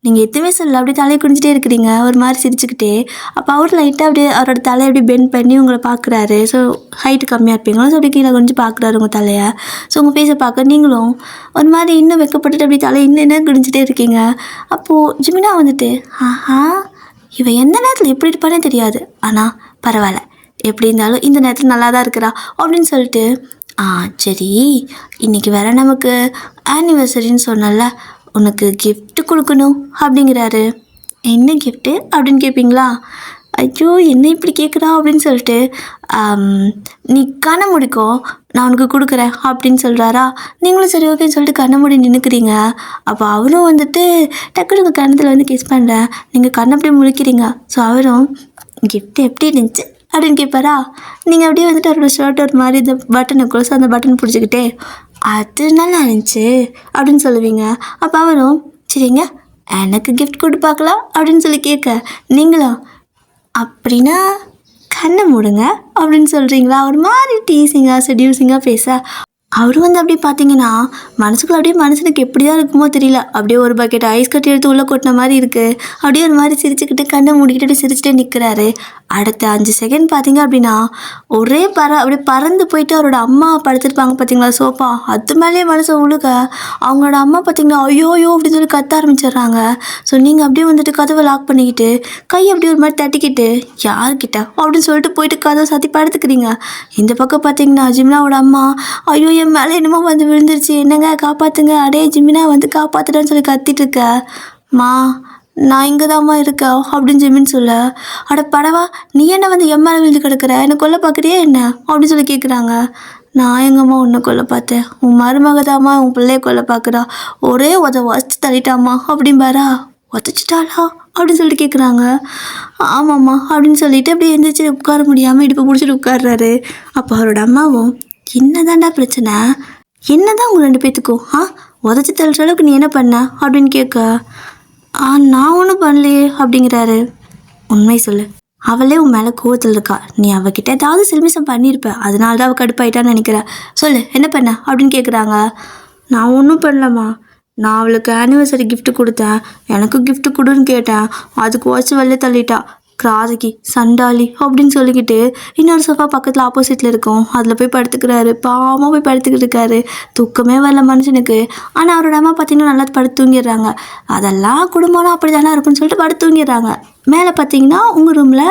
நீங்கள் எதுவுமே சொல்லல, அப்படியே தலையை குனிஞ்சிட்டே இருக்கிறீங்க ஒரு மாதிரி சிரிச்சுக்கிட்டே. அப்போ அவர் லைட்டாக அப்படியே அவரோட தலையை அப்படியே பெண்ட் பண்ணி உங்களை பார்க்குறாரு. ஸோ ஹைட்டு கம்மியாக இருப்பீங்களோ, ஸோ அப்படியே கீழே கொஞ்சம் பார்க்குறாரு உங்கள் தலையை. ஸோ உங்கள் ஃபேஸை பார்க்க நீங்களும் ஒரு மாதிரி இன்னும் வெக்கப்பட்டுட்டு அப்படியே தலையை இன்னும் குனிஞ்சிட்டே இருக்கீங்க. அப்போது ஜிமினா வந்துட்டு இவன் எந்த நேரத்தில் எப்படி இருப்பானே தெரியாது, ஆனால் பரவாயில்ல, எப்படி இருந்தாலும் இந்த நேரத்தில் நல்லா தான் இருக்கிறா அப்படின்னு சொல்லிட்டு சரி இன்றைக்கி வேற நமக்கு ஆனிவர்சரின்னு சொன்னல, உனக்கு கிஃப்ட் கொடுக்கணும் அப்படிங்கிறாரு. என்ன கிஃப்ட்டு அப்படின்னு கேட்பீங்களா? ஐயோ என்ன இப்படி கேட்குறா அப்படின்னு சொல்லிட்டு நீ கண்ணை முடிக்கோ, நான் உனக்கு கொடுக்குறேன் அப்படின்னு சொல்கிறாரா. நீங்களும் சரி ஓகேன்னு சொல்லிட்டு கண்ணை மூடி நின்றுக்கிறீங்க. அப்போ அவரும் வந்துட்டு டக்குனு கண்ணத்தில் வந்து கிஸ் பண்ணுறேன், நீங்கள் கண்ணை அப்படியே முழிக்கிறீங்க. ஸோ அவரும் கிஃப்ட் எப்படி இருந்துச்சு அப்படின்னு கேட்பாரா. நீங்கள் அப்படியே வந்துட்டு அவரோட ஷர்ட் ஒரு மாதிரி இந்த பட்டனை க்ளோஸ் அந்த பட்டன் பிடிச்சிக்கிட்டே அது நல்லா இருந்துச்சு அப்படின்னு சொல்லுவீங்க. அப்போ அவரும் சரிங்க எனக்கு கிஃப்ட் கொடுப்பாக்கலாம் அப்படின்னு சொல்லி கேட்க, நீங்களும் அப்படின்னா கண்ணை மூடுங்க அப்படின்னு சொல்கிறீங்களா. ஒரு மாதிரி டீசிங்காக செடியூசிங்காக பேச அவரும் வந்து அப்படி பார்த்தீங்கன்னா மனசுக்குள்ள அப்படியே மனுஷனுக்கு எப்படி தான் இருக்குமோ தெரியல, அப்படியே ஒரு பக்கெட் ஐஸ் கட்டி எடுத்து உள்ளே கொட்டின மாதிரி இருக்குது. அப்படியே ஒரு மாதிரி சிரிச்சுக்கிட்டு கண்ணை மூடிக்கிட்டு சிரிச்சுட்டே நிற்கிறாரு. அடுத்த 5 செகண்ட் பார்த்தீங்க அப்படின்னா ஒரே அப்படியே பறந்து போயிட்டு அவரோட அம்மா படுத்துருப்பாங்க பார்த்தீங்களா சோஃபா, அது மேலேயே மனசை உழுக அவங்களோட அம்மா பார்த்தீங்கன்னா ஐயோ அப்படின்னு சொல்லி கத்த ஆரம்பிச்சிடுறாங்க. ஸோ நீங்கள் அப்படியே வந்துட்டு கதவை லாக் பண்ணிக்கிட்டு கை அப்படியே ஒரு மாதிரி தட்டிக்கிட்டு யார்கிட்ட அப்படின்னு சொல்லிட்டு போயிட்டு கதவை சாத்தி படுத்துக்கிறீங்க. இந்த பக்கம் பார்த்தீங்கன்னா ஜிமினாவோட அம்மா ஐயோ என் மேலே என்னமோ வந்து விழுந்துருச்சு, என்னங்க காப்பாற்றுங்க, அடே ஜிமினா வந்து காப்பாற்றுறேன்னு சொல்லி கத்திட்டு இருக்க. நான் இங்கே தாம்மா இருக்கேன் அப்படின்னு ஜிமின் சொல்ல, அட படவா நீ என்ன வந்து என் மேலே விழுந்து கிடக்குற, என்னை கொல்ல பார்க்குறியா என்ன அப்படின்னு சொல்லி கேட்குறாங்க. நான் எங்கம்மா உன்னை கொல்ல பார்த்தேன், உன் மருமக தாம்மா உன் பிள்ளைய கொல்ல பார்க்குறா, ஒரே உதச்சி தள்ளிட்டாம்மா அப்படின்பாரா. உதச்சிட்டாளா அப்படின்னு சொல்லிட்டு கேட்குறாங்க. ஆமாம்மா அப்படின்னு சொல்லிட்டு அப்படியே எந்திரிச்சு உட்கார முடியாமல் இடுப்பு பிடிச்சிட்டு உட்கார்றாரு. அப்போ அவரோட அம்மாவும் என்னதான்டா பிரச்சனை, என்னதான் உங்கள் 2 பேத்துக்கும் உதச்சி தள்ளுற அளவுக்கு நீ என்ன பண்ண அப்படின்னு கேட்க, நான் ஒன்றும் பண்ணலையே அப்படிங்கிறாரு. உண்மை சொல்லு, அவளே உன் மேலே கோவத்தில் இருக்கா, நீ அவகிட்ட ஏதாவது சில்மிசம் பண்ணியிருப்ப, அதனால தான் அவள் கடுப்பாயிட்டான்னு நினைக்கிறேன், சொல்லு என்ன பண்ண அப்படின்னு கேட்குறாங்க. நான் ஒன்றும் பண்ணலம்மா, நான் அவளுக்கு ஆனிவர்சரி கிஃப்ட் கொடுத்தேன், எனக்கு கிஃப்ட் கொடுன்னு கேட்டேன், அதுக்கு வச்சு வெளில தள்ளிட்டா, கிராதகி சண்டாளி அப்படின்னு சொல்லிக்கிட்டு இன்னொரு சோஃபா பக்கத்தில் ஆப்போசிட்டில் இருக்கும், அதில் போய் படுத்துக்கிறாரு. பாவமாக போய் படுத்துக்கிட்டு இருக்காரு. தூக்கமே வரல மனுஷனுக்கு. ஆனால் அவரோட அம்மா பார்த்தீங்கன்னா நல்லா படுத்து தூங்கிடுறாங்க. அதெல்லாம் குடும்பம்னா அப்படி தானே இருக்குன்னு சொல்லிட்டு படுத்து தூங்கிடுறாங்க. மேலே பார்த்தீங்கன்னா உங்கள் ரூமில்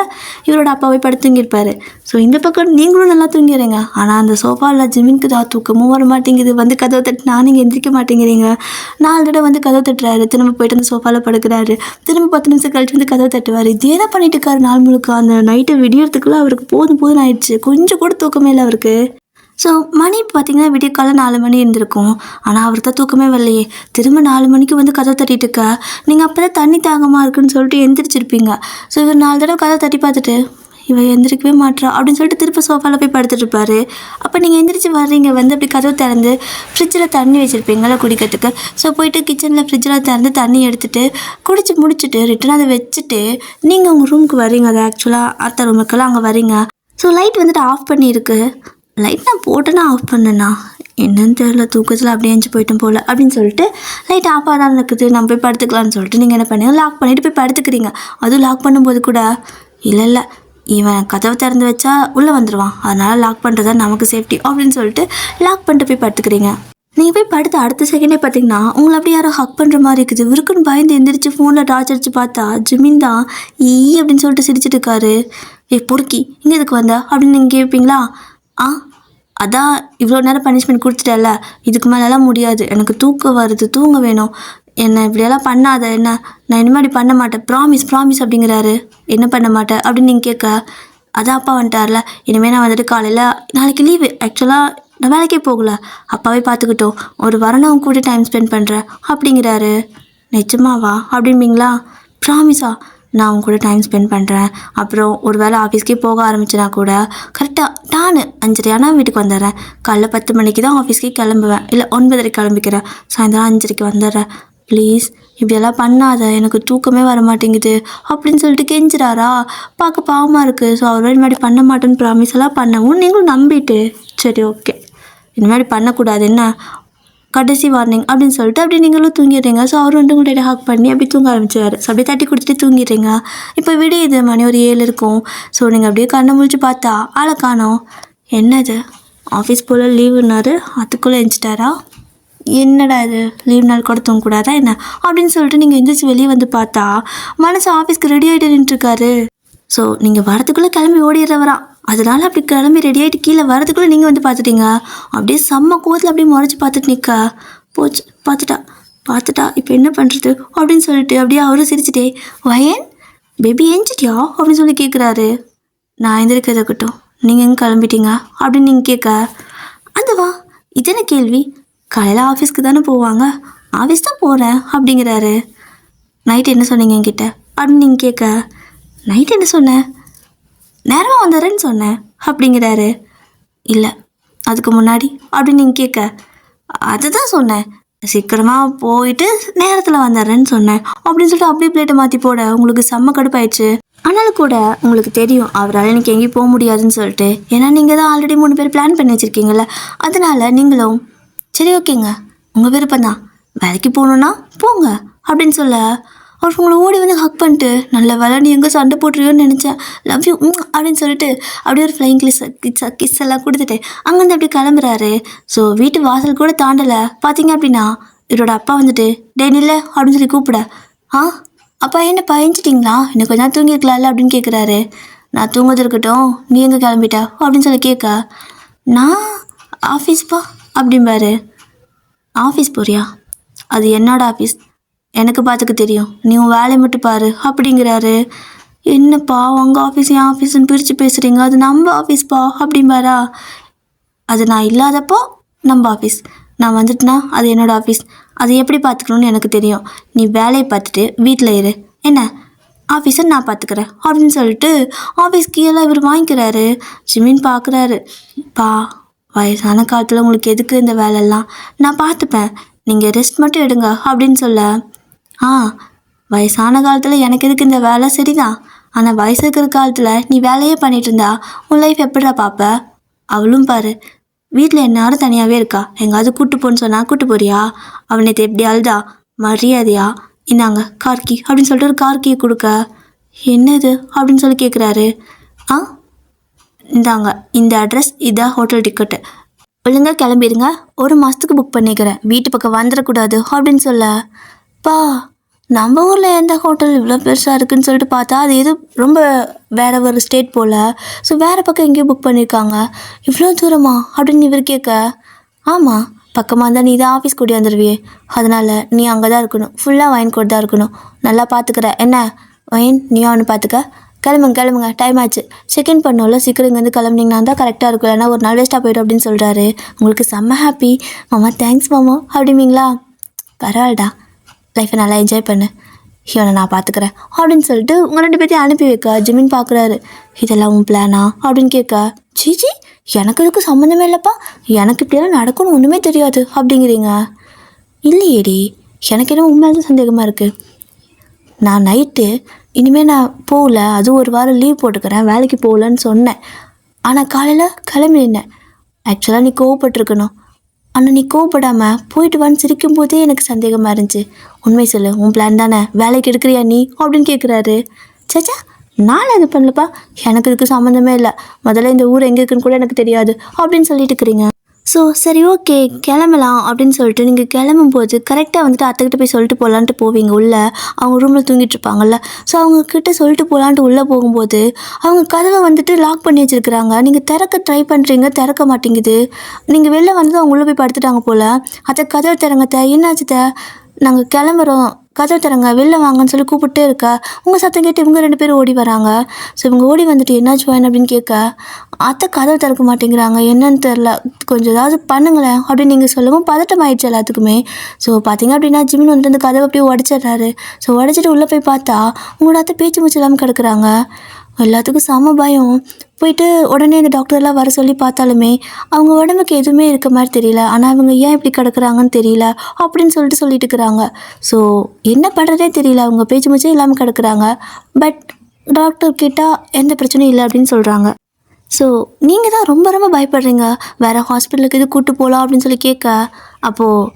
இவரோட அப்பா போய் படுத்து தூங்கியிருப்பார். ஸோ இந்த பக்கம் நீங்களும் நல்லா தூங்கிடுறீங்க. ஆனால் அந்த சோஃபாவில் ஜிமினுக்கு தான் தூக்கமும் வர மாட்டேங்குது. வந்து கதவை தட்டினா நீங்கள் எந்திரிக்க மாட்டேங்கிறீங்க. 4 தடவை வந்து கதவை தட்டுறாரு. திரும்ப போயிட்டு அந்த சோஃபாவில் படுக்கிறாரு. திரும்ப 10 நிமிஷம் கழிச்சு வந்து கதவை தட்டுவார். இதே தான் பண்ணிட்டு இருக்காரு நாள் முழுக்க. அந்த நைட்டு விடியறதுக்குள்ளே அவருக்கு போதும் ஆயிடுச்சு. கொஞ்சம் கூட தூக்கமே இல்லை அவருக்கு. ஸோ மணி பார்த்திங்கன்னா விடிய காலம் 4 மணி இருந்திருக்கும். ஆனால் அவருக்கு தான் தூக்கமே வரலையே. திரும்ப 4 மணிக்கு வந்து கதவை தட்டிட்டு இருக்க, நீங்கள் அப்போ தான் தண்ணி தாகமாக இருக்குன்னு சொல்லிட்டு எந்திரிச்சிருப்பீங்க. ஸோ இவர் 4 தடவை கதவை தட்டி பார்த்துட்டு இவன் எந்திரிக்கவே மாட்டா அப்படின்னு சொல்லிட்டு திருப்ப சோஃபாவில் போய் படுத்துட்டு இருப்பாரு. அப்போ நீங்கள் எந்திரிச்சு வர்றீங்க, வந்து அப்படி கதவை திறந்து ஃப்ரிட்ஜில் தண்ணி வச்சுருப்பீங்களா குடிக்கிறதுக்கு. ஸோ போயிட்டு கிச்சனில் ஃப்ரிட்ஜில் திறந்து தண்ணி எடுத்துகிட்டு குடிச்சு முடிச்சுட்டு ரிட்டன் அதை வச்சுட்டு நீங்கள் உங்கள் ரூமுக்கு வரீங்க. அது ஆக்சுவலாக அத்தை ரூமுக்கெல்லாம் அங்கே வரீங்க. ஸோ லைட் வந்துட்டு ஆஃப் பண்ணியிருக்கு. லைட் நான் போட்டேன்னா ஆஃப் பண்ணேண்ணா என்னன்னு தெரியல, தூக்கத்தில் அப்படியே எஞ்சி போயிட்டேன் போல் அப்படின்னு சொல்லிட்டு லைட் ஆஃபாக தான் இருக்குது, நம்ம போய் படுத்துக்கலான்னு சொல்லிட்டு நீங்கள் என்ன பண்ணீங்க, லாக் பண்ணிவிட்டு போய் படுத்துக்கிறீங்க. அதுவும் லாக் பண்ணும்போது கூட இல்லை இவன் கதவை திறந்து வச்சா உள்ளே வந்துடுவான், அதனால் லாக் பண்ணுறது தான் நமக்கு சேஃப்டி அப்படின்னு சொல்லிட்டு லாக் பண்ணிட்டு போய் படுத்துக்கிறீங்க. நீங்கள் போய் படுத்து அடுத்த செகண்டே பார்த்தீங்கன்னா உங்களை அப்படியே யாரோ ஹக் பண்ணுற மாதிரி இருக்குது. இருக்குன்னு பயந்து எந்திரிச்சு ஃபோனில் டார்ச் அடிச்சு பார்த்தா ஜிமின் தான் அப்படின்னு சொல்லிட்டு சிரிச்சிட்டு இருக்காரு. பொறுக்கி இங்கே எதுக்கு வந்தா அப்படின்னு நீங்கள் கேட்பீங்களா. அதான் இவ்வளோ நேரம் பனிஷ்மெண்ட் கொடுத்துட்டல, இதுக்கு மேலெல்லாம் முடியாது, எனக்கு தூக்கம் வருது, தூங்க வேணும், என்ன இப்படியெல்லாம் பண்ணாத, என்ன நான் இனிமேல் பண்ண மாட்டேன், ப்ராமிஸ் ப்ராமிஸ் அப்படிங்கிறாரு. என்ன பண்ண மாட்டேன் அப்படின்னு நீங்கள் கேட்க, அதான் அப்பா வந்துட்டார்ல, இனிமேல் நான் வந்துட்டு காலையில் நாளைக்கு லீவு, ஆக்சுவலாக நான் வேலைக்கே போகல, அப்பாவே பார்த்துக்கிட்டோம், ஒரு வாரம் நான் அவங்க கூட டைம் ஸ்பெண்ட் பண்ணுறேன் அப்படிங்கிறாரு. நிஜமாவா அப்படிம்பீங்களா? ப்ராமிஸா? நான் அவங்க கூட டைம் ஸ்பெண்ட் பண்ணுறேன். அப்புறம் ஒரு வேளை ஆஃபீஸ்க்கே போக ஆரம்பிச்சேன்னா கூட கரெக்டாக நான் 5:30 வீட்டுக்கு வந்துடுறேன். காலைல 10 மணிக்கு தான் ஆஃபீஸ்க்கே கிளம்புவேன், இல்லை 9:30 கிளம்பிக்கிறேன், சாயந்தரம் 5:30 வந்துடுறேன். ப்ளீஸ் இப்படியெல்லாம் பண்ணாத, எனக்கு தூக்கமே வர மாட்டேங்குது அப்படின்னு சொல்லிட்டு கெஞ்சிறாரா. பார்க்க பாவமாக இருக்குது. ஸோ அவர் மாதிரி பண்ண மாட்டேன்னு ப்ராமிஸ் எல்லாம் பண்ணவும் நீங்களும் நம்பிட்டு சரி ஓகே இந்த மாதிரி பண்ணக்கூடாது, என்ன கடைசி வார்னிங் அப்படின்னு சொல்லிட்டு அப்படி நீங்களும் தூங்கிடுறீங்க. ஸோ அவர் வந்து உங்கள்கிட்ட ஹக் பண்ணி அப்படி தூங்க ஆரம்பிச்சிடுறாரு. ஸோ அப்படியே தட்டி கொடுத்துட்டு தூங்கிடுறீங்க. இப்போ விடியுது, மணி ஒரு 7 இருக்கும். ஸோ நீங்கள் அப்படியே கண்ணை முழிச்சு பார்த்தா ஆளை காணோம். என்னது ஆஃபீஸ் போல் லீவுன்னாரு, அதுக்குள்ளே எழுந்துட்டாரா? என்னடா இது, லீவ் நாள் கூட தூங்கக்கூடாதா என்ன அப்படின்னு சொல்லிட்டு நீங்கள் எந்திரிச்சு வெளியே வந்து பார்த்தா மனசு ஆஃபீஸ்க்கு ரெடி ஆகிட்டு நின்றுருக்காரு. ஸோ நீங்கள் வரத்துக்குள்ளே கிளம்பி ஓடிடுறவரா, அதனால அப்படி கிளம்பி ரெடி ஆகிட்டு கீழே வரதுக்குள்ளே நீங்கள் வந்து பார்த்துட்டீங்க. அப்படியே செம்ம கோவத்தில் அப்படியே முறைச்சி பார்த்துட்டு நிற்க, போச்சு பார்த்துட்டா இப்போ என்ன பண்ணுறது அப்படின்னு சொல்லிட்டு அப்படியே அவரும் சிரிச்சிட்டே, வயன் பேபி ஏஞ்சிட்டியா அப்படின்னு சொல்லி கேட்குறாரு. நான் எந்திரிக்கிறத இருக்கட்டும், நீங்கள் எங்கே கிளம்பிட்டீங்க அப்படின்னு நீங்கள் கேட்க, அதுவா இது என்ன கேள்வி, காலையில் ஆஃபீஸ்க்கு தானே போவாங்க, ஆஃபீஸ் தான் போகிறேன் அப்படிங்கிறாரு. நைட்டு என்ன சொன்னீங்க என்கிட்ட அப்படின்னு நீங்கள் கேட்க, நைட்டு என்ன சொன்னேன், நேரமாக வந்துடுறேன்னு சொன்னேன் அப்படிங்கிறாரு. இல்லை அதுக்கு முன்னாடி அப்படின்னு நீங்கள் கேட்க, அதுதான் சொன்னேன், சீக்கிரமாக போயிட்டு நேரத்தில் வந்துடுறேன்னு சொன்னேன் அப்படின்னு சொல்லிட்டு அப்படியே பிளேட்டை மாற்றி போட உங்களுக்கு செம்ம கடுப்பாயிடுச்சு. ஆனாலும் கூட உங்களுக்கு தெரியும் அவரால் எனக்கு எங்கேயும் போக முடியாதுன்னு சொல்லிட்டு, ஏன்னா நீங்கள் தான் ஆல்ரெடி 3 பேர் பிளான் பண்ணி வச்சுருக்கீங்கள, அதனால நீங்களும் சரி ஓகேங்க உங்கள் விருப்பம் தான், வேலைக்கு போகணுன்னா போங்க அப்படின்னு சொல்ல அவர் உங்களை ஓடி வந்து ஹக் பண்ணிட்டு, நல்ல வேலை நீ எங்கே சண்டை போட்டுருயோன்னு நினச்சேன், லவ் யூ அப்படின்னு சொல்லிட்டு அப்படியே ஒரு ஃப்ளைங் கிஸ் எல்லாம் கொடுத்துட்டு அங்கேருந்து அப்படியே கிளம்புறாரு. ஸோ வீட்டு வாசல் கூட தாண்டலை. பார்த்தீங்க அப்படின்னா இவரோட அப்பா வந்துட்டு டே நில்ல அப்படின்னு சொல்லி கூப்பிட, அப்பா என்ன பயஞ்சிட்டிங்களா, எனக்கு கொஞ்சம் நேரம் தூங்கிருக்கலாம்ல அப்படின்னு கேட்குறாரு. நான் தூங்குறது இருக்கட்டும், நீ எங்கே கிளம்பிட்டா அப்படின்னு சொல்லி கேட்க, நான் ஆஃபீஸ்ப்பா அப்படிம்பாரு. ஆஃபீஸ் போறியா, அது என்னோட ஆஃபீஸ், எனக்கு பார்த்துக்க தெரியும், நீ உன் வேலையை மட்டும் பாரு அப்படிங்கிறாரு. என்னப்பா உங்கள் ஆஃபீஸ் என் ஆஃபீஸ்ன்னு பிரித்து பேசுகிறீங்க, அது நம்ம ஆஃபீஸ்ப்பா அப்படிம்பாரா. அது நான் இல்லாதப்போ நம்ம ஆஃபீஸ், நான் வந்துட்டுனா அது என்னோடய ஆஃபீஸ், அது எப்படி பார்த்துக்கணுன்னு எனக்கு தெரியும், நீ வேலையை பார்த்துட்டு வீட்டில் இரு, என்ன ஆஃபீஸை நான் பார்த்துக்கிறேன் அப்படின்னு சொல்லிட்டு ஆஃபீஸ் கீழே இவர் வாங்கிக்கிறாரு. ஜிமின் பார்க்குறாரு, பா வயசான காலத்தில் உங்களுக்கு எதுக்கு இந்த வேலையெல்லாம், நான் பார்த்துப்பேன், நீங்கள் ரெஸ்ட் மட்டும் எடுங்க அப்படின்னு சொல்ல, வயசான காலத்தில் எனக்கு எதுக்கு இந்த வேலை சரிதான், ஆனால் வயசு இருக்கிற காலத்தில் நீ வேலையே பண்ணிட்டு இருந்தா உன் லைஃப் எப்படிடா பார்ப்ப, அவளும் பாரு வீட்டில் என்னாரும் தனியாகவே இருக்கா, எங்காவது கூட்டு போன்னு சொன்னால் கூட்டு போறியா, அவனை எப்படி அழுதா, மரியாதையா இந்தாங்க கார்கி அப்படின்னு சொல்லிட்டு ஒரு கார்கியை கொடுக்க, என்னது அப்படின்னு சொல்லி கேட்குறாரு. இந்தாங்க இந்த அட்ரஸ், இதான் ஹோட்டல் டிக்கெட்டு, ஒழுங்காக கிளம்பிடுங்க, 1 மாதத்துக்கு புக் பண்ணிக்கிறேன், வீட்டு பக்கம் வந்துடக்கூடாது அப்படின்னு சொல்ல, பா நம்ம ஊரில் எந்த ஹோட்டல் இவ்வளோ பெருசாக இருக்குதுன்னு சொல்லிட்டு பார்த்தா அது எது ரொம்ப வேறு ஒரு ஸ்டேட் போல், ஸோ வேறு பக்கம் எங்கேயும் புக் பண்ணியிருக்காங்க, இவ்வளோ தூரமா அப்படின்னு இவர் கேட்க, ஆமாம் பக்கமாக இருந்தால் நீ தான் ஆஃபீஸ் கூடி வந்துடுவியே, அதனால் நீ அங்கே தான் இருக்கணும், ஃபுல்லாக வைன் கூட தான் இருக்கணும், நல்லா பார்த்துக்கிற என்ன வைன், நீ அவனு பார்த்துக்க, கிளம்புங்க டைம் ஆச்சு, செகண்ட் பண்ணோம்ல, சீக்கிரம் இங்கேருந்து கிளம்புனீங்கன்னா தான் கரெக்டாக இருக்கும், இல்லைனா ஒரு நாள் வேஸ்ட்டாக போய்டும் அப்படின்னு சொல்கிறாரு. உங்களுக்கு செம்ம ஹாப்பி, மாமா தேங்க்ஸ் மாமா அப்படிங்களா, பரவாயில்லடா லைஃப்பை நல்லா என்ஜாய் பண்ணு, இவனை நான் பார்த்துக்கிறேன் அப்படின்னு சொல்லிட்டு உங்கள் 2 பேர்த்தையும் அனுப்பி வைக்க, ஜிமின் பார்க்குறாரு. இதெல்லாம் உன் பிளானா அப்படின்னு கேட்க, ஜிஜி எனக்கு இதுக்கு சம்மந்தமே இல்லைப்பா, எனக்கு இப்படியெல்லாம் நடக்கும்னு ஒன்றுமே தெரியாது அப்படிங்கிறீங்க. இல்லையேடி, எனக்கு என்ன உண்மையாக சந்தேகமாக இருக்குது, நான் நைட்டு இனிமேல் நான் போகல, அதுவும் 1 வாரம் லீவ் போட்டுக்கிறேன், வேலைக்கு போகலன்னு சொன்னேன், ஆனால் காலையில் கிளம்பினேன், ஆக்சுவலாக நீ கோவப்பட்டிருக்கணும், ஆனால் நீ கோவப்படாமல் போயிட்டு வந்து சிரிக்கும் போதே எனக்கு சந்தேகமாக இருந்துச்சு, உண்மை சொல்லு உன் பிளான் தானே, வேலைக்கு எடுக்கிறியா நீ அப்படின்னு கேட்குறாரு. சச்சா நான் இது பண்ணலப்பா, எனக்கு இதுக்கு சம்மந்தமே இல்லை, முதல்ல இந்த ஊர் எங்கே இருக்குன்னு கூட எனக்கு தெரியாது அப்படின்னு சொல்லிட்டு இருக்கிறீங்க. ஸோ சரி ஓகே கிளம்பலாம் அப்படின்னு சொல்லிட்டு நீங்கள் கிளம்பும்போது கரெக்டாக வந்துட்டு அத்தைக்கிட்ட போய் சொல்லிட்டு போகலான்ட்டு போவீங்க உள்ளே, அவங்க ரூமில் தூங்கிட்டு இருப்பாங்கல்ல, ஸோ அவங்கக்கிட்ட சொல்லிட்டு போகலான்ட்டு உள்ளே போகும்போது அவங்க கதவை வந்துட்டு லாக் பண்ணி வச்சுருக்குறாங்க, நீங்கள் திறக்க ட்ரை பண்ணுறீங்க, திறக்க மாட்டேங்குது, நீங்கள் வெளில வந்து அவங்க உள்ளே போய் படுத்துட்டாங்க போல், அத்தை கதவை திறங்கத்த, என்னாச்சுத்த, நாங்கள் கிளம்புறோம், கதவு தரங்க, வெளில வாங்கன்னு சொல்லி கூப்பிட்டே இருக்க, உங்கள் சத்தம் கேட்டு இவங்க 2 பேரும் ஓடி வராங்க. ஸோ இவங்க ஓடி வந்துட்டு என்னாச்சு வேணும் அப்படின்னு கேட்க, அத்தை கதவு திறக்க மாட்டேங்கிறாங்க, என்னன்னு தெரில, கொஞ்சம் ஏதாவது பண்ணுங்களேன் அப்படின்னு நீங்கள் சொல்லவும் பதட்டம் ஆயிடுச்சு எல்லாத்துக்குமே. ஸோ பார்த்தீங்க அப்படின்னா ஜிமின் வந்துட்டு அந்த கதவை அப்படியே உடச்சிடுறாரு. ஸோ உடச்சிட்டு உள்ளே போய் பார்த்தா உங்களோட அத்தை பேச்சு மூச்சு இல்லாமல் கிடக்குறாங்க. எல்லாத்துக்கும் செம பயம். போயிட்டு உடனே இந்த டாக்டர்லாம் வர சொல்லி பார்த்தாலுமே அவங்க உடம்புக்கு எதுவுமே இருக்க மாதிரி தெரியல. ஆனால் அவங்க ஏன் இப்படி கிடக்குறாங்கன்னு தெரியல அப்படின்னு சொல்லிட்டு இருக்கிறாங்க. ஸோ என்ன பண்ணுறதே தெரியல, அவங்க பேச்சு மூச்சே இல்லாமல் கிடக்குறாங்க. பட் டாக்டர் கேட்டால் எந்த பிரச்சனையும் இல்லை அப்படின்னு சொல்கிறாங்க. ஸோ நீங்கள் தான் ரொம்ப ரொம்ப பயப்படுறீங்க, வேறு ஹாஸ்பிட்டலுக்கு இது கூப்பிட்டு போகலாம் அப்படின்னு சொல்லி கேட்க, அப்போது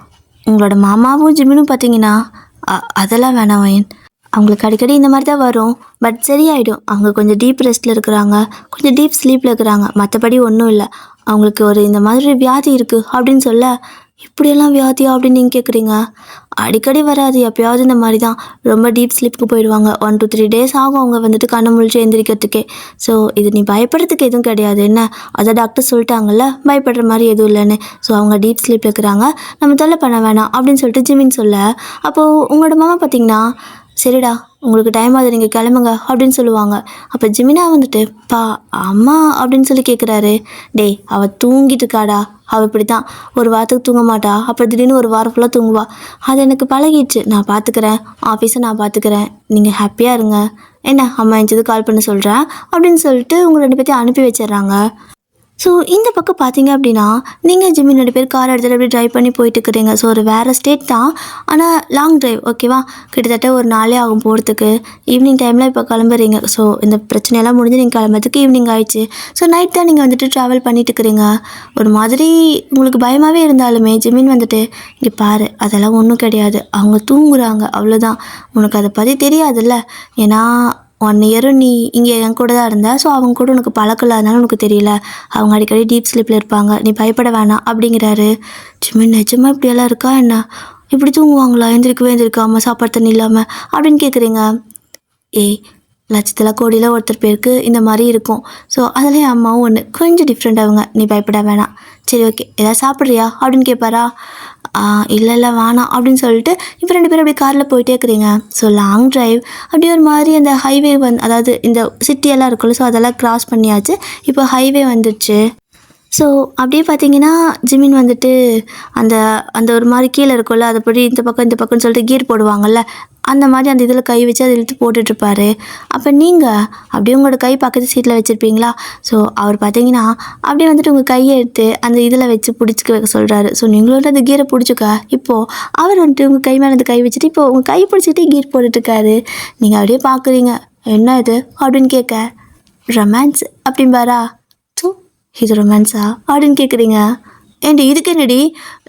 உங்களோட மாமாவும் ஜிமினும் பார்த்தீங்கன்னா அதெல்லாம் வேணாம் வயன், அவங்களுக்கு அடிக்கடி இந்த மாதிரி தான் வரும், பட் சரியாயிடும், அவங்க கொஞ்சம் டீப் ரெஸ்ட்டில் இருக்கிறாங்க, கொஞ்சம் டீப் ஸ்லீப்பில் இருக்கிறாங்க, மற்றபடி ஒன்றும் இல்லை, அவங்களுக்கு ஒரு இந்த மாதிரி வியாதி இருக்குது அப்படின்னு சொல்ல, இப்படியெல்லாம் வியாதியா அப்படின்னு நீங்கள் கேட்குறீங்க. அடிக்கடி வராது, எப்பயாவது இந்த மாதிரி தான் ரொம்ப டீப் ஸ்லீப்புக்கு போயிடுவாங்க. 1 to 3 days ஆகும் அவங்க வந்துட்டு கண்ணை முழிச்சு எழுந்திரிக்கிறதுக்கே. ஸோ இது நீ பயப்படுறதுக்கு எதுவும் கிடையாது, என்ன அதை டாக்டர் சொல்லிட்டாங்கல்ல, பயப்படுற மாதிரி எதுவும் இல்லைன்னு. ஸோ அவங்க டீப் ஸ்லீப்பில் இருக்கிறாங்க, நம்ம தொல்லை பண்ண வேணாம் அப்படின்னு சொல்லிட்டு ஜிமின் சொல்ல, அப்போது உங்களோட மாமா பார்த்தீங்கன்னா சரிடா உங்களுக்கு டைம் ஆகுது நீங்கள் கிளம்புங்க அப்படின்னு சொல்லுவாங்க. அப்போ ஜிமினா வந்துட்டு பா அம்மா அப்படின்னு சொல்லி கேட்குறாரு. டேய் அவள் தூங்கிட்டு இருக்காடா, அவள் இப்படி தான் ஒரு வாரத்துக்கு தூங்க மாட்டா, அப்புறம் திடீர்னு ஒரு வாரம் ஃபுல்லாக தூங்குவா, அது எனக்கு பழகிடுச்சு, நான் பார்த்துக்கிறேன், ஆஃபீஸை நான் பார்த்துக்கிறேன், நீங்கள் ஹாப்பியாக இருங்க, என்ன அம்மா எஞ்சது கால் பண்ண சொல்கிறேன் அப்படின்னு சொல்லிட்டு உங்கள் 2 பேர்த்தையும் அனுப்பி வச்சிடுறாங்க. ஸோ இந்த பக்கம் பார்த்தீங்க அப்படின்னா நீங்கள் ஜிமின் 2 பேர் கார் எடுத்துகிட்டு அப்படி ட்ரைவ் பண்ணி போயிட்டு இருக்கிறீங்க. ஸோ ஒரு வேறு ஸ்டேட் தான், ஆனால் லாங் ட்ரைவ், ஓகேவா, கிட்டத்தட்ட ஒரு நாளே ஆகும் போகிறதுக்கு. ஈவினிங் டைமில் இப்போ கிளம்புறீங்க. ஸோ இந்த பிரச்சனையெல்லாம் முடிஞ்சு நீங்கள் கிளம்புறதுக்கு ஈவினிங் ஆயிடுச்சு. ஸோ நைட் தான் நீங்கள் வந்துட்டு ட்ராவல் பண்ணிட்டு இருக்கிறீங்க. ஒரு மாதிரி உங்களுக்கு பயமாகவே இருந்தாலுமே ஜிமின் வந்துட்டு இங்கே பாரு அதெல்லாம் ஒன்றும் கிடையாது, அவங்க தூங்குறாங்க அவ்வளோதான், உனக்கு அதை பற்றி தெரியாதுல்ல, ஏன்னா 1 year நீ இங்கே என் கூட தான் இருந்த, ஸோ அவங்க கூட உனக்கு பழக்கம் இல்லாதனால உனக்கு தெரியல, அவங்க அடிக்கடி டீப் ஸ்லீப்பில் இருப்பாங்க, நீ பயப்பட வேணாம் அப்படிங்கிறாரு. ஜிமின் நிஜமாக இப்படியெல்லாம் இருக்கா என்ன, இப்படி தூங்குவாங்களா, எந்திரிக்காமல் சாப்பாடு தண்ணி இல்லாமல் அப்படின்னு கேட்குறீங்க. ஏய் லட்சத்தில் கோடியில் ஒருத்தர் பேருக்கு இந்த மாதிரி இருக்கும். ஸோ அதில் என் அம்மாவும் ஒன்று கொஞ்சம் டிஃப்ரெண்ட், அவங்க நீ பயப்பட வேணாம், சரி ஓகே எதாவது சாப்பிட்றியா அப்படின்னு கேட்பாரா. இல்லை வேணாம் அப்படின்னு சொல்லிட்டு இப்போ 2 பேரும் அப்படியே காரில் போயிட்டே இருக்கிறீங்க. ஸோ லாங் ட்ரைவ் அப்படியே ஒரு மாதிரி அந்த ஹைவே அதாவது இந்த சிட்டியெல்லாம் இருக்குல்ல, ஸோ அதெல்லாம் க்ராஸ் பண்ணியாச்சு, இப்போ ஹைவே வந்துடுச்சு. ஸோ அப்படியே பார்த்தீங்கன்னா ஜிமின் வந்துட்டு அந்த அந்த ஒரு மாதிரி கீழே இருக்கும்ல, அதுபடி இந்த பக்கம்னு சொல்லிட்டு கீர் போடுவாங்கள்ல, அந்த மாதிரி அந்த இதில் கை வச்சு அதை இழுத்து போட்டுட்ருப்பாரு. அப்போ நீங்கள் அப்படியே உங்களோட கை பக்கத்து சீட்டில் வச்சுருப்பீங்களா. ஸோ அவர் பார்த்தீங்கன்னா அப்படியே வந்துட்டு உங்கள் கையை எடுத்து அந்த இதில் வச்சு பிடிச்சிக்க வைக்க சொல்கிறாரு. ஸோ நீங்களோட அந்த கீரை பிடிச்சிக்க, இப்போது அவர் வந்துட்டு உங்கள் கை மேலே அந்த கை வச்சுட்டு இப்போது உங்கள் கை பிடிச்சிக்கிட்டே கீர் போட்டுட்ருக்காரு. நீங்கள் அப்படியே பார்க்குறீங்க, என்ன இது அப்படின்னு கேட்க, ரொமான்ஸ் அப்படின்பாரா. ஸோ இது ரொமான்ஸா அப்படின்னு கேட்குறீங்க. ஏண்டி இதுக்கு என்னடி,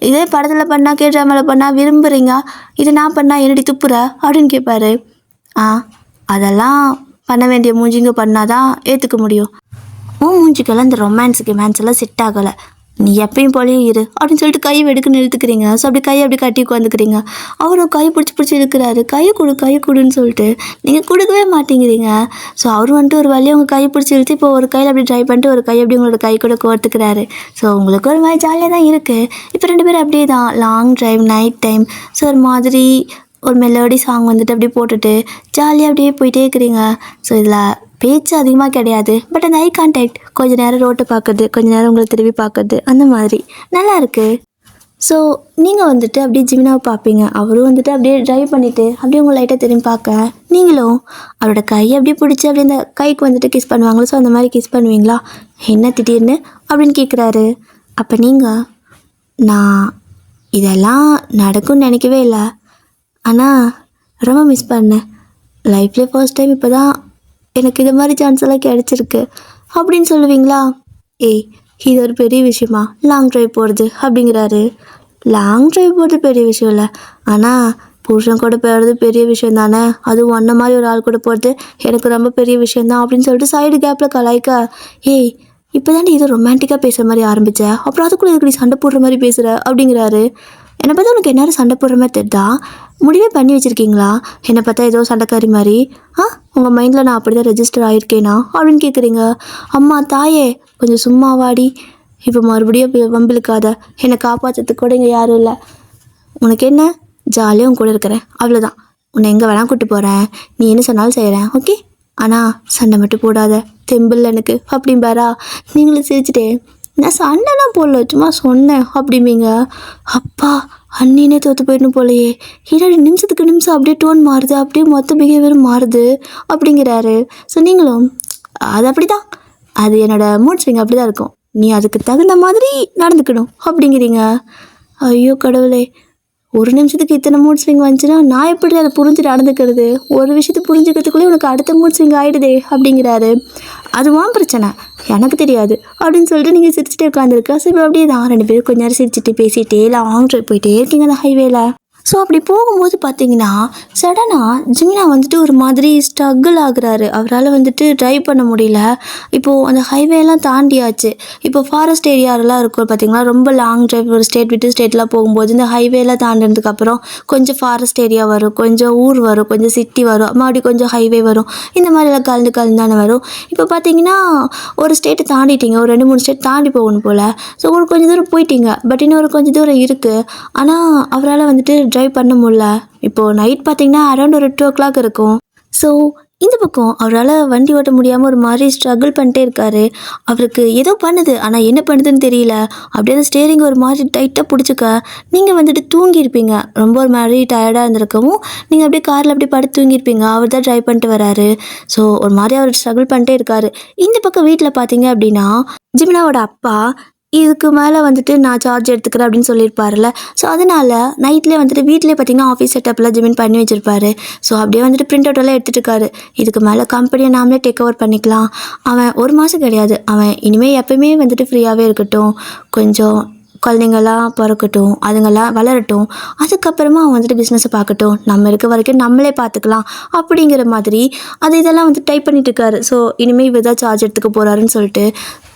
இதே படத்தில் பண்ணால் ட்ராமாவில் பண்ணால் விரும்புகிறீங்க, இதை நான் பண்ணால் என்னடி துப்புற அப்படின்னு கேட்பாரு. அதெல்லாம் பண்ண வேண்டிய மூஞ்சிங்க பண்ணாதான் ஏற்றுக்க முடியும், மூஞ்சிக்கெல்லாம் இந்த ரொமான்ஸ் எல்லாம் செட் ஆகலை, நீ எப்பயும் போலேயே இரு அப்படின்னு சொல்லிட்டு கையை வெடுக்குன்னு இழுத்துக்கிறீங்க. ஸோ அப்படி கையை அப்படி கட்டி உட்காந்துக்கிறீங்க. அவரும் கையை பிடிச்சி இழுக்கிறாரு, கையை கொடுன்னு சொல்லிட்டு நீங்கள் கொடுக்கவே மாட்டேங்கிறீங்க. ஸோ அவர் வந்துட்டு ஒரு வழியாக உங்கள் கையை பிடிச்சி இழுத்து இப்போ ஒரு கையில் அப்படி ட்ரை பண்ணிட்டு ஒரு கை அப்படி உங்களோட கை கூட கோர்த்துக்கிறாரு. ஸோ உங்களுக்கு ஒரு மாதிரி ஜாலியாக தான் இருக்குது. இப்போ 2 பேரும் அப்படியே தான் long drive night time. So ஒரு மாதிரி ஒரு மெலோடி சாங் வந்துட்டு அப்படியே போட்டுட்டு ஜாலியாக அப்படியே போயிட்டே இருக்கிறீங்க. ஸோ இதில் பேச்சு அதிகமாக கிடையாது, பட் அந்த ஐ கான்டாக்ட், கொஞ்சம் நேரம் ரோட்டை பார்க்குறது, கொஞ்சம் நேரம் உங்களை திரும்பி பார்க்குறது, அந்த மாதிரி நல்லா இருக்குது. ஸோ நீங்கள் வந்துட்டு அப்படியே ஜிமினாவை பார்ப்பீங்க, அவரும் வந்துட்டு அப்படியே ட்ரைவ் பண்ணிவிட்டு அப்படியே உங்களை லைட்டாக திரும்பி பார்க்க, நீங்களும் அவரோட கையை அப்படியே பிடிச்சி அப்படியே அந்த கைக்கு வந்துட்டு கிஸ் பண்ணுவாங்களோ, ஸோ அந்த மாதிரி கிஸ் பண்ணுவீங்களா, என்ன திடீர்னு அப்படின்னு கேட்குறாரு. அப்போ நீங்கள் நான் இதெல்லாம் நடக்கும்னு நினைக்கவே இல்லை, ஆனால் ரொம்ப மிஸ் பண்ணேன், லைஃப்லேயே ஃபர்ஸ்ட் டைம் இப்போ தான் எனக்கு இது மாதிரி சான்ஸ் எல்லாம் கிடச்சிருக்கு அப்படின்னு சொல்லுவீங்களா. ஏய் இது ஒரு பெரிய விஷயமா லாங் ட்ரைவ் போகிறது அப்படிங்கிறாரு. லாங் ட்ரைவ் போகிறது பெரிய விஷயம் இல்லை, ஆனால் புருஷன் கூட போகிறது பெரிய விஷயம் தானே, அதுவும் ஒன்றை மாதிரி ஒரு ஆள் கூட போகிறது எனக்கு ரொம்ப பெரிய விஷயந்தான் அப்படின்னு சொல்லிட்டு சைடு கேப்பில் கலாய்க்க, ஏய் இப்போ தாண்டி இது ரொமான்டிக்காக பேசுகிற மாதிரி ஆரம்பித்த, அப்புறம் அதுக்குள்ளே இதுக்கு நீ சண்டை போடுற மாதிரி பேசுகிற அப்படிங்கிறாரு. என்னை பார்த்தா உனக்கு என்ன சண்டை போடுற மாதிரி தெரியுதா, முடிவே பண்ணி வச்சுருக்கீங்களா, என்னை பார்த்தா ஏதோ சண்டைக்காரி மாதிரி, உங்கள் மைண்டில் நான் அப்படி தான் ரெஜிஸ்டர் ஆகிருக்கேனா அப்படின்னு கேட்குறீங்க. அம்மா தாயே கொஞ்சம் சும்மா வாடி, இப்போ மறுபடியும் வம்பிழுக்காத, என்னை காப்பாற்றுறதுக்கு கூட இங்கே யாரும் இல்லை, உனக்கு என்ன ஜாலியாக உன் கூட இருக்கிறேன், அவ்வளோதான். உன்னை எங்கே வேணால் கூப்பிட்டு போகிறேன், நீ என்ன சொன்னாலும் செய்கிறேன், ஓகே? ஆனால் சண்டை மட்டும் போடாத, தெம்பில் எனக்கு அப்படிம்பாரா. நீங்களும் சிரிச்சுட்டே, நான் சண்டைலாம் போடல, சும்மா சொன்னேன் அப்படிம்பீங்க. அப்பா, அண்ணினே தோற்று போயிடணும் போலையே, என்னோட நிமிஷத்துக்கு நிமிஷம் அப்படியே டோன் மாறுது, அப்படியே மொத்த பிஹேவியரும் மாறுது அப்படிங்கிறாரு. ஸோ நீங்களும் அது அப்படி தான், அது என்னோடய மூட் ஸ்விங் அப்படி தான் இருக்கும், நீ அதுக்கு தகுந்த மாதிரி நடந்துக்கணும் அப்படிங்கிறீங்க. ஐயோ கடவுளே, ஒரு நிமிஷத்துக்கு இத்தனை மூட் ஸ்விங் வந்துச்சுன்னா நான் எப்படி அதை புரிஞ்சு நடந்துக்கிறது, ஒரு விஷயத்தை புரிஞ்சுக்கிறதுக்குள்ளே உனக்கு அடுத்த மூட் ஸ்விங் ஆகிடுதே அப்படிங்கிறாரு. அதுவான் பிரச்சனை, எனக்கு தெரியாது அப்படின்னு சொல்லிட்டு நீங்கள் சிரிச்சுட்டே உட்காந்துருக்கா. ஸோ இப்போ அப்படியே தான் 2 பேரும் கொஞ்ச நேரம் சிரிச்சுட்டு பேசிகிட்டே லாங் ட்ரைவ் போயிட்டே இருக்கீங்க அந்த ஹைவேல. ஸோ அப்படி போகும்போது பார்த்தீங்கன்னா சடனாக ஜிமினா வந்துட்டு ஒரு மாதிரி ஸ்ட்ரகிள் ஆகுறாரு. அவரால் வந்துட்டு ட்ரைவ் பண்ண முடியல. இப்போது அந்த ஹைவேலாம் தாண்டியாச்சு. இப்போ ஃபாரஸ்ட் ஏரியாலலாம் இருக்கும் பார்த்தீங்களா, ரொம்ப லாங் ட்ரைவ், ஒரு ஸ்டேட் விட்டு ஸ்டேட்லாம் போகும்போது இந்த ஹைவேலாம் தாண்டினதுக்கப்புறம் கொஞ்சம் ஃபாரஸ்ட் ஏரியா வரும், கொஞ்சம் ஊர் வரும், கொஞ்சம் சிட்டி வரும், மறுபடியும் கொஞ்சம் ஹைவே வரும், இந்த மாதிரிலாம் கலந்து கலந்து தானே வரும். இப்போ பார்த்தீங்கன்னா ஒரு ஸ்டேட்டை தாண்டிட்டீங்க, ஒரு 2-3 ஸ்டேட் தாண்டி போகணும் போல். ஸோ ஒரு கொஞ்சம் தூரம் போயிட்டீங்க, பட் இன்னும் ஒரு கொஞ்சம் தூரம் இருக்குது. ஆனால் அவரால் வந்துட்டு ட்ரைவ் பண்ண முடியல. இப்போது நைட் பார்த்தீங்கன்னா அரௌண்ட் ஒரு 2 o'clock இருக்கும். ஸோ இந்த பக்கம் அவரால் வண்டி ஓட்ட முடியாமல் ஒரு மாதிரி ஸ்ட்ரகிள் பண்ணிட்டே இருக்காரு. அவருக்கு ஏதோ பண்ணுது, ஆனால் என்ன பண்ணுதுன்னு தெரியல. அப்படியே அந்த ஸ்டேரிங் ஒரு மாதிரி டைட்டாக பிடிச்சிக்க. நீங்கள் வந்துட்டு தூங்கியிருப்பீங்க, ரொம்ப ஒரு மாதிரி டயர்டாக இருந்திருக்கவும் நீங்கள் அப்படியே காரில் அப்படியே படுத்து தூங்கியிருப்பீங்க. அவர் தான் ட்ரைவ் பண்ணிட்டு வராரு. ஸோ ஒரு மாதிரி அவர் ஸ்ட்ரகிள் பண்ணிட்டே இருக்காரு. இந்த பக்கம் வீட்டில் பார்த்தீங்க அப்படின்னா ஜிமினாவோட அப்பா இதுக்கு மேலே வந்துட்டு நான் சார்ஜ் எடுத்துக்கிறேன் அப்படின்னு சொல்லியிருப்பார்ல. ஸோ அதனால் நைட்லேயே வந்துட்டு வீட்டிலே பார்த்தீங்கன்னா ஆஃபீஸ் செட்டப்பில் ஜிமின் பண்ணி வச்சுருப்பாரு. ஸோ அப்படியே வந்துட்டு பிரிண்ட் அவுட்டெல்லாம் எடுத்துகிட்டு இருக்காரு. இதுக்கு மேலே கம்பெனியை நாமளே டேக் ஓவர் பண்ணிக்கலாம். அவன் 1 மாதம் கிடையாது, அவன் இனிமேல் எப்போயுமே வந்துட்டு ஃப்ரீயாகவே இருக்கட்டும், கொஞ்சம் குழந்தைங்கள்லாம் பிறக்கட்டும், அதுங்கெல்லாம் வளரட்டும், அதுக்கப்புறமா அவன் வந்துட்டு பிஸ்னஸை பார்க்கட்டும், நம்ம இருக்க வரைக்கும் நம்மளே பார்த்துக்கலாம் அப்படிங்கிற மாதிரி இதெல்லாம் வந்து டைப் பண்ணிட்டு இருக்காரு. ஸோ இனிமேல் இவர் தான் சார்ஜ் எடுத்துக்க போகிறாருன்னு சொல்லிட்டு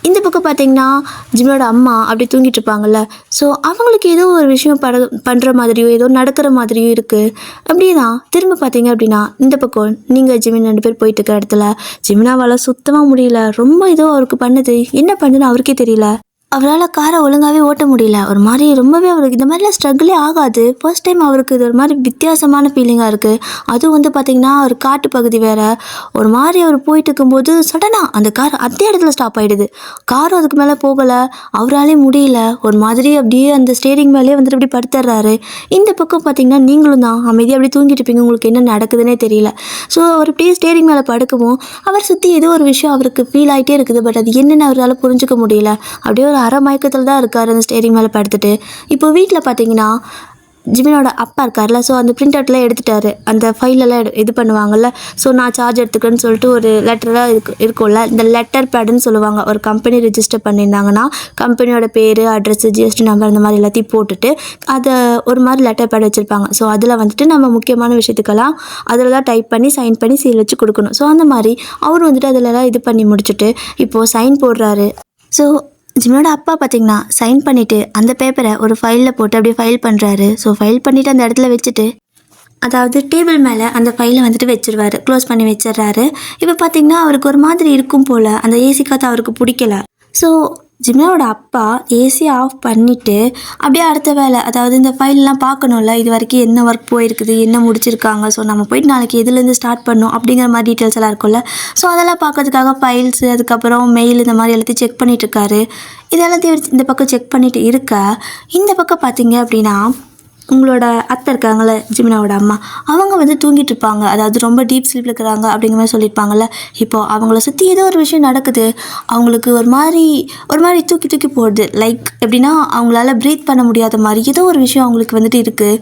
இந்த பக்கம் பார்த்தீங்கன்னா ஜிமினோட அம்மா அப்படி தூங்கிட்டு இருப்பாங்கல்ல. ஸோ அவங்களுக்கு ஏதோ ஒரு விஷயம் பண்ணுற மாதிரியோ ஏதோ நடக்கிற மாதிரியோ இருக்குது. அப்படியே தான் திரும்ப பார்த்தீங்க அப்படின்னா இந்த பக்கம் நீங்கள் ஜிமின் 2 பேர் போயிட்டு இருக்கிற இடத்துல ஜிமினாவால் சுத்தமாக முடியல. ரொம்ப ஏதோ அவருக்கு பண்ணுது, என்ன பண்ணுன்னு அவருக்கே தெரியல. அவரால் காரை ஒழுங்காகவே ஓட்ட முடியல. ஒரு மாதிரி ரொம்பவே அவருக்கு இந்த மாதிரிலாம் ஸ்ட்ரகிளே ஆகாது. ஃபர்ஸ்ட் டைம் அவருக்கு இது ஒரு மாதிரி வித்தியாசமான ஃபீலிங்காக இருக்குது. அதுவும் வந்து பார்த்திங்கன்னா ஒரு காட்டு பகுதி வேறு. ஒரு மாதிரி அவர் போயிட்டு இருக்கும்போது சடனாக அந்த கார் அதே இடத்துல ஸ்டாப் ஆகிடுது. காரும் அதுக்கு மேலே போகலை, அவராலே முடியல. ஒரு மாதிரி அப்படியே அந்த ஸ்டேரிங் மேலே வந்துட்டு அப்படி படுத்துடுறாரு. இந்த பக்கம் பார்த்திங்கன்னா நீங்களும் தான் அமைதியாக அப்படி தூங்கிட்டு இருப்பீங்க, உங்களுக்கு என்ன நடக்குதுன்னே தெரியல. ஸோ அவர் அப்படியே ஸ்டேரிங் மேலே படுக்கவும் அவர் சுற்றி ஏதோ ஒரு விஷயம் அவருக்கு ஃபீல் ஆகிட்டே இருக்குது. பட் அது என்னென்னு அவரால் புரிஞ்சுக்க முடியல. அப்படியே ஒரு அரை மயக்கத்தில் தான் இருக்கார் அந்த ஸ்டேரிங் மேலே படுத்துட்டு. இப்போ வீட்டில் பார்த்தீங்கன்னா ஜிமினோட அப்பா இருக்கார்ல. ஸோ அந்த பிரிண்ட் அவுட்லாம் எடுத்துட்டாரு, அந்த ஃபைலெல்லாம் இது பண்ணுவாங்கள்ல. ஸோ நான் சார்ஜ் எடுத்துக்கிறேன்னு சொல்லிட்டு ஒரு லெட்டராக இருக்கும்ல, இந்த லெட்டர் பேடுன்னு சொல்லுவாங்க. ஒரு கம்பெனி ரிஜிஸ்டர் பண்ணியிருந்தாங்கன்னா கம்பெனியோட பேர், அட்ரஸ், ஜிஎஸ்டி நம்பர் இந்த மாதிரி எல்லாத்தையும் போட்டுட்டு அதை ஒரு மாதிரி லெட்டர் பேட் வச்சுருப்பாங்க. ஸோ அதில் வந்துட்டு நம்ம முக்கியமான விஷயத்துக்கெல்லாம் அதில் தான் டைப் பண்ணி சைன் பண்ணி சீல் வச்சு கொடுக்கணும். ஸோ அந்த மாதிரி அவர் வந்துட்டு அதிலலாம் இது பண்ணி முடிச்சுட்டு இப்போது சைன் போடுறாரு. ஸோ ஜிமினோட அப்பா பார்த்தீங்கன்னா சைன் பண்ணிவிட்டு அந்த பேப்பரை ஒரு ஃபைலில் போட்டு அப்படியே ஃபைல் பண்ணுறாரு. ஸோ ஃபைல் பண்ணிவிட்டு அந்த இடத்துல வச்சுட்டு அதாவது டேபிள் மேலே அந்த ஃபைலை வந்துட்டு வச்சுருவாரு, க்ளோஸ் பண்ணி வச்சிடுறாரு. இப்போ பார்த்தீங்கன்னா அவருக்கு ஒரு மாதிரி இருக்கும் போல், அந்த ஏசி காற்று அவருக்கு பிடிக்கல. ஸோ ஜிமினாவோட அப்பா ஏசி ஆஃப் பண்ணிவிட்டு அப்படியே அடுத்த வேலை, அதாவது இந்த ஃபைல்லாம் பார்க்கணும்ல, இது வரைக்கும் என்ன ஒர்க் போயிருக்குது, என்ன முடிச்சிருக்காங்க, ஸோ நம்ம போயிட்டு நாளைக்கு எதுலேருந்து ஸ்டார்ட் பண்ணணும் அப்படிங்கிற மாதிரி டீட்டெயில்ஸ் எல்லாம் இருக்கும்ல. ஸோ அதெல்லாம் பார்க்கறதுக்காக ஃபைல்ஸு, அதுக்கப்புறம் மெயில், இந்த மாதிரி எல்லாத்தையும் செக் பண்ணிகிட்ருக்காரு. இதெல்லாத்தையும் இந்த பக்கம் செக் பண்ணிவிட்டு இருக்க இந்த பக்கம் பார்த்தீங்க அப்படின்னா உங்களோட அத்தை இருக்காங்களே, ஜிமினாவோட அம்மா, அவங்க வந்து தூங்கிட்டு இருப்பாங்க. அதாவது ரொம்ப டீப் ஸ்லீப்பில் இருக்கிறாங்க அப்படிங்கிற மாதிரி சொல்லியிருப்பாங்கள்ல. இப்போது அவங்கள சுற்றி ஏதோ ஒரு விஷயம் நடக்குது. அவங்களுக்கு ஒரு மாதிரி தூக்கி தூக்கி போடுது. லைக் எப்படின்னா அவங்களால ப்ரீத் பண்ண முடியாத மாதிரி ஏதோ ஒரு விஷயம் அவங்களுக்கு வந்துட்டு இருக்குது.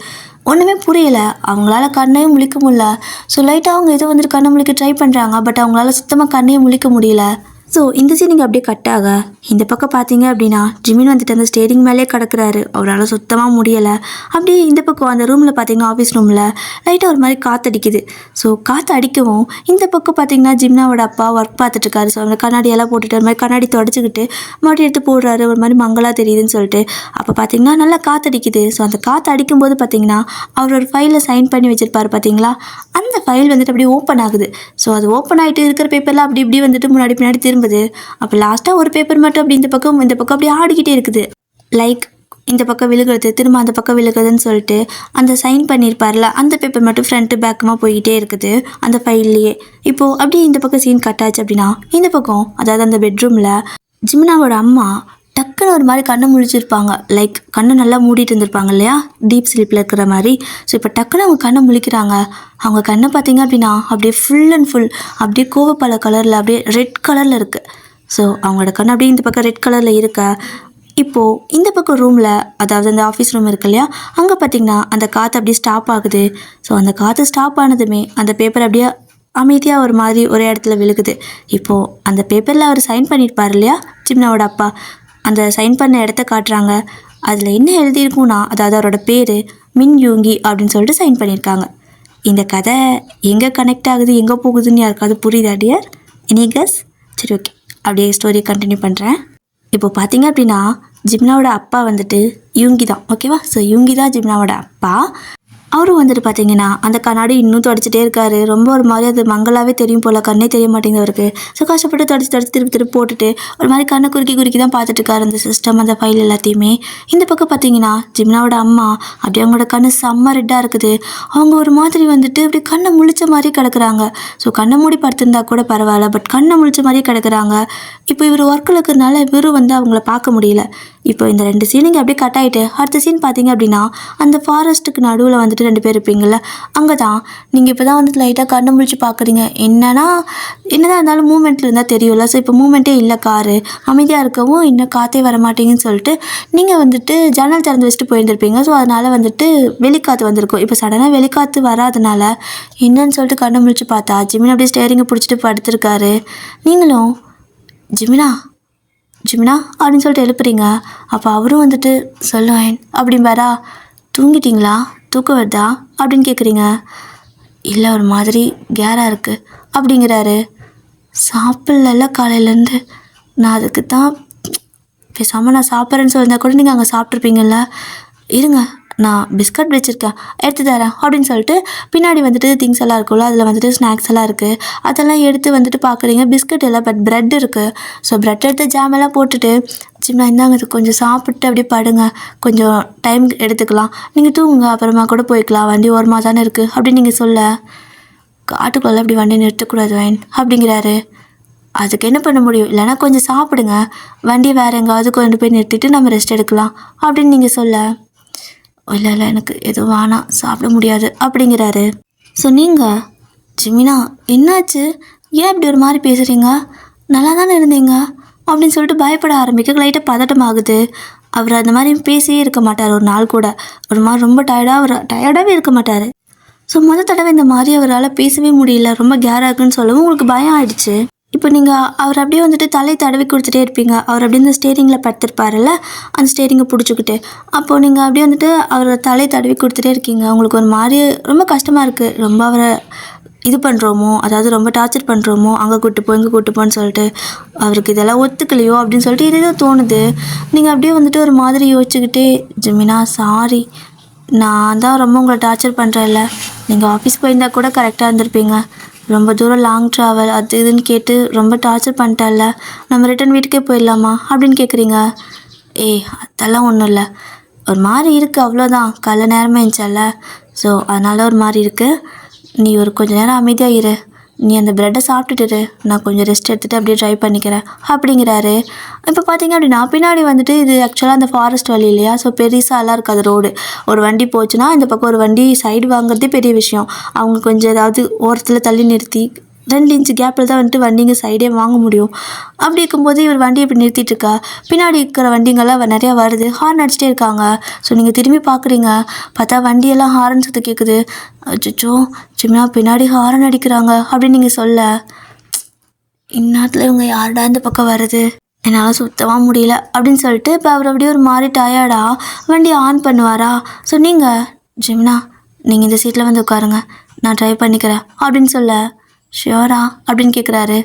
ஒன்றுமே புரியலை, அவங்களால கண்ணையும் முழிக்க முடியல. ஸோ லைட்டாக அவங்க ஏதோ வந்துட்டு கண்ணை முழிக்க ட்ரை பண்ணுறாங்க, பட் அவங்களால சுத்தமாக கண்ணையும் முழிக்க முடியல. ஸோ இந்த சீனிங் அப்படியே கட்டாக இந்த பக்கம் பார்த்தீங்க அப்படின்னா ஜிமின் வந்துட்டு அந்த ஸ்டேரிங் மேலே கிடக்குறாரு. அவரால் சுத்தமாக முடியலை. அப்படியே இந்த பக்கம் அந்த ரூமில் பார்த்தீங்கன்னா ஆஃபீஸ் ரூமில் லைட்டாக ஒரு மாதிரி காற்றடிக்குது. ஸோ காற்று அடிக்கவும் இந்த பக்கம் பார்த்தீங்கன்னா ஜிமினாவோட அப்பா ஒர்க் பார்த்துட்ருக்காரு. ஸோ அந்த கண்ணாடியெல்லாம் போட்டுட்டு ஒரு மாதிரி கண்ணாடி தொடச்சிக்கிட்டு மறுபடியும் எடுத்து போடுறாரு, ஒரு மாதிரி மங்களாக தெரியுதுன்னு சொல்லிட்டு. அப்போ பார்த்தீங்கன்னா நல்லா காற்றடிக்குது. ஸோ அந்த காற்று அடிக்கும்போது பார்த்தீங்கன்னா அவர் ஒரு ஃபைலில் சைன் பண்ணி வச்சுருப்பார் பார்த்தீங்களா, அந்த ஃபைல் வந்துட்டு அப்படியே ஓப்பன் ஆகுது. ஸோ அது ஓப்பன் ஆகிட்டு இருக்கிற பேப்பர்லாம் அப்படி இப்படி வந்துட்டு முன்னாடி பின்னாடி திரும்புது. அப்போ லாஸ்ட்டாக ஒரு பேப்பர் மட்டும் அப்படி இந்த பக்கம் அப்படியே ஆடிக்கிட்டே இருக்குது. லைக் இந்த பக்கம் விழுகிறது திரும்ப அந்த பக்கம் விழுகுதுன்னு சொல்லிட்டு அந்த சைன் பண்ணியிருப்பார்ல அந்த பேப்பர் மட்டும் ஃப்ரண்ட்டு பேக்குமா போய்கிட்டே இருக்குது அந்த ஃபைல்லையே. இப்போது அப்படியே இந்த பக்கம் சீன் கட் ஆச்சு அப்படின்னா இந்த பக்கம் அதாவது அந்த பெட்ரூமில் ஜிம்னாவோட அம்மா டக்குன்னு ஒரு மாதிரி கண்ணை முழிச்சிருப்பாங்க. லைக் கண்ணை நல்லா மூடிட்டு இருந்திருப்பாங்க இல்லையா, டீப் ஸ்லீப்பில் இருக்கிற மாதிரி. ஸோ இப்போ டக்குன்னு அவங்க கண்ணை முழிக்கிறாங்க. அவங்க கண்ணை பார்த்தீங்க அப்படின்னா அப்படியே ஃபுல் அண்ட் ஃபுல் அப்படியே கோவப்பழ கலரில் அப்படியே ரெட் கலரில் இருக்குது. ஸோ அவங்களோட கண் அப்படியே இந்த பக்கம் ரெட் கலரில் இருக்க. இப்போது இந்த பக்கம் ரூமில் அதாவது அந்த ஆஃபீஸ் ரூம் இருக்கு இல்லையா, அங்கே பார்த்திங்கன்னா அந்த காற்று அப்படியே ஸ்டாப் ஆகுது. ஸோ அந்த காற்று ஸ்டாப் ஆனதுமே அந்த பேப்பர் அப்படியே அமைதியாக ஒரு மாதிரி ஒரே இடத்துல விழுகுது. இப்போது அந்த பேப்பரில் அவர் சைன் பண்ணியிருப்பார் இல்லையா ஜிம்னாவோட அப்பா, அந்த சைன் பண்ண இடத்த காட்டுறாங்க. அதில் என்ன எழுதியிருக்குன்னா அதாவது அவரோட பேர் மின் யூங்கி அப்படின்னு சொல்லிட்டு சைன் பண்ணியிருக்காங்க. இந்த கதை எங்கே கனெக்ட் ஆகுது எங்கே போகுதுன்னு யாருக்காவது புரியுதா டியர்? எனி கஸ்? சரி, ஓகே, அப்படியே ஸ்டோரி கண்டினியூ பண்ணுறேன். இப்போ பார்த்தீங்க அப்படின்னா ஜிம்னாவோட அப்பா வந்துட்டு யூங்கி தான், ஓகேவா? ஸோ யூங்கி தான் ஜிம்னாவோட அப்பா. அவரும் வந்துட்டு பார்த்தீங்கன்னா அந்த கண்ணாடி இன்னும் தொடச்சிட்டே இருக்காரு. ரொம்ப ஒரு மாதிரி அது மங்களாகவே தெரியும் போல், கண்ணே தெரிய மாட்டேங்குது அவருக்கு. ஸோ கஷ்டப்பட்டு தொடச்சி திருப்பி போட்டுட்டு ஒரு மாதிரி கண்ணை குறுக்கி தான் பார்த்துட்டு இருக்காரு அந்த சிஸ்டம் அந்த ஃபைல் எல்லாத்தையுமே. இந்த பக்கம் பார்த்தீங்கன்னா ஜிம்னாவோட அம்மா அப்படியே அவங்களோட கண்ணு செம்ம ரெட்டாக இருக்குது. அவங்க ஒரு மாதிரி வந்துட்டு அப்படி கண்ணை முழிச்ச மாதிரி கிடக்குறாங்க. ஸோ கண்ணை மூடி படுத்திருந்தா கூட பரவாயில்ல, பட் கண்ணை முழிச்ச மாதிரி கிடக்குறாங்க. இப்போ இவர் ஒர்க்கில் இருக்கிறதுனால இவரும் வந்து அவங்கள பார்க்க முடியல. இப்போ இந்த 2 சீனிங்க அப்படியே கட் ஆகிட்டு அடுத்த சீன் பார்த்தீங்க அப்படின்னா அந்த ஃபாரஸ்ட்டுக்கு நடுவில் வந்துட்டு 2 பேர் இருப்பீங்கள்ல, அங்கே தான் நீங்கள் இப்போ தான் வந்துட்டு லைட்டாக கண்ணை முழிச்சு பார்க்குறீங்க. என்னதான் இருந்தாலும் மூமெண்ட்டில் இருந்தால் தெரியும்ல. ஸோ இப்போ மூமெண்ட்டே இல்லை, காரு அமைதியாக இருக்கவும் இன்னும் காற்றே வர மாட்டேங்குன்னு சொல்லிட்டு நீங்கள் வந்துட்டு ஜன்னல் திறந்து வச்சுட்டு போயிருந்துருப்பீங்க. ஸோ அதனால் வந்துட்டு வெளிக்காற்று வந்திருக்கும். இப்போ சடனாக வெளிக்காற்று வராதனால என்னன்னு சொல்லிட்டு கண்ணை முழிச்சு பார்த்தா ஜிமினா அப்படியே ஸ்டேரிங்கை பிடிச்சிட்டு படுத்துருக்காரு. நீங்களும் ஜிமினா அப்படின்னு சொல்லிட்டு எழுப்புறீங்க. அப்போ அவரும் வந்துட்டு சொல்லுவேன் அப்படிம்பாரா. தூங்கிட்டீங்களா, தூக்கம் வருதா அப்படின்னு கேட்குறீங்க. இல்லை, ஒரு மாதிரி கேராக இருக்குது அப்படிங்கிறாரு. சாப்பிட்ல காலையிலேருந்து, நான் அதுக்கு தான் பேசாமல் நான் சாப்பிட்றேன்னு சொல்லியிருந்தா கூட நீங்கள் அங்கே சாப்பிட்ருப்பீங்கள்ல. இருங்க, நான் பிஸ்கட் வச்சுருக்கேன் எடுத்து தரேன் அப்படின்னு சொல்லிட்டு பின்னாடி வந்துட்டு திங்ஸ் எல்லாம் இருக்குல்ல, அதில் வந்துட்டு ஸ்நாக்ஸ் எல்லாம் இருக்குது. அதெல்லாம் எடுத்து வந்துட்டு பார்க்குறீங்க. பிஸ்கட் இல்லை, பட் ப்ரெட் இருக்குது. ஸோ ப்ரெட் எடுத்து ஜாம் எல்லாம் போட்டுட்டு ஜிம்னா இந்தாங்க இது கொஞ்சம் சாப்பிட்டு அப்படியே படுங்க, கொஞ்சம் டைம் எடுத்துக்கலாம், நீங்கள் தூங்குங்க, அப்புறமா கூட போய்க்கலாம், வண்டி ஓரமாக தானே இருக்குது அப்படின்னு நீங்கள் சொல்ல, காட்டுக்குள்ளே அப்படி வண்டி நிறுத்தக்கூடாது வைன் அப்படிங்கிறாரு. அதுக்கு என்ன பண்ண முடியும், இல்லைனா கொஞ்சம் சாப்பிடுங்க, வண்டி வேறு எங்காவது கொண்டு போய் நிறுத்திட்டு நம்ம ரெஸ்ட் எடுக்கலாம் அப்படின்னு நீங்கள் சொல்ல, இல்லை எனக்கு எதுவும் வேணாம், சாப்பிட முடியாது அப்படிங்கிறாரு. ஸோ நீங்கள் ஜிமினா என்னாச்சு, ஏன் இப்படி ஒரு மாதிரி பேசுகிறீங்க, நல்லா தானே இருந்தீங்க அப்படின்னு சொல்லிட்டு பயப்பட ஆரம்பிக்க லைட்டாக பதட்டமாகுது. அவர் அந்த மாதிரி பேசியே இருக்க மாட்டார் ஒரு நாள் கூட. ஒரு மாதிரி ரொம்ப டயர்டாகவே இருக்க மாட்டார். ஸோ தடவை இந்த மாதிரி அவரால் பேசவே முடியல, ரொம்ப கேராகுன்னு சொல்லவும் உங்களுக்கு பயம் ஆயிடுச்சு. இப்போ நீங்கள் அவர் அப்படியே வந்துட்டு தலை தடவி கொடுத்துட்டே இருப்பீங்க. அவர் அப்படியே இந்த ஸ்டேரிங்கில் படுத்திருப்பார்ல, அந்த ஸ்டேரிங்கை பிடிச்சிக்கிட்டு அப்போது நீங்கள் அப்படியே வந்துட்டு அவர் தலை தடவி கொடுத்துட்டே இருக்கீங்க. உங்களுக்கு ஒரு மாதிரி ரொம்ப கஷ்டமாக இருக்குது. ரொம்ப அவரை இது பண்ணுறோமோ, அதாவது ரொம்ப டார்ச்சர் பண்ணுறோமோ, அங்கே இங்கே கூட்டு போன்னு சொல்லிட்டு அவருக்கு இதெல்லாம் ஒத்துக்கலையோ அப்படின்னு சொல்லிட்டு இது தோணுது. நீங்கள் அப்படியே வந்துட்டு ஒரு மாதிரி யோசிச்சுக்கிட்டே, ஜிமினா சாரி, நான் தான் ரொம்ப உங்களை டார்ச்சர் பண்ணுறேன்ல, நீங்கள் ஆஃபீஸ் போயிருந்தால் கூட கரெக்டாக இருந்திருப்பீங்க, ரொம்ப தூரம் லாங் ட்ராவல் அது இதுன்னு கேட்டு ரொம்ப டார்ச்சர் பண்ணிட்டேன்ல, நம்ம ரிட்டன் வீட்டுக்கே போயிடலாமா அப்படின்னு கேட்குறீங்க. அதெல்லாம் ஒன்றும் இல்லை, ஒரு மாதிரி இருக்குது அவ்வளோதான், காலைல நேரமாக இருந்துச்சல்ல, ஸோ அதனால ஒரு மாதிரி இருக்குது, நீ ஒரு கொஞ்சம் நேரம் அமைதியாக இரு, நீ அந்த ப்ரெட்டை சாப்பிட்டுட்டு நான் கொஞ்சம் ரெஸ்ட் எடுத்துகிட்டு அப்படியே ட்ரைவ் பண்ணிக்கிறேன் அப்படிங்கிறாரு. இப்போ பார்த்தீங்க அப்படின்னா பின்னாடி வந்துட்டு இது ஆக்சுவலாக அந்த ஃபாரஸ்ட் வழி இல்லையா, ஸோ பெருசாலாம் இருக்காது ரோடு. ஒரு வண்டி போச்சுன்னா இந்த பக்கம் ஒரு வண்டி சைடு வாங்குறதே பெரிய விஷயம். அவங்க கொஞ்சம் ஏதாவது ஓரத்தில் தள்ளி நிறுத்தி 2 இன்ச்சு கேப்பில் தான் வந்துட்டு வண்டிங்க சைடே வாங்க முடியும். அப்படி இருக்கும்போது இவர் வண்டியை இப்படி நிறுத்திட்டுருக்கா, பின்னாடி இருக்கிற வண்டிங்கெல்லாம் நிறையா வருது, ஹார்ன் அடிச்சிட்டே இருக்காங்க. ஸோ நீங்கள் திரும்பி பார்க்குறீங்க, பார்த்தா வண்டியெல்லாம் ஹாரன் சத்தம் கேட்குது. அச்சோ ஜிம்னா பின்னாடி ஹாரன் அடிக்கிறாங்க அப்படின்னு நீங்கள் சொல்ல, இந்நேரத்தில் இவங்க யாருடா இந்த பக்கம் வருது, என்னால் சுத்தமாக முடியல அப்படின்னு சொல்லிட்டு இப்போ அவர் அப்படியே ஒரு மாதிரி டயர்டாக வண்டியை ஆன் பண்ணுவாரா. ஸோ நீங்கள் ஜிம்னா நீங்கள் இந்த சீட்டில் வந்து உட்காருங்க, நான் ட்ரைவ் பண்ணிக்கிறேன் அப்படின்னு சொல்ல, ஷியோரா அப்படின்னு கேட்குறாரு.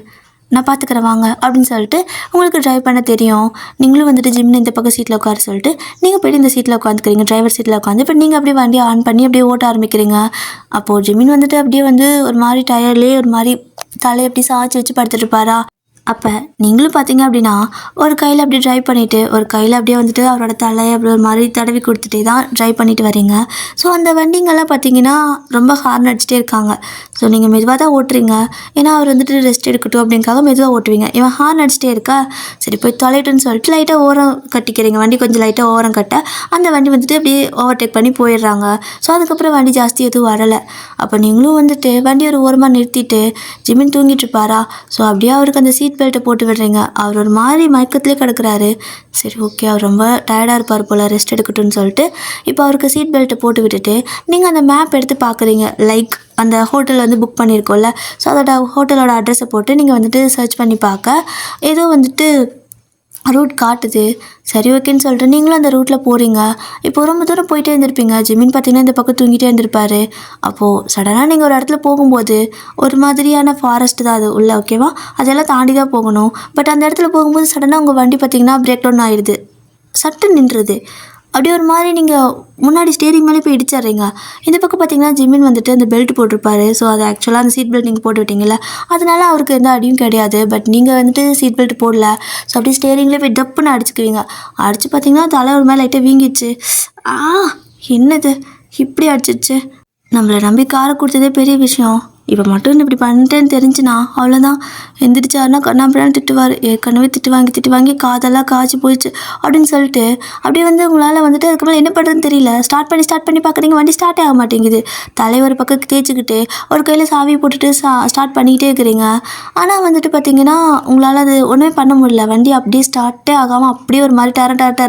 நான் பார்த்துக்கிறேன் வாங்க அப்படின்னு சொல்லிட்டு, உங்களுக்கு ட்ரைவ் பண்ண தெரியும், நீங்களும் வந்துட்டு ஜிம்னு இந்த பக்கம் சீட்டில் உட்கார சொல்லிட்டு நீங்கள் போய்ட்டு இந்த சீட்டில் உட்காந்துக்கிறீங்க, டிரைவர் சீட்டில் உட்காந்து. இப்போ நீங்கள் அப்படியே வண்டியை ஆன் பண்ணி அப்படியே ஓட்ட ஆரம்பிக்கிறீங்க. அப்போது ஜிமின் வந்துட்டு அப்படியே வந்து ஒரு மாதிரி டயர்லேயே ஒரு மாதிரி தலையை அப்படி சாய்ச்சி வச்சு படுத்துட்டு இருப்பாரா. அப்போ நீங்களும் பார்த்தீங்க அப்படின்னா ஒரு கையில் அப்படியே ட்ரைவ் பண்ணிவிட்டு ஒரு கையில் அப்படியே வந்துட்டு அவரோட தலையை அப்படி ஒரு மாதிரி தடவி கொடுத்துட்டே தான் ட்ரைவ் பண்ணிட்டு வரீங்க. ஸோ அந்த வண்டிங்கெல்லாம் பார்த்தீங்கன்னா ரொம்ப ஹார்ன் அடிச்சுட்டே இருக்காங்க. ஸோ நீங்கள் மெதுவாக தான் ஓட்டுறீங்க. ஏன்னா அவர் வந்துட்டு ரெஸ்ட் எடுக்கட்டும் அப்படிங்காக மெதுவாக ஓட்டுவீங்க. இவன் ஹார்ன் அடிச்சுட்டே இருக்கா, சரி போய் தொலைட்டுன்னு சொல்லிட்டு லைட்டாக ஓரம் கட்டிக்கிறீங்க. வண்டி கொஞ்சம் லைட்டாக ஓரம் கட்ட அந்த வண்டி வந்துட்டு அப்படியே ஓவர்டேக் பண்ணி போயிடுறாங்க. ஸோ அதுக்கப்புறம் வண்டி ஜாஸ்தி எதுவும் வரலை. அப்போ நீங்களும் வந்துட்டு வண்டி ஒரு ஓரமாக நிறுத்திட்டு ஜிமின் தூங்கிட்டு இருப்பாரா, ஸோ அப்படியே அவருக்கு அந்த சீட் பெல்ட்டை போட்டு விடுறீங்க. அவர் ஒரு மாதிரி மயக்கத்துலேயே கிடக்குறாரு. சரி ஓகே, அவர் ரொம்ப டயர்டாக இருப்பார் போல், ரெஸ்ட் எடுக்கட்டும்னு சொல்லிட்டு இப்போ அவருக்கு சீட் பெல்ட்டை போட்டு விட்டுட்டு நீங்கள் அந்த மேப் எடுத்து பார்க்குறீங்க. லைக் அந்த ஹோட்டல் வந்து புக் பண்ணியிருக்கோம்ல, ஸோ அதோட ஹோட்டலோட அட்ரஸை போட்டு நீங்கள் வந்துட்டு சர்ச் பண்ணி பார்க்க ஏதோ வந்துட்டு ரூட் காட்டுது. சரி ஓகேன்னு சொல்லிட்டு நீங்களும் அந்த ரூட்டில் போகிறீங்க. இப்போ ரொம்ப தூரம் போயிட்டே இருந்திருப்பீங்க. ஜிமின் பார்த்தீங்கன்னா இந்த பக்கம் தூங்கிட்டே இருந்திருப்பாரு. அப்போது சடனாக நீங்கள் ஒரு இடத்துல போகும்போது ஒரு மாதிரியான ஃபாரஸ்ட் தான் அது உள்ள, ஓகேவா, அதெல்லாம் தாண்டி தான் போகணும். பட் அந்த இடத்துல போகும்போது சடனாக உங்கள் வண்டி பார்த்தீங்கன்னா பிரேக் டவுன் ஆகிடுது, சட்டு நின்றுது. அப்படியே ஒரு மாதிரி நீங்கள் முன்னாடி ஸ்டேரிங் மேலே போய் இடிச்சிட்றீங்க. இந்த பக்கம் பார்த்தீங்கன்னா ஜிமின் வந்துட்டு அந்த பெல்ட் போட்டிருப்பாரு. ஸோ அது ஆக்சுவலாக அந்த சீட் பெல்ட் நீங்கள் போட்டு விட்டீங்கல்ல, அதனால அவருக்கு எந்த அடியும் கிடையாது. பட் நீங்கள் வந்துட்டு சீட் பெல்ட் போடல. ஸோ அப்படியே ஸ்டேரிங்லேயே போய் டப்புன்னு அடிச்சுக்குவீங்க. அடித்து பார்த்தீங்கன்னா தலை ஒரு மேலே லைட்டாக வீங்கிடுச்சு. என்னது இப்படி அடிச்சிச்சு. நம்மளை நம்பி காரை கொடுத்ததே பெரிய விஷயம், இப்போ மட்டும் இப்படி பண்ணிட்டேன்னு தெரிஞ்சுனா அவ்வளோதான். எந்திரிச்சாருன்னா கண்ணாப்பிடான்னு திட்டுவார். ஏற்கனவே திட்டு வாங்கி காதெல்லாம் காய்ச்சி போயிடுச்சு அப்படின்னு சொல்லிட்டு அப்படியே வந்து உங்களால் வந்துட்டு அதுக்கப்புறம் என்ன பண்ணுறதுன்னு தெரியல. ஸ்டார்ட் பண்ணி பார்க்குறீங்க, வண்டி ஸ்டார்ட்டே ஆக மாட்டேங்குது. தலைவர் பக்கத்துக்கு தேய்ச்சிக்கிட்டு ஒரு கையில் சாவி போட்டுட்டு ஸ்டார்ட் பண்ணிக்கிட்டே இருக்கிறீங்க. ஆனால் வந்துட்டு பார்த்தீங்கன்னா உங்களால் அது ஒன்றுமே பண்ண முடியல. வண்டி அப்படியே ஸ்டார்ட்டே ஆகாமல் அப்படியே ஒரு மாதிரி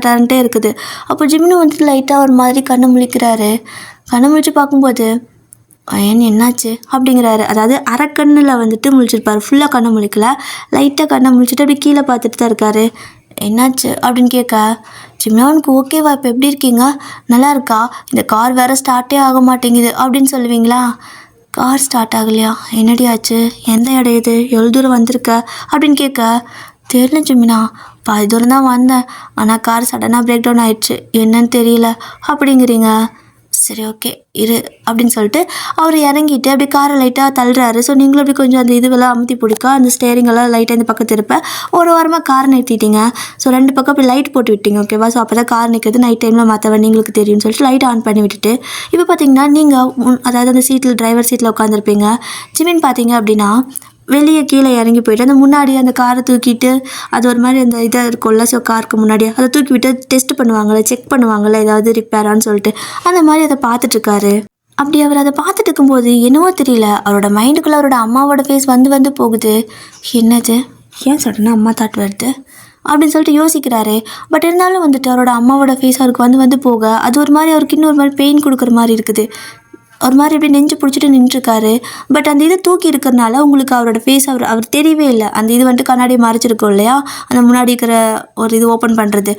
டரண்டே இருக்குது. அப்போ ஜிம்னு வந்துட்டு லைட்டாக ஒரு மாதிரி கண்ணு முழிக்கிறாரு. கண்ணு முழிச்சு பார்க்கும்போது ஏன் என்னாச்சு அப்படிங்கிறாரு. அதாவது அரைக்கண்ணில் வந்துட்டு முழிச்சிருப்பார், ஃபுல்லாக கண்ணை முழிக்கல, லைட்டாக கண்ணை முழிச்சிட்டு அப்படி கீழே பார்த்துட்டு தான் இருக்காரு. என்னாச்சு அப்படின்னு கேட்க, ஜிம்னாவுக்கு ஓகேவா, இப்போ எப்படி இருக்கீங்க, நல்லா இருக்கா, இந்த கார் வேறு ஸ்டார்ட்டே ஆக மாட்டேங்குது அப்படின்னு சொல்லுவீங்களா. கார் ஸ்டார்ட் ஆகலையா, என்னடி ஆச்சு, எந்த இடம் இது, எவ்வளோ தூரம் வந்திருக்க அப்படின்னு கேட்க, தெரியல ஜிமினா, பாதி தூரம் தான் வந்தேன், ஆனால் கார் சடனாக பிரேக் டவுன் ஆயிடுச்சு, என்னன்னு தெரியல அப்படிங்கிறீங்க. சரி ஓகே இரு அப்படின்னு சொல்லிட்டு அவர் இறங்கிட்டு அப்படி காரை லைட்டாக தள்ளுறாரு. ஸோ நீங்களும் அப்படி கொஞ்சம் அந்த இதுவெல்லாம் அமுத்தி பிடிக்க அந்த ஸ்டேரிங்கெல்லாம் லைட்டாக இந்த பக்கம் திருப்ப ஒரு வாரமாக கார் நிறுத்திட்டீங்க. ஸோ 2 பக்கம் அப்படி லைட் போட்டு விட்டீங்க, ஓகேவா. ஸோ அப்போ தான் கார் நிற்கிறது நைட் டைமில் மற்ற வண்டிங்களுக்கு தெரியும்னு சொல்லிட்டு லைட் ஆன் பண்ணி விட்டுட்டு இப்போ பார்த்தீங்கன்னா நீங்கள் அதாவது அந்த சீட்டில் டிரைவர் சீட்டில் உட்காந்துருப்பீங்க. ஜிமின் பார்த்தீங்க அப்படின்னா வெளியே கீழே இறங்கி போயிட்டு அந்த முன்னாடி அந்த காரை தூக்கிட்டு அது ஒரு மாதிரி அந்த இதாக இருக்கும்ல, ஸோ காருக்கு முன்னாடி அதை தூக்கி விட்டு டெஸ்ட் பண்ணுவாங்கள்ல, செக் பண்ணுவாங்கள்ல ஏதாவது ரிப்பேரான்னு சொல்லிட்டு அந்த மாதிரி அதை பார்த்துட்ருக்காரு. அப்படி அவர் அதை பார்த்துட்டு இருக்கும்போது என்னவோ தெரியல, அவரோட மைண்டுக்குள்ளே அவரோட அம்மாவோட ஃபேஸ் வந்து போகுது. என்னது, ஏன் சடனாக அம்மா தாட் வருது அப்படின்னு சொல்லிட்டு யோசிக்கிறாரு. பட் இருந்தாலும் வந்துட்டு அவரோட அம்மாவோட ஃபேஸ் அவருக்கு வந்து போக அது ஒரு மாதிரி அவருக்கு இன்னொரு மாதிரி பெயின் கொடுக்குற மாதிரி இருக்குது. ஒரு மாதிரி எப்படி நெஞ்சு பிடிச்சிட்டு நின்றுருக்காரு. பட் அந்த இது தூக்கி இருக்கிறனால உங்களுக்கு அவரோட ஃபேஸ் அவர் தெரியவே இல்லை. அந்த இது வந்துட்டு கண்ணாடியை மறைச்சிருக்கோம் இல்லையா, அந்த முன்னாடி இருக்கிற ஒரு இது ஓப்பன் பண்ணுறது,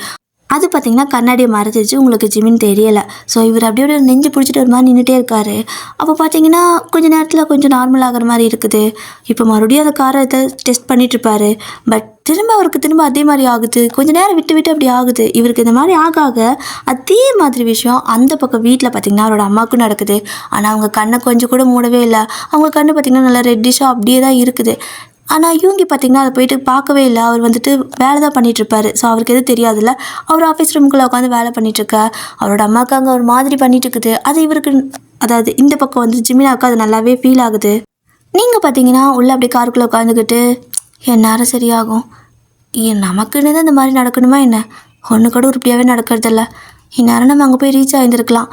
அது பார்த்திங்கன்னா கண்ணாடியை மறைச்சிருச்சு, உங்களுக்கு ஜிமின் தெரியலை. ஸோ இவர் அப்படியே நெஞ்சு பிடிச்சிட்டு ஒரு மாதிரி நின்றுட்டே இருக்காரு. அப்போ பார்த்தீங்கன்னா கொஞ்சம் நேரத்தில் கொஞ்சம் நார்மல் ஆகிற மாதிரி இருக்குது. இப்போ மறுபடியும் அந்த காரை டெஸ்ட் பண்ணிகிட்ருப்பாரு. பட் திரும்ப அதே மாதிரி ஆகுது. கொஞ்சம் நேரம் விட்டு அப்படி ஆகுது. இவருக்கு இந்த மாதிரி ஆக அதே மாதிரி விஷயம் அந்த பக்கம் வீட்டில் பார்த்திங்கன்னா அவரோட அம்மாவுக்கும் நடக்குது. ஆனால் அவங்க கண்ணை கொஞ்சம் கூட மூடவே இல்லை. அவங்க கண்ணு பார்த்திங்கன்னா நல்லா ரெட்டிஷாக அப்படியே தான் இருக்குது. ஆனால் யூங்கி பார்த்திங்கன்னா அதை போயிட்டு பார்க்கவே இல்லை. அவர் வந்துட்டு வேலை தான் பண்ணிகிட்ருப்பாரு. ஸோ அவருக்கு எதுவும் தெரியாதுல்ல. அவர் ஆஃபீஸ் ரூமுக்குள்ளே உட்காந்து வேலை பண்ணிகிட்ருக்க அவரோட அம்மாவுக்கு அங்கே ஒரு மாதிரி பண்ணிகிட்டு இருக்குது. அது இவருக்கு அதாவது இந்த பக்கம் வந்து ஜிமினாவுக்கு அது நல்லாவே ஃபீல் ஆகுது. நீங்கள் பார்த்தீங்கன்னா உள்ளே அப்படியே காருக்குள்ளே உட்காந்துக்கிட்டு எந்நேரம் சரியாகும், நமக்குன்னு தான் இந்த மாதிரி நடக்கணுமா என்ன, ஒன்று கூட உருப்படியாகவே நடக்கிறதில்ல, இந்நேரம் நம்ம அங்கே போய் ரீச் ஆகியிருந்துருக்கலாம்,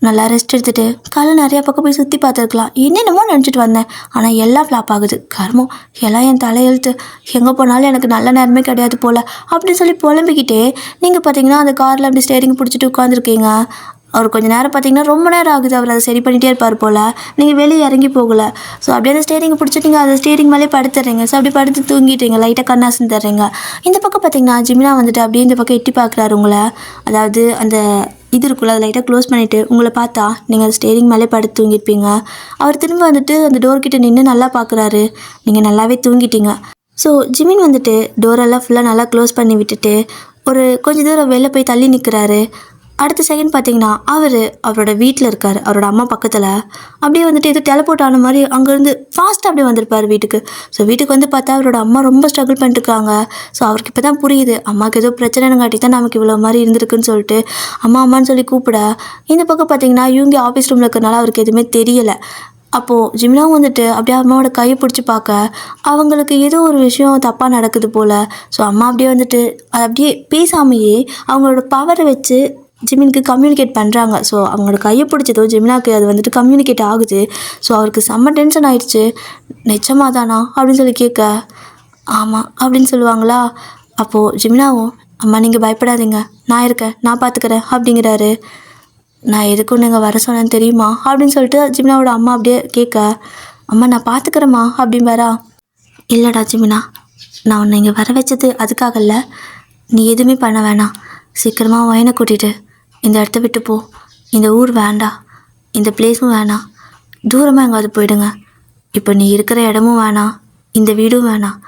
நல்லா ரெஸ்ட் எடுத்துகிட்டு காலையில் நிறையா பக்கம் போய் சுற்றி பார்த்துருக்கலாம், என்னென்னமோ நினச்சிட்டு வந்தேன், ஆனால் எல்லாம் ஃப்ளாப் ஆகுது, கர்மம் எல்லாம் என் தலையெழுத்து, எங்கே போனாலும் எனக்கு நல்ல நேரமே கிடையாது போல் அப்படின்னு சொல்லி புலம்பிக்கிட்டே நீங்கள் பார்த்தீங்கன்னா அந்த காரில் அப்படி ஸ்டேரிங் பிடிச்சிட்டு உட்காந்துருக்கீங்க. அவர் கொஞ்சம் நேரம் பார்த்தீங்கன்னா ரொம்ப நேரம் ஆகுது, அவர் அதை சரி பண்ணிகிட்டே இருப்பார் போல். நீங்கள் வெளியே இறங்கி போகலை. ஸோ அப்படியே அந்த ஸ்டேரிங் பிடிச்சிட்டிங்க, அதை ஸ்டேரிங் மேலே படுத்துறீங்க. ஸோ அப்படி படுத்து தூங்கிட்டீங்க, லைட்டாக கண்ணாசன் தர்றீங்க. இந்த பக்கம் பார்த்தீங்கன்னா ஜிமினா வந்துட்டு அப்படியே இந்த பக்கம் எட்டி பார்க்குறாரு உங்களை. அதாவது அந்த இது இருக்குல்ல, அதை லைட்டாக க்ளோஸ் பண்ணிவிட்டு உங்களை பார்த்தா நீங்கள் அந்த ஸ்டேரிங் மேலே படுத்து தூங்கியிருப்பீங்க. அவர் திரும்ப வந்துட்டு அந்த டோர்கிட்ட நின்று நல்லா பார்க்குறாரு. நீங்கள் நல்லாவே தூங்கிட்டீங்க. ஸோ ஜிமின் வந்துட்டு டோரெல்லாம் ஃபுல்லாக நல்லா க்ளோஸ் பண்ணி விட்டுட்டு ஒரு கொஞ்சம் தூரம் வெளில போய் தள்ளி நிற்கிறாரு. அடுத்த செகண்ட் பார்த்தீங்கன்னா அவரோட வீட்டில் இருக்கார், அவரோட அம்மா பக்கத்தில். அப்படியே வந்துட்டு இது டெலபோர்ட் ஆன மாதிரி அங்கேருந்து ஃபாஸ்ட்டாக அப்படியே வந்திருப்பார் வீட்டுக்கு. ஸோ வீட்டுக்கு வந்து பார்த்தா அவரோட அம்மா ரொம்ப ஸ்ட்ரகிள் பண்ணிட்டுருக்காங்க. ஸோ அவருக்கு இப்போ தான் புரியுது, அம்மாவுக்கு ஏதோ பிரச்சனைங்காட்டி தான் நமக்கு இவ்வளோ மாதிரி இருந்திருக்குன்னு சொல்லிட்டு அம்மா அம்மான்னு சொல்லி கூப்பிட, இந்த பக்கம் பார்த்தீங்கன்னா இவங்க ஆஃபீஸ் ரூமில் இருக்கிறனால அவருக்கு எதுவுமே தெரியலை. அப்போது ஜிமினாவும் வந்துட்டு அப்படியே அம்மாவோட கையை பிடிச்சி பார்க்க அவங்களுக்கு ஏதோ ஒரு விஷயம் தப்பாக நடக்குது போல். ஸோ அம்மா அப்படியே வந்துட்டு அது அப்படியே பேசாமையே அவங்களோட பவரை வச்சு ஜிமினுக்கு கம்யூனிகேட் பண்ணுறாங்க. ஸோ அவங்களோட கையை பிடிச்சதோ ஜிமினாக்கு அது வந்துட்டு கம்யூனிகேட் ஆகுது. ஸோ அவருக்கு செம்ம டென்ஷன் ஆயிடுச்சு. நிச்சயமாக தானா அப்படின்னு சொல்லி கேட்க, ஆமாம் அப்படின்னு சொல்லுவாங்களா. அப்போது ஜிமினாவும், அம்மா நீங்கள் பயப்படாதீங்க, நான் இருக்கேன், நான் பார்த்துக்கிறேன் அப்படிங்கிறாரு. நான் எதுக்கும் நீங்கள் வர சொன்னேன்னு தெரியுமா அப்படின்னு சொல்லிட்டு ஜிமினாவோட அம்மா அப்படியே கேட்க, அம்மா நான் பார்த்துக்கிறேம்மா அப்படின்பாரா. இல்லைடா ஜிமினா, நான் உன்னை இங்கே வர வச்சது அதுக்காக இல்லை. நீ எதுவுமே பண்ண வேணாம். சீக்கிரமாக வயனை கூட்டிகிட்டு இந்த இடத்த விட்டு போ. இந்த ஊர் வேண்டாம், இந்த பிளேஸும் வேணாம், தூரமாக எங்காவது போயிடுங்க. இப்போ நீ இருக்கிற இடமும் வேணாம், இந்த வீடும் வேணாம்.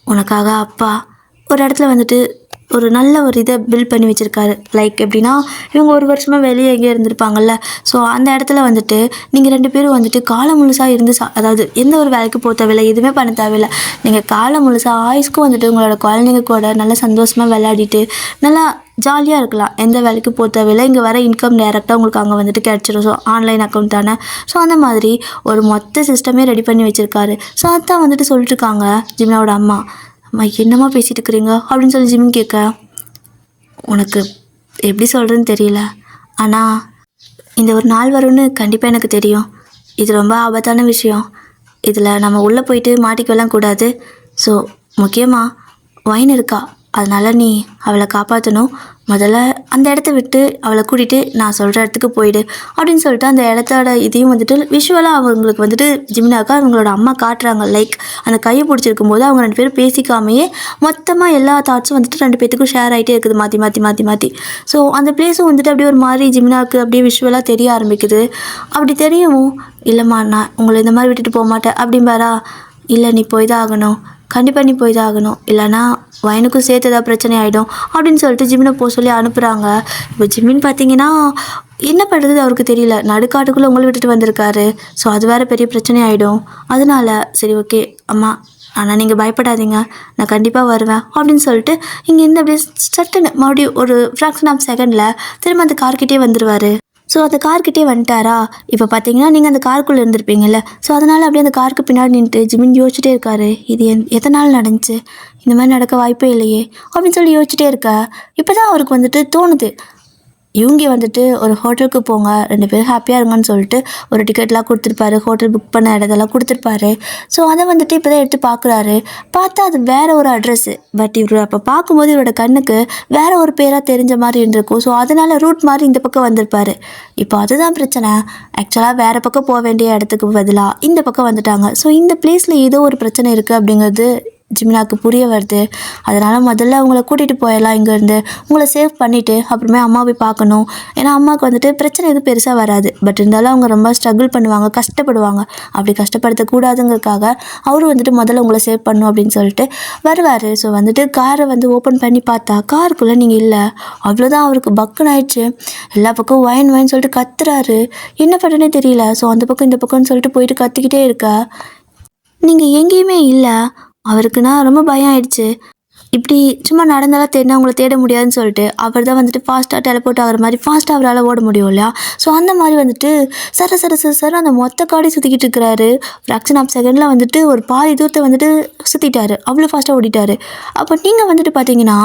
உனக்காக அப்பா ஒரு இடத்துல வந்துட்டு ஒரு நல்ல ஒரு இதை பில்ட் பண்ணி வச்சுருக்காரு. லைக் எப்படின்னா, இவங்க ஒரு வருஷமாக வெளியே எங்கேயோ இருந்திருப்பாங்கல்ல. ஸோ அந்த இடத்துல வந்துட்டு நீங்கள் 2 பேரும் வந்துட்டு காலம் முழுசாக இருந்து அதாவது எந்த ஒரு வேலைக்கு போக தேவையில்லை, எதுவுமே பண்ண தேவையில்லை. நீங்கள் காலம் முழுசாக ஆயுஸ்க்கும் வந்துட்டு உங்களோட குழந்தைங்க கூட நல்லா சந்தோஷமாக விளையாடிட்டு நல்லா ஜாலியாக இருக்கலாம். எந்த வேலைக்கு போக தேவையில்லை. இங்கே வர இன்கம் டேரெக்டாக உங்களுக்கு அங்கே வந்துட்டு கிடச்சிரும். ஸோ ஆன்லைன் அக்கௌண்ட் தானே. ஸோ அந்த மாதிரி ஒரு மொத்த சிஸ்டமே ரெடி பண்ணி வச்சுருக்காரு. ஸோ அதான் வந்துட்டு சொல்லிட்டுருக்காங்க ஜிமினாவோட அம்மா. அம்மா என்னம்மா பேசிகிட்டு இருக்கிறீங்க அப்படின்னு சொல்லி ஜிமின் கேட்க, உனக்கு எப்படி சொல்கிறதுன்னு தெரியல, ஆனால் இந்த ஒரு நாள் வரும்னு கண்டிப்பாக எனக்கு தெரியும். இது ரொம்ப ஆபத்தான விஷயம். இதில் நம்ம உள்ளே போயிட்டு மாட்டிக்கலாம் கூடாது. ஸோ முக்கியமாக வைன் இருக்கா, அதனால் நீ அவளை காப்பாற்றணும். முதல்ல அந்த இடத்த விட்டு அவளை கூட்டிகிட்டு நான் சொல்கிற இடத்துக்கு போயிடு அப்படின்னு சொல்லிட்டு அந்த இடத்தோட இதையும் வந்துட்டு விஷுவலாக அவங்களுக்கு வந்துட்டு ஜிமினாக்கா அவங்களோட அம்மா காட்டுறாங்க. லைக் அந்த கையை பிடிச்சிருக்கும் போது அவங்க 2 பேரும் பேசிக்காமையே மொத்தமாக எல்லா தாட்ஸும் வந்துட்டு 2 பேத்துக்கும் ஷேர் ஆகிட்டே இருக்குது, மாற்றி மாற்றி மாற்றி மாற்றி. ஸோ அந்த பிளேஸும் வந்துட்டு அப்படியே ஒரு மாதிரி ஜிமினாவுக்கு அப்படியே விஷுவலாக தெரிய ஆரம்பிக்குது. அப்படி தெரியவும், இல்லைம்மா நான் உங்களை இந்த மாதிரி விட்டுட்டு போக மாட்டேன் அப்படிம்பாரா. இல்லை நீ போய் தான் ஆகணும், கண்டிப்பாக நீ போய் தான் ஆகணும், இல்லைனா வயனுக்கும் சேர்த்து ஏதாவது பிரச்சனை ஆகிடும் அப்படின்னு சொல்லிட்டு ஜிமினை போக சொல்லி அனுப்புகிறாங்க. இப்போ ஜிமின் பார்த்தீங்கன்னா என்ன பண்ணுறது அவருக்கு தெரியல. நடுக்காட்டுக்குள்ளே உங்களை விட்டுட்டு வந்திருக்காரு. ஸோ அது வேறு பெரிய பிரச்சனை ஆகிடும். அதனால சரி ஓகே அம்மா, ஆனால் நீங்கள் பயப்படாதீங்க, நான் கண்டிப்பாக வருவேன் அப்படின்னு சொல்லிட்டு இங்கேருந்து அப்படியே சட்டுன்னு மறுபடியும் ஒரு ஃப்ராக்ஷன் ஆஃப் செகண்டில் திரும்ப அந்த கார்கிட்டே வந்துடுவார். ஸோ அந்த கார்கிட்டே வந்துட்டாரா. இப்போ பார்த்தீங்கன்னா நீங்கள் அந்த காருக்குள்ளே இருந்திருப்பீங்கல்ல. ஸோ அதனால் அப்படியே அந்த காருக்கு பின்னாடி நின்றுட்டு ஜிமின் யோசிச்சுட்டே இருக்காரு. இது எதனால் நடந்துச்சு, இந்த மாதிரி நடக்க வாய்ப்பே இல்லையே அப்படின்னு சொல்லி யோசிச்சுட்டே இருக்கா. இப்போ தான் அவருக்கு வந்துட்டு தோணுது, இவங்க வந்துட்டு ஒரு ஹோட்டலுக்கு போங்க, 2 பேரும் ஹாப்பியாக இருங்கன்னு சொல்லிட்டு ஒரு டிக்கெட்லாம் கொடுத்துருப்பாரு, ஹோட்டல் புக் பண்ண இடத்தெல்லாம் கொடுத்துருப்பாரு. ஸோ அதை வந்துட்டு இப்போ தான் எடுத்து பார்க்குறாரு. பார்த்தா அது வேறு ஒரு அட்ரெஸ்ஸு. பட் இவர் அப்போ பார்க்கும்போது இவரோட கண்ணுக்கு வேறு ஒரு பேராக தெரிஞ்ச மாதிரி இருந்திருக்கும். ஸோ அதனால் ரூட் மாதிரி இந்த பக்கம் வந்திருப்பார். இப்போ அதுதான் பிரச்சனை. ஆக்சுவலாக வேறு பக்கம் போக வேண்டிய இடத்துக்கு பதிலாக இந்த பக்கம் வந்துட்டாங்க. ஸோ இந்த பிளேஸில் ஏதோ ஒரு பிரச்சனை இருக்குது அப்படிங்கிறது ஜிமினாக்கு புரிய வருது. அதனால் முதல்ல அவங்கள கூட்டிகிட்டு போயிடலாம் இங்கேருந்து, உங்களை சேவ் பண்ணிவிட்டு அப்புறமே அம்மா போய் பார்க்கணும். ஏன்னா அம்மாவுக்கு வந்துட்டு பிரச்சனை எதுவும் பெருசாக வராது. பட் இருந்தாலும் அவங்க ரொம்ப ஸ்ட்ரகிள் பண்ணுவாங்க, கஷ்டப்படுவாங்க. அப்படி கஷ்டப்படுத்தக்கூடாதுங்கிறதுக்காக அவரும் வந்துட்டு முதல்ல உங்களை சேவ் பண்ணணும் அப்படின்னு சொல்லிட்டு வருவார். ஸோ வந்துட்டு காரை வந்து ஓப்பன் பண்ணி பார்த்தா காருக்குள்ளே நீங்கள் இல்லை. அவ்வளோதான், அவருக்கு பக்குன்னு ஆயிடுச்சு. எல்லா பக்கம் வைன் சொல்லிட்டு கத்துறாரு. என்ன பண்ணுறேனே தெரியல. ஸோ அந்த பக்கம் இந்த பக்கம்னு சொல்லிட்டு போயிட்டு கத்திக்கிட்டே இருக்கா. நீங்கள் எங்கேயுமே இல்லை. அவருக்குன்னா ரொம்ப பயம் ஆயிடுச்சு. இப்படி சும்மா நடந்தாலும் தேடினா உங்களை தேட முடியாதுன்னு சொல்லிட்டு அவர் தான் வந்துட்டு ஃபாஸ்ட்டாக டெலபோர்ட் ஆகிற மாதிரி ஃபாஸ்ட்டாக அவரால் ஓட முடியும் இல்லையா. ஸோ அந்த மாதிரி வந்துட்டு சர அந்த மொத்த காடி சுற்றிக்கிட்டு இருக்கிறாரு. ஃப்ராக்ஷன் ஆஃப் செகண்டில் வந்துட்டு ஒரு பாதி தூரத்தை வந்துட்டு சுற்றிட்டாரு. அவ்வளோ ஃபாஸ்ட்டாக ஓடிட்டார். அப்போ நீங்கள் வந்துட்டு பார்த்தீங்கன்னா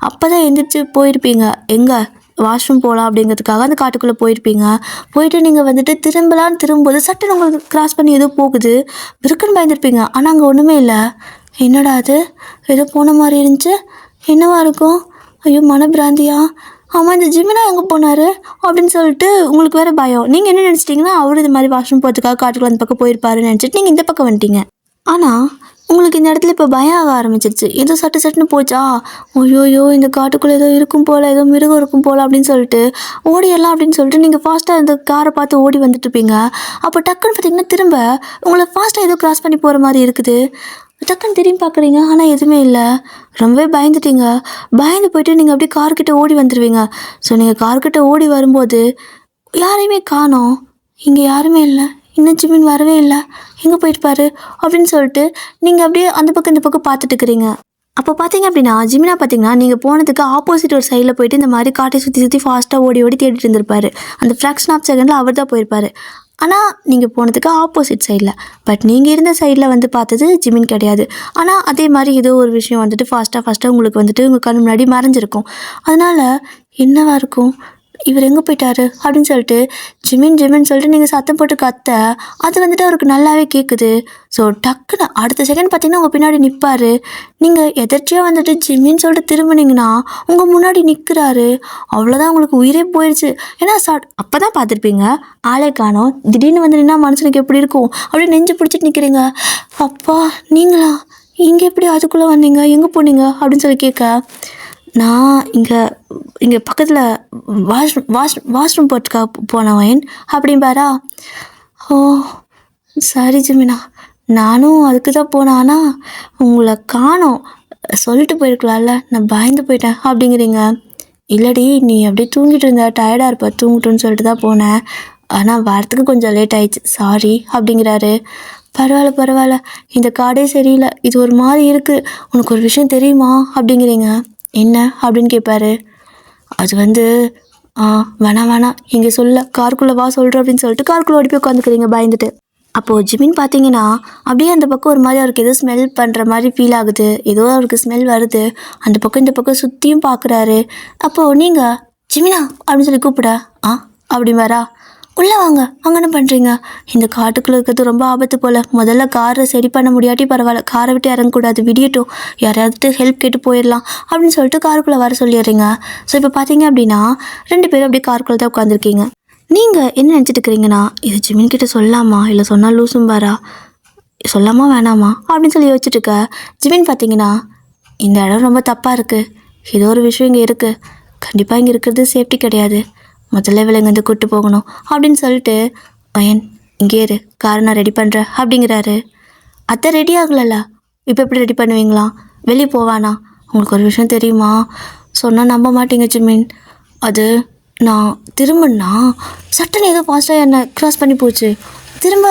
அப்போ தான் எந்திரிச்சு போயிருப்பீங்க, எங்கே வாஷ்ரூம் போகலாம் அப்படிங்கிறதுக்காக அந்த காட்டுக்குள்ளே போயிருப்பீங்க. போயிட்டு நீங்கள் வந்துட்டு திரும்பும்போது சட்டுன்னு உங்களுக்கு கிராஸ் பண்ணி ஏதோ போகுது, இருக்குன்னு பயந்துருப்பீங்க. ஆனால் அங்கே ஒன்றுமே இல்லை. என்னடா அது, ஏதோ போன மாதிரி இருந்துச்சு, என்னவா இருக்கும், ஐயோ மனப்பிராந்தியா, ஆமாம் இந்த ஜிமினா எங்கே போனார் அப்படின்னு சொல்லிட்டு உங்களுக்கு வேறு பயம். நீங்கள் என்ன நினச்சிட்டிங்கன்னா அவரு இது மாதிரி வாஷ்ரூம் போகிறதுக்காக காட்டுக்குள்ள அந்த பக்கம் போயிருப்பாருன்னு நினச்சிட்டு நீங்கள் இந்த பக்கம் வந்துட்டீங்க. ஆனால் உங்களுக்கு இந்த இடத்துல இப்போ பயம் ஆக ஆரம்பிச்சிருச்சு. ஏதோ சட்டுன்னு போச்சா, ஐயோயோ இந்த காட்டுக்குள்ளே ஏதோ இருக்கும் போல், ஏதோ மிருகம் இருக்கும் போல் அப்படின்னு சொல்லிட்டு ஓடிடலாம் அப்படின்னு சொல்லிட்டு நீங்கள் ஃபாஸ்ட்டாக இந்த காரை பார்த்து ஓடி வந்துட்டுருப்பீங்க. அப்போ டக்குன்னு பார்த்தீங்கன்னா திரும்ப உங்களை ஃபாஸ்ட்டாக ஏதோ கிராஸ் பண்ணி போகிற மாதிரி இருக்குது. டக்குன்னு திரும்பி பார்க்குறீங்க, ஆனால் எதுவுமே இல்லை. ரொம்பவே பயந்துட்டீங்க. பயந்து போயிட்டு நீங்கள் அப்படியே கார்கிட்ட ஓடி வந்துடுவீங்க. ஸோ நீங்கள் கார்கிட்ட ஓடி வரும்போது யாரையுமே காணோம். இங்கே யாருமே இல்லை. இன்னும் ஜிமின் வரவே இல்லை. எங்கே போயிருப்பாரு அப்படின்னு சொல்லிட்டு நீங்கள் அப்படியே அந்த பக்கம் இந்த பக்கம் பார்த்துட்டு இருக்கிறீங்க. அப்போ பார்த்தீங்க அப்படின்னா ஜிமினா பார்த்தீங்கன்னா நீங்கள் போனதுக்கு ஆப்போசிட் ஒரு சைடில் போயிட்டு இந்த மாதிரி காட்டை சுற்றி சுற்றி ஃபாஸ்ட்டாக ஓடி ஓடி தேடிட்டு இருந்திருப்பாரு. அந்த ஃப்ராக்ஷன் ஆஃப் செகண்டில் அவர் தான் போயிருப்பாரு. ஆனால் நீங்கள் போனதுக்கு ஆப்போசிட் சைடில். பட் நீங்கள் இருந்த சைடில் வந்து பார்த்தது ஜிமின் கிடையாது. ஆனால் அதே மாதிரி ஏதோ ஒரு விஷயம் வந்துட்டு ஃபாஸ்ட்டாக உங்களுக்கு வந்துட்டு உங்கள் கண் முன்னாடி மறைஞ்சிருக்கும். அதனால் என்னவா இருக்கும், இவர் எங்கே போயிட்டாரு அப்படின்னு சொல்லிட்டு ஜிமின் சொல்லிட்டு நீங்கள் சத்தம் போட்டு கத்த அது வந்துட்டு அவருக்கு நல்லாவே கேட்குது. ஸோ டக்குன்னு அடுத்த செகண்ட் பார்த்தீங்கன்னா உங்கள் பின்னாடி நிற்பார். நீங்கள் எதர்ச்சியாக வந்துட்டு ஜிமின்னு சொல்லிட்டு திரும்பினீங்கன்னா உங்கள் முன்னாடி நிற்கிறாரு. அவ்வளோதான், உங்களுக்கு உயிரே போயிடுச்சு. ஏன்னா அப்போ தான் பார்த்துருப்பீங்க ஆளே காணோம். திடீர்னு வந்து நின்னா மனுஷனுக்கு எப்படி இருக்கும், அப்படியே நெஞ்சு பிடிச்சிட்டு நிற்கிறீங்க. அப்பா நீங்களா, இங்கே எப்படி அதுக்குள்ளே வந்தீங்க, எங்கே போனீங்க அப்படின்னு சொல்லி கேட்க, நான் இங்கே பக்கத்தில் வாஷ்ரூம் போட்டுக்காக போனவன் அப்படின்பாரா. ஓ சரி ஜிமினா, நானும் அதுக்கு தான் போனேன். ஆனால் உங்களை காணோம், சொல்லிட்டு போயிருக்கலாம்ல, நான் பயந்து போயிட்டேன் அப்படிங்கிறீங்க. இல்லடி, நீ அப்படியே தூங்கிட்டு இருந்த, டயர்டாக இருப்ப, தூங்கிட்டுன்னு சொல்லிட்டு தான் போனேன். ஆனால் வரத்துக்கு கொஞ்சம் லேட் ஆயிடுச்சு, சாரி அப்படிங்கிறாரு. பரவாயில்ல, இந்த கார்டே சரியில்லை, இது ஒரு மாதிரி இருக்குது, உனக்கு ஒரு விஷயம் தெரியுமா அப்படிங்கிறீங்க. என்ன அப்படின்னு கேட்பாரு. அது வந்து வேணாம் இங்கே சொல்ல, காருக்குள்ளே வா சொல்கிறேன் அப்படின்னு சொல்லிட்டு காருக்குள்ளே ஓடி போய் உட்காந்துக்கிறீங்க பயந்துட்டு. அப்போது ஜிமின் பார்த்தீங்கன்னா அப்படியே அந்த பக்கம் ஒரு மாதிரி அவருக்கு ஏதோ ஸ்மெல் பண்ணுற மாதிரி ஃபீல் ஆகுது. ஏதோ அவருக்கு ஸ்மெல் வருது. அந்த பக்கம் இந்த பக்கம் சுற்றியும் பார்க்குறாரு. அப்போது நீங்கள் ஜிமினா அப்படின்னு சொல்லி கூப்பிட அப்படி வரா. உள்ளே வாங்க, அங்கே என்ன பண்ணுறீங்க, இந்த காட்டுக்குள்ளே இருக்கிறது ரொம்ப ஆபத்து போல், முதல்ல காரை சரி பண்ண முடியாட்டி பரவாயில்ல, காரை விட்டு இறங்கக்கூடாது, விடியட்டும், யாரையாவது ஹெல்ப் கேட்டு போயிடலாம் அப்படின்னு சொல்லிட்டு காருக்குள்ளே வர சொல்லிடுறீங்க. ஸோ இப்போ பார்த்தீங்க அப்படின்னா 2 பேரும் அப்படியே காருக்குள்ளே தான் உட்காந்துருக்கீங்க. நீங்கள் என்ன நினச்சிட்டு இருக்கிறீங்கன்னா, இது ஜிமின் கிட்ட சொல்லாமா, இல்லை சொன்னால் லூசும்பாரா, சொல்லாமா வேணாமா அப்படின்னு சொல்லி யோசிச்சுட்டு இருக்க. ஜிமின் பார்த்தீங்கன்னா இந்த இடம் ரொம்ப தப்பாக இருக்குது, ஏதோ ஒரு விஷயம் இங்கே இருக்குது, கண்டிப்பாக இங்கே இருக்கிறது சேஃப்டி கிடையாது, முதல்ல விலங்கு கூப்பிட்டு போகணும் அப்படின்னு சொல்லிட்டு, பையன் இங்கே இரு, காரை நான் ரெடி பண்ணுறேன் அப்படிங்கிறாரு. அத்தை ரெடி ஆகலல்ல, இப்போ எப்படி ரெடி பண்ணுவீங்களா, வெளியே போவானா, உங்களுக்கு ஒரு விஷயம் தெரியுமா, சொன்னால் நம்ப மாட்டீங்க ஜிமின், அது நான் திரும்பினா சட்டுன்னு ஏதோ ஃபாஸ்ட்டாக என்னை க்ராஸ் பண்ணி போச்சு, திரும்ப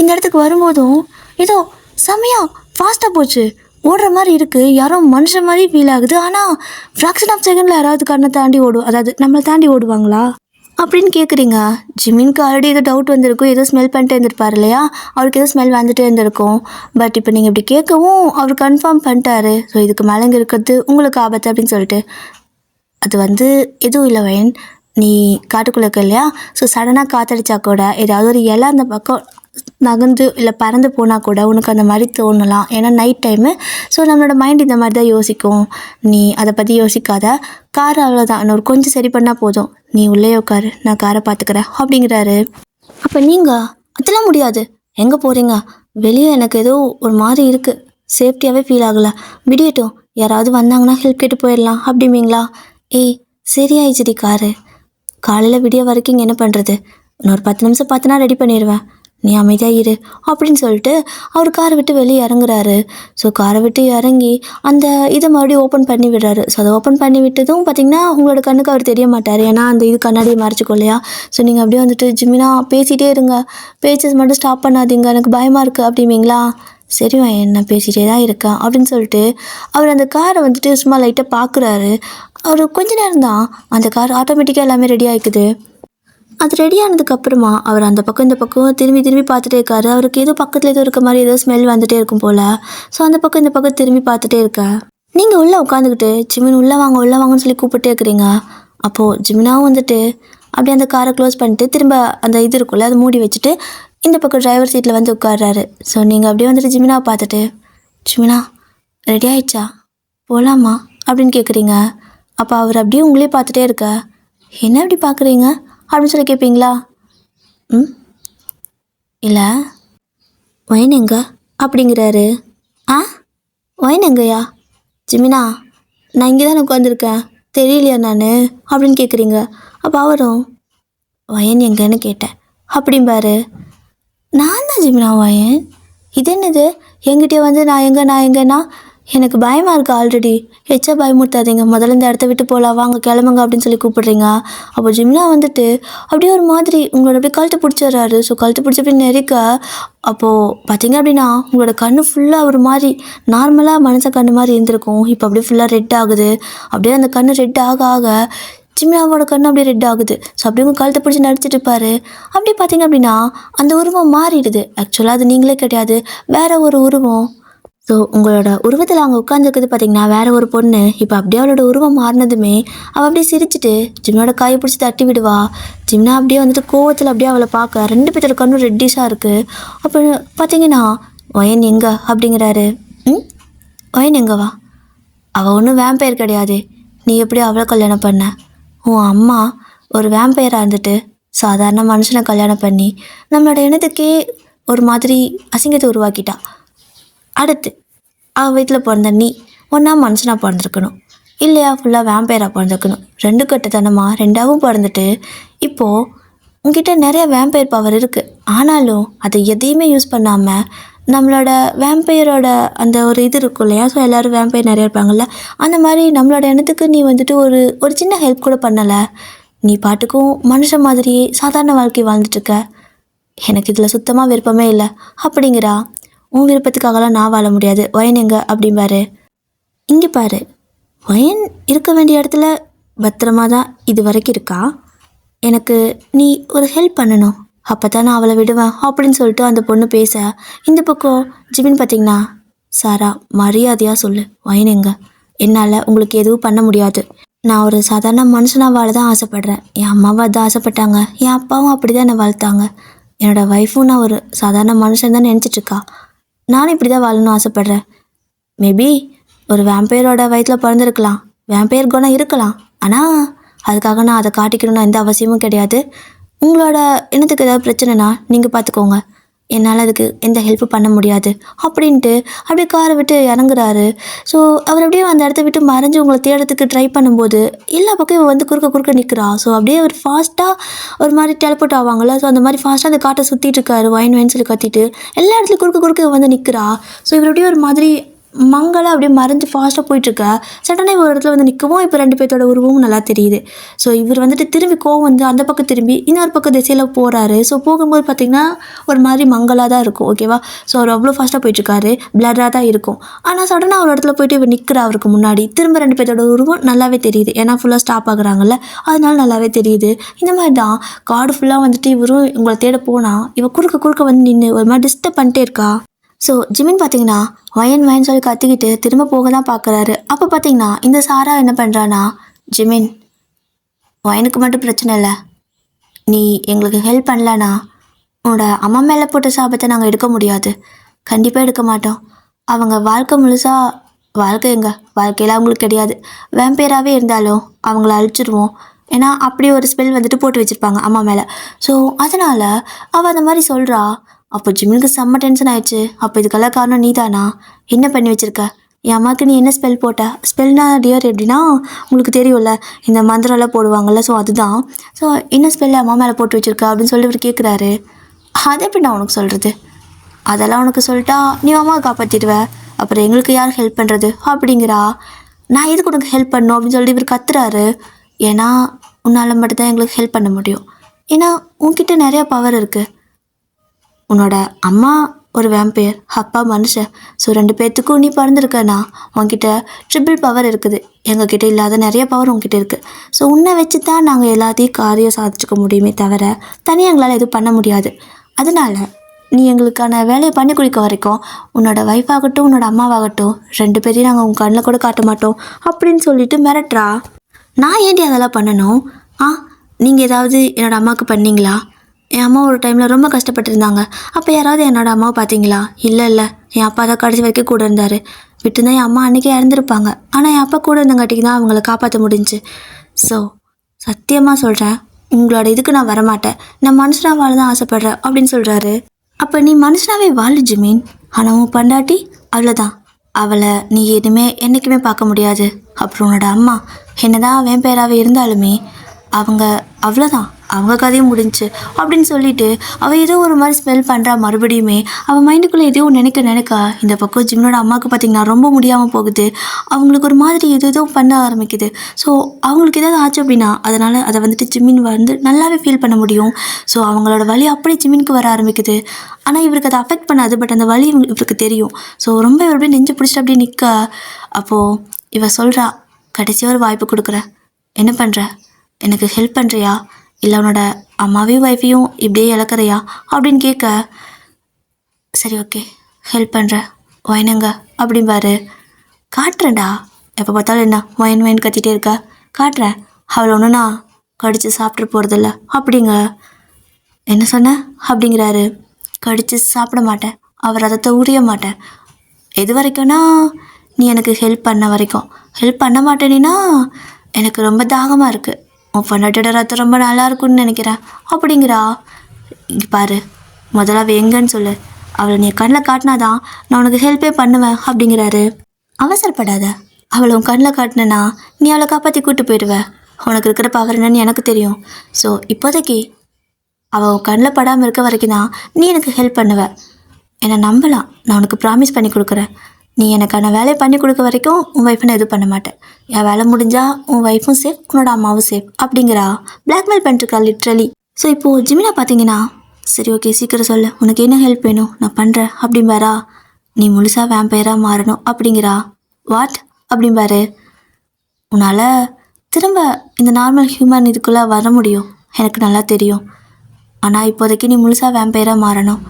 இந்த இடத்துக்கு வரும்போதும் ஏதோ செமையாக ஃபாஸ்ட்டாக போச்சு, ஓடுற மாதிரி இருக்குது, யாரோ மனுஷன் மாதிரி ஃபீல் ஆகுது, ஆனால் ஃப்ராக்ஷன் ஆஃப் செகண்டில் யாராவது கண்ணை தாண்டி அதாவது நம்மளை தாண்டி ஓடுவாங்களா அப்படின்னு கேட்குறீங்க. ஜிமின்க்கு ஆல்ரெடி ஏதோ டவுட் வந்திருக்கும், ஏதோ ஸ்மெல் பண்ணிட்டு இருந்திருப்பார் இல்லையா, அவருக்கு ஏதோ ஸ்மெல் வந்துட்டே இருந்திருக்கும். பட் இப்போ நீங்கள் இப்படி கேட்கவும் அவர் கன்ஃபார்ம் பண்ணிட்டாரு. ஸோ இதுக்கு மேலே இங்கே இருக்கிறது உங்களுக்கு ஆபத்து அப்படின்னு சொல்லிட்டு, அது வந்து எதுவும் இல்லை வயன், நீ காட்டுக்குள்ளே இருக்க இல்லையா, ஸோ சடனாக காற்றடிச்சா கூட ஏதாவது ஒரு இலை அந்த பக்கம் நகர்ந்து இல்லை பறந்து போனால் கூட உனக்கு அந்த மாதிரி தோணலாம். ஏன்னா நைட் டைமு, ஸோ நம்மளோட மைண்ட் இந்த மாதிரி தான் யோசிக்கும். நீ அதை பற்றி யோசிக்காத, கார் அவ்வளோதான், இன்னொரு கொஞ்சம் சரி பண்ணால் போதும், நீ உள்ளே உட்காரு, நான் காரை பார்த்துக்கிறேன் அப்படிங்கிறாரு. அப்போ நீங்கள் அதெல்லாம் முடியாது, எங்கே போகிறீங்க, வெளியே எனக்கு ஏதோ ஒரு மாதிரி இருக்குது, சேஃப்டியாகவே ஃபீல் ஆகலை, விடியட்டும், யாராவது வந்தாங்கன்னா ஹெல்ப் கேட்டு போயிடலாம் அப்படிங்களா. ஏய் சரியாயிடுச்சுடி காரு, காலையில் விடிய வரைக்கும் இங்கே என்ன பண்ணுறது, இன்னொரு 10 நிமிஷம் பார்த்தினா ரெடி பண்ணிடுவேன், நீ அமைதியாக இரு அப்படின்னு சொல்லிட்டு அவர் காரை விட்டு வெளியே இறங்குறாரு. ஸோ காரை விட்டு இறங்கி அந்த இதை மறுபடியும் ஓப்பன் பண்ணி விடுறாரு. ஸோ அதை ஓப்பன் பண்ணி விட்டதும் பார்த்திங்கன்னா உங்களோட கண்ணுக்கு அவர் தெரிய மாட்டார், ஏன்னா அந்த இது கண்ணாடியை மறைச்சிக்கோ இல்லையா. ஸோ நீங்கள் அப்படியே வந்துட்டு ஜிமினா பேசிகிட்டே இருங்க, பேச்சஸ் மட்டும் ஸ்டாப் பண்ணாதீங்க, எனக்கு பயமாக இருக்குது அப்படிங்களா. சரி என்ன பேசிகிட்டே தான் இருக்கேன் அப்படின்னு சொல்லிட்டு அவர் அந்த காரை வந்துட்டு சும்மா லைட்டாக பார்க்குறாரு. அவர் கொஞ்ச நேரம் தான் அந்த கார் ஆட்டோமேட்டிக்காக எல்லாமே ரெடி ஆகிக்குது. அது ரெடி ஆனதுக்கப்புறமா அவர் அந்த பக்கம் இந்த பக்கம் திரும்பி பார்த்துட்டே இருக்காரு. அவருக்கு ஏதோ பக்கத்தில் ஏதோ இருக்க மாதிரி ஏதோ ஸ்மெல் வந்துகிட்டே இருக்கும் போல். ஸோ அந்த பக்கம் இந்த பக்கம் திரும்பி பார்த்துட்டே இருக்கேன். நீங்கள் உள்ளே உட்காந்துக்கிட்டு ஜிமின் உள்ளே வாங்கன்னு சொல்லி கூப்பிட்டே இருக்கிறீங்க. அப்போது ஜிமினாவும் வந்துட்டு அப்படியே அந்த காரை க்ளோஸ் பண்ணிட்டு திரும்ப அந்த இது இருக்குல்ல அதை மூடி வச்சுட்டு இந்த பக்கம் டிரைவர் சீட்டில் வந்து உட்கார்றாரு. ஸோ நீங்கள் அப்படியே வந்துட்டு ஜிமினாவை பார்த்துட்டு, ஜிமினா ரெடி ஆயிடுச்சா, போகலாமா அப்படின்னு கேட்குறீங்க. அப்போ அவர் அப்படியே உங்களே பார்த்துட்டே இருக்க, என்ன அப்படி பார்க்குறீங்க அப்படின்னு சொல்லி கேட்பீங்களா. இல்லை ஒயின் எங்க அப்படிங்கிறாரு. ஒயின் எங்கயா, ஜிமினா நான் இங்கே தானே உட்காந்துருக்கேன், தெரியலையா நான் அப்படின்னு கேட்குறீங்க. அப்போ அவரும் ஒயன் எங்கன்னு கேட்டேன் அப்படிம்பாரு. நான் தான் ஜிமினா ஒயன், இது என்னது என்கிட்டயே வந்து நான் எங்கன்னா எனக்கு பயமாக இருக்குது ஆல்ரெடி. எச்சா பயமுறுத்தாதீங்க, முதல்ல இந்த இடத்த விட்டு போகலாம், வாங்க கிளம்புங்க அப்படின்னு சொல்லி கூப்பிடுறீங்க. அப்போ ஜிம்னா வந்துட்டு அப்படியே ஒரு மாதிரி உங்களோட அப்படியே கழுத்து பிடிச்சிடுறாரு. ஸோ கழுத்து பிடிச்சி அப்படி நெரிக்க, அப்போது பார்த்தீங்க அப்படின்னா உங்களோட கண்ணு ஃபுல்லாக ஒரு மாதிரி நார்மலாக மனுஷ கண்ணு மாதிரி இருந்திருக்கும். இப்போ அப்படியே ஃபுல்லாக ரெட் ஆகுது. அப்படியே அந்த கண்ணு ரெட் ஆக ஆக ஜிம்னாவோட கண்ணு அப்படியே ரெட் ஆகுது. ஸோ அப்படியே உங்கள் கழுத்தை பிடிச்சி நடிச்சிட்டு இருப்பாரு. அப்படி பார்த்தீங்க அப்படின்னா அந்த உருவம் மாறிடுது. ஆக்சுவலாக அது நீங்களே கிடையாது, வேற ஒரு உருவம். ஸோ உங்களோட உருவத்தில் அவங்க உட்காந்துருக்குது பார்த்தீங்கன்னா வேற ஒரு பொண்ணு. இப்போ அப்படியே அவளோட உருவம் மாறினதுமே அவள் அப்படியே சிரிச்சுட்டு ஜிம்னோட கையை பிடிச்சி தட்டி விடுவா. ஜிம்னா அப்படியே வந்துட்டு கோவத்தில் அப்படியே அவளை பார்க்க, ரெண்டு பேர்த்தோட கண்ணும் ரெட்டிஷாக இருக்குது. அப்போ பார்த்தீங்கன்னா ஒயன் எங்க அப்படிங்கிறாரு. ஒயன் எங்கவா? அவள் ஒன்றும் வேம்பயர் கிடையாது, நீ எப்படி அவளை கல்யாணம் பண்ண? உன் அம்மா ஒரு வேம்பயராக இருந்துட்டு சாதாரண மனுஷனை கல்யாணம் பண்ணி நம்மளோட இனத்துக்கே ஒரு மாதிரி அசிங்கத்தை உருவாக்கிட்டா. அடுத்து அவள் வீட்டில் பிறந்த நீ ஒன்றா மனுஷனாக பிறந்திருக்கணும், இல்லையா ஃபுல்லாக வேம்பயராக பிறந்திருக்கணும். ரெண்டு கட்டுத்தனமாக ரெண்டாவும் பிறந்துட்டு இப்போது உங்ககிட்ட நிறைய வேம்பயர் பவர் இருக்குது. ஆனாலும் அதை எதையுமே யூஸ் பண்ணாமல் நம்மளோட வேம்பயரோட அந்த ஒரு இது இருக்கும் இல்லையா, ஸோ எல்லோரும் வேம்பயர் நிறையா இருப்பாங்கள்ல, அந்த மாதிரி நம்மளோட இனத்துக்கு நீ வந்துட்டு ஒரு சின்ன ஹெல்ப் கூட பண்ணலை. நீ பாட்டுக்கும் மனுஷன் மாதிரியே சாதாரண வாழ்க்கை வாழ்ந்துட்டுருக்க. எனக்கு இதில் சுத்தமாக விருப்பமே இல்லை அப்படிங்கிறா. உன் விருப்பத்துக்காகலாம் நான் வாழ முடியாது, ஒயன் எங்க அப்படிம்பாரு. இங்கே பாரு, ஒயன் இருக்க வேண்டிய இடத்துல பத்திரமா தான் இது வரைக்கும் இருக்கா. எனக்கு நீ ஒரு ஹெல்ப் பண்ணணும், அப்போ தான் நான் அவளை விடுவேன் அப்படின்னு சொல்லிட்டு அந்த பொண்ணு பேச, இந்த பக்கம் ஜிமின் பார்த்தீங்கன்னா, சாரா மரியாதையாக சொல்லு, ஒயன் எங்க? என்னால் உங்களுக்கு எதுவும் பண்ண முடியாது. நான் ஒரு சாதாரண மனுஷனாக வாழ தான் ஆசைப்பட்றேன். என் அம்மாவும் அதான் ஆசைப்பட்டாங்க, என் அப்பாவும் அப்படி தான் என்னை வளர்த்தாங்க. என்னோடய ஒய்ஃபும் நான் ஒரு சாதாரண மனுஷன் தான் நினச்சிட்ருக்கா. நானும் இப்படி தான் வாழணும்னு ஆசைப்பட்றேன். மேபி ஒரு வேம்பயரோட வயிற்றில் பிறந்திருக்கலாம், வேம்பயர் குணம் இருக்கலாம், ஆனால் அதுக்காக நான் அதை காட்டிக்கணும்னு எந்த அவசியமும் கிடையாது. உங்களோட இனத்துக்கு ஏதாவது பிரச்சனைனா நீங்கள் பார்த்துக்கோங்க, என்னால் அதுக்கு எந்த ஹெல்ப்பும் பண்ண முடியாது அப்படின்ட்டு அப்படியே காரை விட்டு இறங்குறாரு. ஸோ அவர் அப்படியே அந்த இடத்த விட்டு மறைஞ்சு உங்களை தேடுறதுக்கு ட்ரை பண்ணும்போது எல்லா பக்கம் இவன் வந்து குறுக்க நிற்கிறா. ஸோ அப்படியே ஒரு ஃபாஸ்ட்டாக ஒரு மாதிரி டெலிபோர்ட் ஆவாங்கள்ல, ஸோ அந்த மாதிரி ஃபாஸ்ட்டாக அந்த காட்டை சுற்றிட்டு இருக்காரு, வைன் சொல்லி கத்திட்டு எல்லா இடத்துலையும் குறுக்க வந்து நிற்கிறா. ஸோ இவர் அப்படியே ஒரு மாதிரி மங்களாக அப்படியே மறைஞ்சு ஃபாஸ்ட்டாக போயிட்டுருக்க. சடனாக ஒரு இடத்துல வந்து நிற்கவும் இப்போ ரெண்டு பேர்த்தோட உருவமும் நல்லா தெரியுது. ஸோ இவர் வந்துட்டு திரும்பி கோவம் வந்து அந்த பக்கம் திரும்பி இன்னொரு பக்கம் திசையில் போகிறாரு. ஸோ போகும்போது பார்த்திங்கன்னா ஒரு மாதிரி மங்களாக தான் இருக்கும், ஓகேவா. ஸோ அவர் அவ்வளோ ஃபாஸ்ட்டாக போயிட்டுருக்காரு, பிளராக தான் இருக்கும். ஆனால் சடனாக ஒரு இடத்துல போயிட்டு இவர் நிற்கிற அவருக்கு முன்னாடி திரும்ப ரெண்டு பேர்த்தோட உருவம் நல்லாவே தெரியுது, ஏன்னா ஃபுல்லாக ஸ்டாப் ஆகுறாங்கல்ல, அதனால நல்லாவே தெரியுது. இந்த மாதிரி தான் காடு ஃபுல்லாக வந்துட்டு இவரும் உங்களை தேட போனால் இவன் குறுக்க வந்து நின்று ஒரு மாதிரி டிஸ்டர்ப் பண்ணிட்டே இருக்கா. ஸோ ஜிமின் பார்த்தீங்கன்னா வயன் சொல்லி கத்திக்கிட்டு திரும்ப போக தான் பார்க்குறாரு. அப்போ பார்த்தீங்கன்னா இந்த சாரா என்ன பண்ணுறான்னா, ஜிமின் வயனுக்கு மட்டும் பிரச்சனை இல்லை, நீ எங்களுக்கு ஹெல்ப் பண்ணலன்னா உன்னோட அம்மா மேலே போட்ட சாபத்தை நாங்கள் எடுக்க முடியாது, கண்டிப்பாக எடுக்க மாட்டோம். அவங்க வாழ்க்கை முழுசாக வாழ்க்கையில் அவங்களுக்கு கிடையாது, வேம்பேராகவே இருந்தாலும் அவங்கள அழிச்சிடுவோம். ஏன்னா அப்படி ஒரு ஸ்பெல் வந்துட்டு போட்டு வச்சுருப்பாங்க அம்மா மேலே. ஸோ அதனால் அவள் அந்த மாதிரி சொல்கிறா. அப்போ ஜிமினுக்கு செம்ம டென்ஷன் ஆயிடுச்சு. அப்போ இதுக்கெல்லாம் காரணம் நீ தானா? என்ன பண்ணி வச்சுருக்க? என் அம்மாவுக்கு நீ என்ன ஸ்பெல் போட்ட? ஸ்பெல்னா டியர் எப்படின்னா உங்களுக்கு தெரியும்ல, இந்த மந்திரம்லாம் போடுவாங்கள்ல, ஸோ அதுதான். ஸோ என்ன ஸ்பெல் அம்மா மேலே போட்டு வச்சுருக்க அப்படின்னு சொல்லி இவர் கேட்குறாரு. அதை எப்படி நான் உனக்கு சொல்கிறது? அதெல்லாம் உனக்கு சொல்லிட்டா நீ அம்மாவை காப்பாற்றிடுவ, அப்புறம் எங்களுக்கு யார் ஹெல்ப் பண்ணுறது அப்படிங்கிறா. நான் எதுக்கு உனக்கு ஹெல்ப் பண்ணணும் அப்படின்னு சொல்லிட்டு இவர் கத்துறாரு. ஏன்னா உன்னால் மட்டும்தான் எங்களுக்கு ஹெல்ப் பண்ண முடியும், ஏன்னா உன்கிட்ட நிறையா பவர் இருக்குது. உன்னோட அம்மா ஒரு வேம்பயர், அப்பா மனுஷன். ஸோ ரெண்டு பேர்த்துக்கும் நீ பிறந்திருக்கனா உன்கிட்ட ட்ரிபிள் பவர் இருக்குது, எங்ககிட்ட இல்லாத நிறைய பவர் உங்ககிட்ட இருக்குது. ஸோ உன்னை வச்சு தான் நாங்கள் எல்லாத்தையும் காரியம் சாதிச்சுக்க முடியுமே தவிர தனியாக எங்களால் எதுவும் பண்ண முடியாது. அதனால் நீ எங்களுக்கான வேலையை பண்ணி கொடுக்க வரைக்கும் உன்னோட ஒய்ஃபாகட்டும் உன்னோட அம்மாவாகட்டும் ரெண்டு பேரையும் நாங்கள் உங்கள் கண்ணில் கூட காட்ட மாட்டோம் அப்படின்னு சொல்லிட்டு மிரட்டுறா. நான் ஏன்டி அதெல்லாம் பண்ணணும்? நீங்கள் ஏதாவது என்னோடய அம்மாவுக்கு பண்ணீங்களா? என் அம்மா ஒரு டைமில் ரொம்ப கஷ்டப்பட்டுருந்தாங்க, அப்போ யாராவது என்னோடய அம்மாவை பார்த்தீங்களா? இல்லை, என் அப்பா தான் கடைசி வரைக்கும் கூட இருந்தார். விட்டுருந்தா என் அம்மா அன்றைக்கே இறந்துருப்பாங்க, ஆனால் என் அப்பா கூட இருந்தங்காட்டிக்கு தான் அவங்கள காப்பாற்ற முடிஞ்சு. ஸோ சத்தியமாக சொல்கிறேன், உங்களோட இதுக்கு நான் வரமாட்டேன், நான் மனுஷனாக வாழ தான் ஆசைப்பட்றேன் அப்படின்னு சொல்கிறாரு. அப்போ நீ மனுஷனாகவே வாழு ஜிமின், ஆனால் உன் பண்டாட்டி அவ்வளோதான், அவளை நீ எதுவுமே என்றைக்குமே பார்க்க முடியாது. அப்புறம் உன்னோட அம்மா என்னதான் வேம்பேராகவே இருந்தாலுமே அவங்க அவ்வளோதான், அவங்க கதையும் முடிஞ்சு அப்படின்னு சொல்லிட்டு அவள் ஏதோ ஒரு மாதிரி ஸ்மெல் பண்ணுறா. மறுபடியுமே அவள் மைண்டுக்குள்ளே எதையோ நினைக்க இந்த பக்கம் ஜிம்னோட அம்மாவுக்கு பார்த்திங்கன்னா ரொம்ப முடியாமல் போகுது. அவங்களுக்கு ஒரு மாதிரி ஏதோ பண்ண ஆரம்பிக்குது. ஸோ அவங்களுக்கு ஏதாவது ஆச்சு அப்படின்னா அதனால் அதை வந்துட்டு ஜிம்மின் வந்து நல்லாவே ஃபீல் பண்ண முடியும். ஸோ அவங்களோட வலி அப்படியே ஜிம்மினுக்கு வர ஆரம்பிக்குது. ஆனால் இவருக்கு அதை அஃபெக்ட் பண்ணாது. பட் அந்த வலி இவருக்கு தெரியும். ஸோ ரொம்ப இவர் அப்படியே நெஞ்சு பிடிச்சிட்டு அப்படியே நிற்க, அப்போது இவ சொல்கிறா, கடைசியாக ஒரு வாய்ப்பு கொடுக்குறேன், என்ன பண்ணுற, எனக்கு ஹெல்ப் பண்ணுறியா, இல்லை உன்னோட அம்மாவையும் ஒய்ஃபையும் இப்படியே இழக்கிறியா அப்படின்னு கேட்க, சரி ஓகே ஹெல்ப் பண்ணுறேன் ஒயினுங்க அப்படிம்பாரு. காட்டுறேன்டா, எப்போ பார்த்தாலும் என்ன ஒயின் கத்திட்டே இருக்க, காட்டுறேன், அவளை ஒன்று நான் கடித்து சாப்பிட்டு போகிறதில்ல அப்படிங்க. என்ன சொன்ன அப்படிங்கிறாரு. கடித்து சாப்பிட மாட்டேன், அவர் ரத்தத்தை உரிய மாட்டேன். எது வரைக்கும்னா நீ எனக்கு ஹெல்ப் பண்ண வரைக்கும். ஹெல்ப் பண்ண மாட்டேனின்னா எனக்கு ரொம்ப தாகமாக இருக்குது, உன் பொண்டாட்டியோட ரத்தம் ரொம்ப நல்லா இருக்குன்னு நினைக்கிறேன் அப்படிங்கிறா. இங்கே பாரு, முதல்ல அவள் எங்கன்னு சொல்லு, அவளை நீ கண்ணில் காட்டினாதான் நான் உனக்கு ஹெல்ப்பே பண்ணுவேன் அப்படிங்கிறாரு. அவசரப்படாத, அவளை உன் கண்ணில் காட்டினேன்னா நீ அவளை காப்பாற்றி கூப்பிட்டு போயிடுவ. உனக்கு இருக்கிற பவர் என்னன்னு எனக்கு தெரியும். ஸோ இப்போதைக்கு அவள் உன் கண்ணில் படாமல் இருக்க வரைக்கும் தான் நீ எனக்கு ஹெல்ப் பண்ணுவ. என்னை நம்பலாம், நான் உனக்கு ப்ராமிஸ் பண்ணி கொடுக்குறேன். நீ எனக்கான வேலையை பண்ணி கொடுக்க வரைக்கும் உன் ஒய்ஃபை நான் எதுவும் பண்ண மாட்டேன். என் வேலை முடிஞ்சால் உன் ஒய்ஃபும் சேஃப், உன்னோட அம்மாவும் சேஃப் அப்படிங்கிறா. Blackmail பண்ணிட்டுருக்கா literally. ஸோ இப்போது ஜிமினா பார்த்தீங்கன்னா, சரி ஓகே சீக்கிரம் சொல்லு, உனக்கு என்ன ஹெல்ப் வேணும், நான் பண்ணுறேன் அப்படிம்பாரா. நீ முழுசாக வேம்பயராக மாறணும் அப்படிங்கிறா. வாட் அப்படிம்பாரு. உன்னால் திரும்ப இந்த நார்மல் ஹியூமன் இதுக்குள்ளே வர முடியும், எனக்கு நல்லா தெரியும். ஆனால் இப்போதைக்கு நீ முழுசாக வேம்பயராக மாறணும்,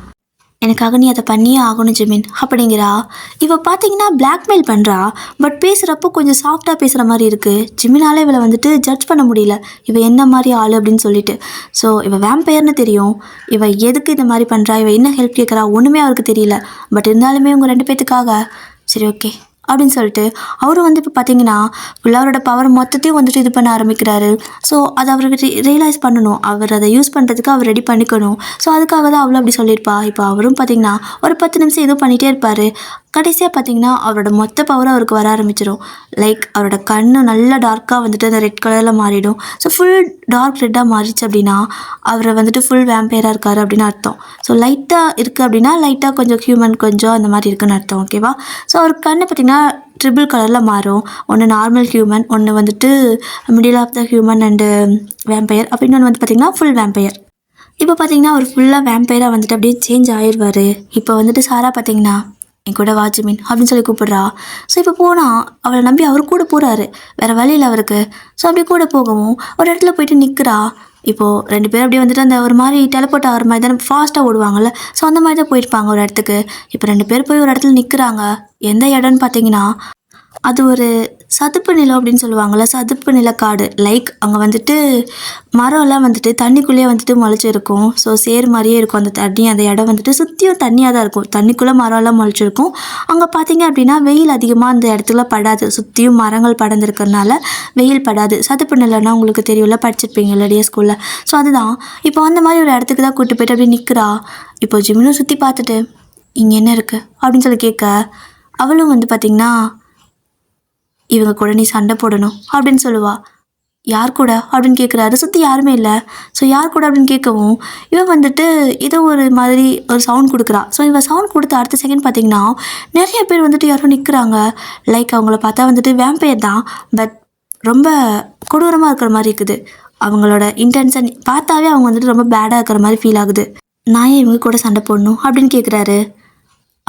எனக்காக நீ அதை பண்ணியே ஆகணும் ஜிமின் அப்படிங்கிறா. இவள் பார்த்தீங்கன்னா பிளாக்மெயில் பண்ணுறா. பட் பேசுகிறப்போ கொஞ்சம் சாஃப்டாக பேசுகிற மாதிரி இருக்குது. ஜிமினால் இவளை வந்துட்டு ஜட்ஜ் பண்ண முடியல, இவள் என்ன மாதிரி ஆள் அப்படின்னு சொல்லிட்டு. ஸோ இவள் வேம்பயர்னு தெரியும், இவள் எதுக்கு இந்த மாதிரி பண்ணுறா, இவள் என்ன ஹெல்ப் கேட்குறா ஒன்றுமே அவருக்கு தெரியல. பட் இருந்தாலுமே உங்கள் 2 பேத்துக்காக சரி ஓகே அப்படின்னு சொல்லிட்டு அவரும் வந்து இப்போ பார்த்தீங்கன்னா ஃபுல்லாக அவரோட பவர் மொத்தத்தையும் வந்துட்டு இது பண்ண ஆரம்பிக்கிறாரு. ஸோ அதை அவருக்கு ரியலைஸ் பண்ணணும், அவர் அதை யூஸ் பண்ணுறதுக்கு அவர் ரெடி பண்ணிக்கணும். ஸோ அதுக்காக தான் அவ்வளோ அப்படி சொல்லியிருப்பா. இப்போ அவரும் பார்த்தீங்கன்னா ஒரு 10 நிமிஷம் எதுவும் பண்ணிகிட்டே இருப்பார். கடைசியாக பார்த்தீங்கன்னா அவரோட மொத்த பவரும் அவருக்கு வர ஆரம்பிச்சிடும். லைக் அவரோட கண்ணு நல்லா டார்க்காக வந்துட்டு அந்த ரெட் கலரில் மாறிடும். ஸோ ஃபுல் டார்க் ரெட்டாக மாறிச்சு அப்படின்னா அவரை வந்துட்டு ஃபுல் வேம்பயராக இருக்கார் அப்படின்னு அர்த்தம். ஸோ லைட்டாக இருக்குது அப்படின்னா லைட்டாக கொஞ்சம் ஹியூமன் கொஞ்சம் அந்த மாதிரி இருக்குன்னு அர்த்தம். ஓகேவா. ஸோ அவர் கண்ணு பார்த்திங்கன்னா ட்ரிபிள் கலரில் மாறும். ஒன்று நார்மல் ஹியூமன், ஒன்று வந்துட்டு middle of the human and vampire, அப்படின்னு ஒன்று வந்து பார்த்திங்கன்னா ஃபுல் வேம்பயர். இப்போ பார்த்தீங்கன்னா அவர் ஃபுல்லாக வேம்பயராக வந்துட்டு அப்படியே சேஞ்ச் ஆயிடுவார். இப்போ வந்துட்டு சாரா பார்த்தீங்கன்னா என் கூட வா ஜிமின் அப்படின்னு சொல்லி கூப்பிட்றா. ஸோ இப்போ போனால் அவளை நம்பி அவர் கூட போகிறாரு, வேறு வழியில் அவருக்கு. ஸோ அப்படி கூட போகவும் ஒரு இடத்துல போயிட்டு நிற்கிறா. இப்போது 2 பேரும் அப்படியே வந்துட்டு அந்த ஒரு மாதிரி டெலபோர்ட் ஆகிற மாதிரி தானே ஃபாஸ்ட்டாக ஓடுவாங்கள்ல. ஸோ அந்த மாதிரி தான் போயிருப்பாங்க ஒரு இடத்துக்கு. இப்போ 2 பேர் போய் ஒரு இடத்துல நிற்கிறாங்க. எந்த இடம்னு பார்த்தீங்கன்னா அது ஒரு சதுப்பு நிலம் அப்படின்னு சொல்லுவாங்கள்ல, சதுப்பு நிலக்காடு. லைக் அங்கே வந்துட்டு மரம்லாம் வந்துட்டு தண்ணிக்குள்ளேயே வந்துட்டு முளைச்சிருக்கும். ஸோ சேர் மாதிரியே இருக்கும் அந்த தண்ணி. அந்த இடம் வந்துட்டு சுற்றியும் தண்ணியாக தான் இருக்கும், தண்ணிக்குள்ளே மரம்லாம் முளைச்சிருக்கும். அங்கே பார்த்தீங்க அப்படின்னா வெயில் அதிகமாக அந்த இடத்துல படாது, சுற்றியும் மரங்கள் படர்ந்துருக்கிறதுனால வெயில் படாது. சதுப்பு நிலம்னா உங்களுக்கு தெரியும்ல, படிச்சிருப்பீங்க இல்லையா ஸ்கூலில். ஸோ அதுதான். இப்போ அந்த மாதிரி ஒரு இடத்துக்கு தான் கூப்பிட்டு போய்ட்டு அப்படியே நிற்கிறா. இப்போ ஜிமினும் சுற்றி பார்த்துட்டு இங்கே என்ன இருக்குது அப்படின்னு சொல்லி கேட்க, அவளும் வந்து பார்த்திங்கன்னா இவங்க கூட நீ சண்டை போடணும் அப்படின்னு சொல்லுவாள். யார் கூட அப்படின்னு கேட்குறாரு. சுற்றி யாருமே இல்லை. ஸோ யார் கூட அப்படின்னு கேட்கவும் இவன் வந்துட்டு ஏதோ ஒரு மாதிரி ஒரு சவுண்ட் கொடுக்குறா. ஸோ இவன் சவுண்ட் கொடுத்த அடுத்த செகண்ட் பார்த்திங்கன்னா நிறைய பேர் வந்துட்டு யாரும் நிற்கிறாங்க. லைக் அவங்கள பார்த்தா வந்துட்டு வேம்பயர் தான், பட் ரொம்ப கொடூரமாக இருக்கிற மாதிரி இருக்குது. அவங்களோட இன்டென்ஷன் பார்த்தாவே அவங்க வந்துட்டு ரொம்ப பேடாக இருக்கிற மாதிரி ஃபீல் ஆகுது. நான் ஏன் இவங்க கூட சண்டை போடணும் அப்படின்னு கேட்குறாரு.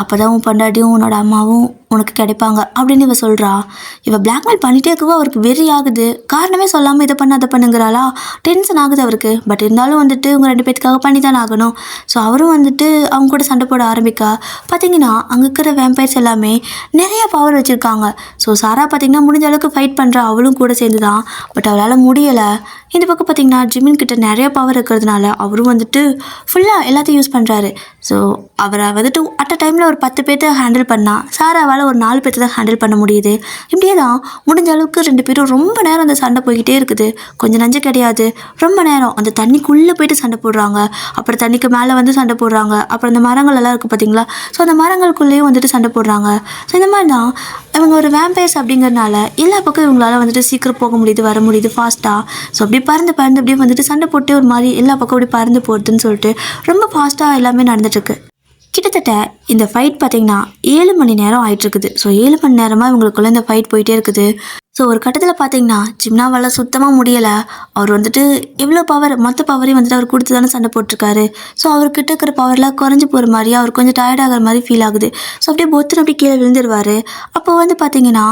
அப்போ தான் உன் பொண்டாட்டியும் உன்னோட அம்மாவும் உனக்கு கிடைப்பாங்க அப்படின்னு இவ சொல்கிறா. இவள் பிளாக்மெயில் பண்ணிகிட்டே இருக்கவோ அவருக்கு வெறி ஆகுது. காரணமே சொல்லாமல் இதை பண்ண அதை பண்ணுங்கிறாளா, டென்ஷன் ஆகுது அவருக்கு. பட் இருந்தாலும் வந்துட்டு உங்கள் 2 பேத்துக்காக பண்ணி தானே ஆகணும். ஸோ அவரும் வந்துட்டு அவங்க கூட சண்டை போட ஆரம்பிக்கா. பார்த்தீங்கன்னா அங்கே இருக்கிற வேம்பயர்ஸ் எல்லாமே நிறைய பவர் வச்சுருக்காங்க. ஸோ சாரா பார்த்திங்கன்னா முடிஞ்ச அளவுக்கு ஃபைட் பண்ணுறா, அவளும் கூட சேர்ந்து தான். பட் அவளால் முடியலை. இந்த பக்கம் பார்த்திங்கன்னா ஜிமின் கிட்ட நிறைய பவர் இருக்கிறதுனால அவரும் வந்துட்டு ஃபுல்லாக எல்லாத்தையும் யூஸ் பண்ணுறாரு. ஸோ அவரை வந்துட்டு அட் அ டைமில் ஒரு 10 பேர்த்த ஹேண்டில் பண்ணால் சாராவால் ஒரு 4 பேர்த்த தான் ஹேண்டில் பண்ண முடியுது. இப்படியே தான் முடிஞ்ச அளவுக்கு 2 பேரும் ரொம்ப நேரம் அந்த சண்டை போய்கிட்டே இருக்குது. கொஞ்சம் நஞ்சு கிடையாது, ரொம்ப நேரம் அந்த தண்ணிக்குள்ளே போயிட்டு சண்டை போடுறாங்க, அப்புறம் தண்ணிக்கு மேலே வந்து சண்டை போடுறாங்க, அப்புறம் அந்த மரங்கள் எல்லாம் இருக்குது பார்த்தீங்களா. ஸோ அந்த மரங்களுக்குள்ளேயும் வந்துட்டு சண்டை போடுறாங்க. ஸோ இந்த மாதிரி தான் இவங்க ஒரு வேம்பயர்ஸ் அப்படிங்கிறதுனால எல்லா பக்கம் இவங்களால வந்துட்டு சீக்கிரம் போக முடியுது, வர முடியுது ஃபாஸ்ட்டாக. ஸோ அப்படி அப்படியே பறந்து பறந்து அப்படியே வந்துட்டு சண்டை போட்டு ஒரு மாதிரி எல்லா பக்கம் அப்படியே பறந்து போகிறதுன்னு சொல்லிட்டு ரொம்ப ஃபாஸ்ட்டாக எல்லாமே நடந்துட்டுருக்கு. கிட்டத்தட்ட இந்த ஃபைட் பார்த்திங்கன்னா 7 மணி நேரம் ஆகிட்டுருக்குது. ஸோ 7 மணி நேரமாக இவங்களுக்குள்ளே இந்த ஃபைட் போயிட்டே இருக்குது. ஸோ ஒரு கட்டத்தில் பார்த்தீங்கன்னா ஜிம்னாவால் சுத்தமாக முடியலை. அவர் வந்துட்டு எவ்வளோ பவர் மொத்த பவரையும் வந்துட்டு அவர் கொடுத்து தானே சண்டை போட்டிருக்காரு. ஸோ அவர்கிட்ட இருக்கிற பவர்லாம் குறைஞ்சி போகிற மாதிரி அவர் கொஞ்சம் டயர்டாகிற மாதிரி ஃபீல் ஆகுது. ஸோ அப்படியே பொத்துன்னு அப்படியே கீழே விழுந்துருவார். அப்போ வந்து பார்த்தீங்கன்னா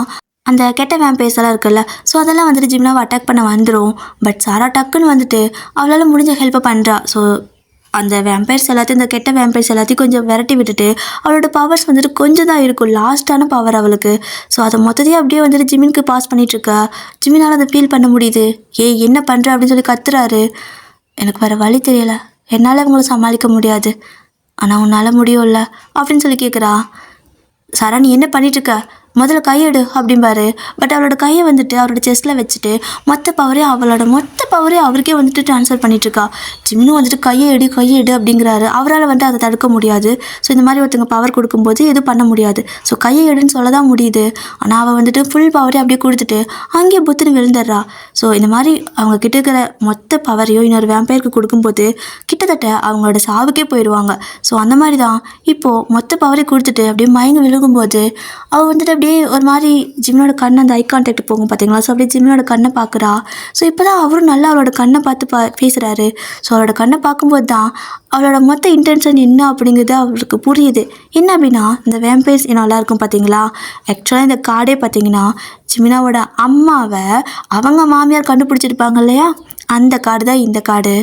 அந்த கெட்ட வேம்பையர்ஸ் எல்லாம் இருக்குல்ல, ஸோ அதெல்லாம் வந்துட்டு ஜிம்னாவை அட்டாக் பண்ண வந்துடும். பட் சாரா டக்குன்னு வந்துட்டு அவளால் முடிஞ்ச ஹெல்ப்பை பண்ணுறா. ஸோ அந்த வேம்பையர்ஸ் எல்லாத்தையும் இந்த கெட்ட வேம்பையர்ஸ் எல்லாத்தையும் கொஞ்சம் விரட்டி விட்டுட்டு அவளோட பவர்ஸ் வந்துட்டு கொஞ்சம் தான் இருக்கும், லாஸ்ட்டான பவர் அவளுக்கு. ஸோ அதை மொத்தத்தையும் அப்படியே வந்துட்டு ஜிமினுக்கு பாஸ் பண்ணிகிட்ருக்கா. ஜிமினால் அதை ஃபீல் பண்ண முடியுது. என்ன பண்ணுற அப்படின்னு சொல்லி கத்துறாரு. எனக்கு வேறு வழி தெரியலை, என்னால் அவங்கள சமாளிக்க முடியாது, ஆனால் உன்னால் முடியும்ல அப்படின்னு சொல்லி கேட்குறா. சாரா நீ என்ன பண்ணிகிட்ருக்க, முதல்ல கையெடு அப்படிம்பாரு. பட் அவளோட கையை வந்துட்டு அவரோட செஸ்ட்டில் வச்சுட்டு மொத்த பவரே அவருக்கே வந்துட்டு ட்ரான்ஸ்ஃபர் பண்ணிகிட்ருக்கா. ஜிம்னும் வந்துட்டு கையெடு அப்படிங்கிறாரு. அவரால் வந்துட்டு அதை தடுக்க முடியாது. ஸோ இந்த மாதிரி ஒருத்தங்க பவர் கொடுக்கும்போது எதுவும் பண்ண முடியாது. ஸோ கையை எடுன்னு சொல்ல தான் முடியுது. ஆனால் அவள் வந்துட்டு ஃபுல் பவரே அப்படியே கொடுத்துட்டு அங்கேயே புத்துன்னு விழுந்துடுறா. ஸோ இந்த மாதிரி அவங்க கிட்ட இருக்கிற மொத்த பவரையும் இன்னொரு வேம்பையருக்கு கொடுக்கும்போது கிட்டத்தட்ட அவங்களோட சாவுக்கே போயிடுவாங்க. ஸோ அந்த மாதிரி தான் இப்போது மொத்த பவரை கொடுத்துட்டு அப்படியே மயங்கி விழுகும்போது அவள் வந்துட்டு அப்படியே ஒரு மாதிரி ஜிம்னோட கண்ணை அந்த ஐ கான்டாக்ட் போகும் பார்த்தீங்களா. ஸோ அப்படியே ஜிம்னோட கண்ணை பார்க்குறா. ஸோ இப்போ தான் அவரும் நல்லா அவளோட கண்ணை பார்த்து பேசுகிறாரு. ஸோ அவளோட கண்ணை பார்க்கும்போது தான் அவளோட மொத்த இன்டென்ஷன் என்ன அப்படிங்கிறது அவளுக்கு புரியுது. என்ன அப்படின்னா இந்த வேம்பையர்ஸ் நல்லா இருக்கும் பார்த்தீங்களா. ஆக்சுவலாக இந்த கார்டே பார்த்தீங்கன்னா ஜிமினாவோட அம்மாவை அவங்க மாமியார் கண்டுபிடிச்சிருப்பாங்க இல்லையா, அந்த கார்டு தான் இந்த கார்டு.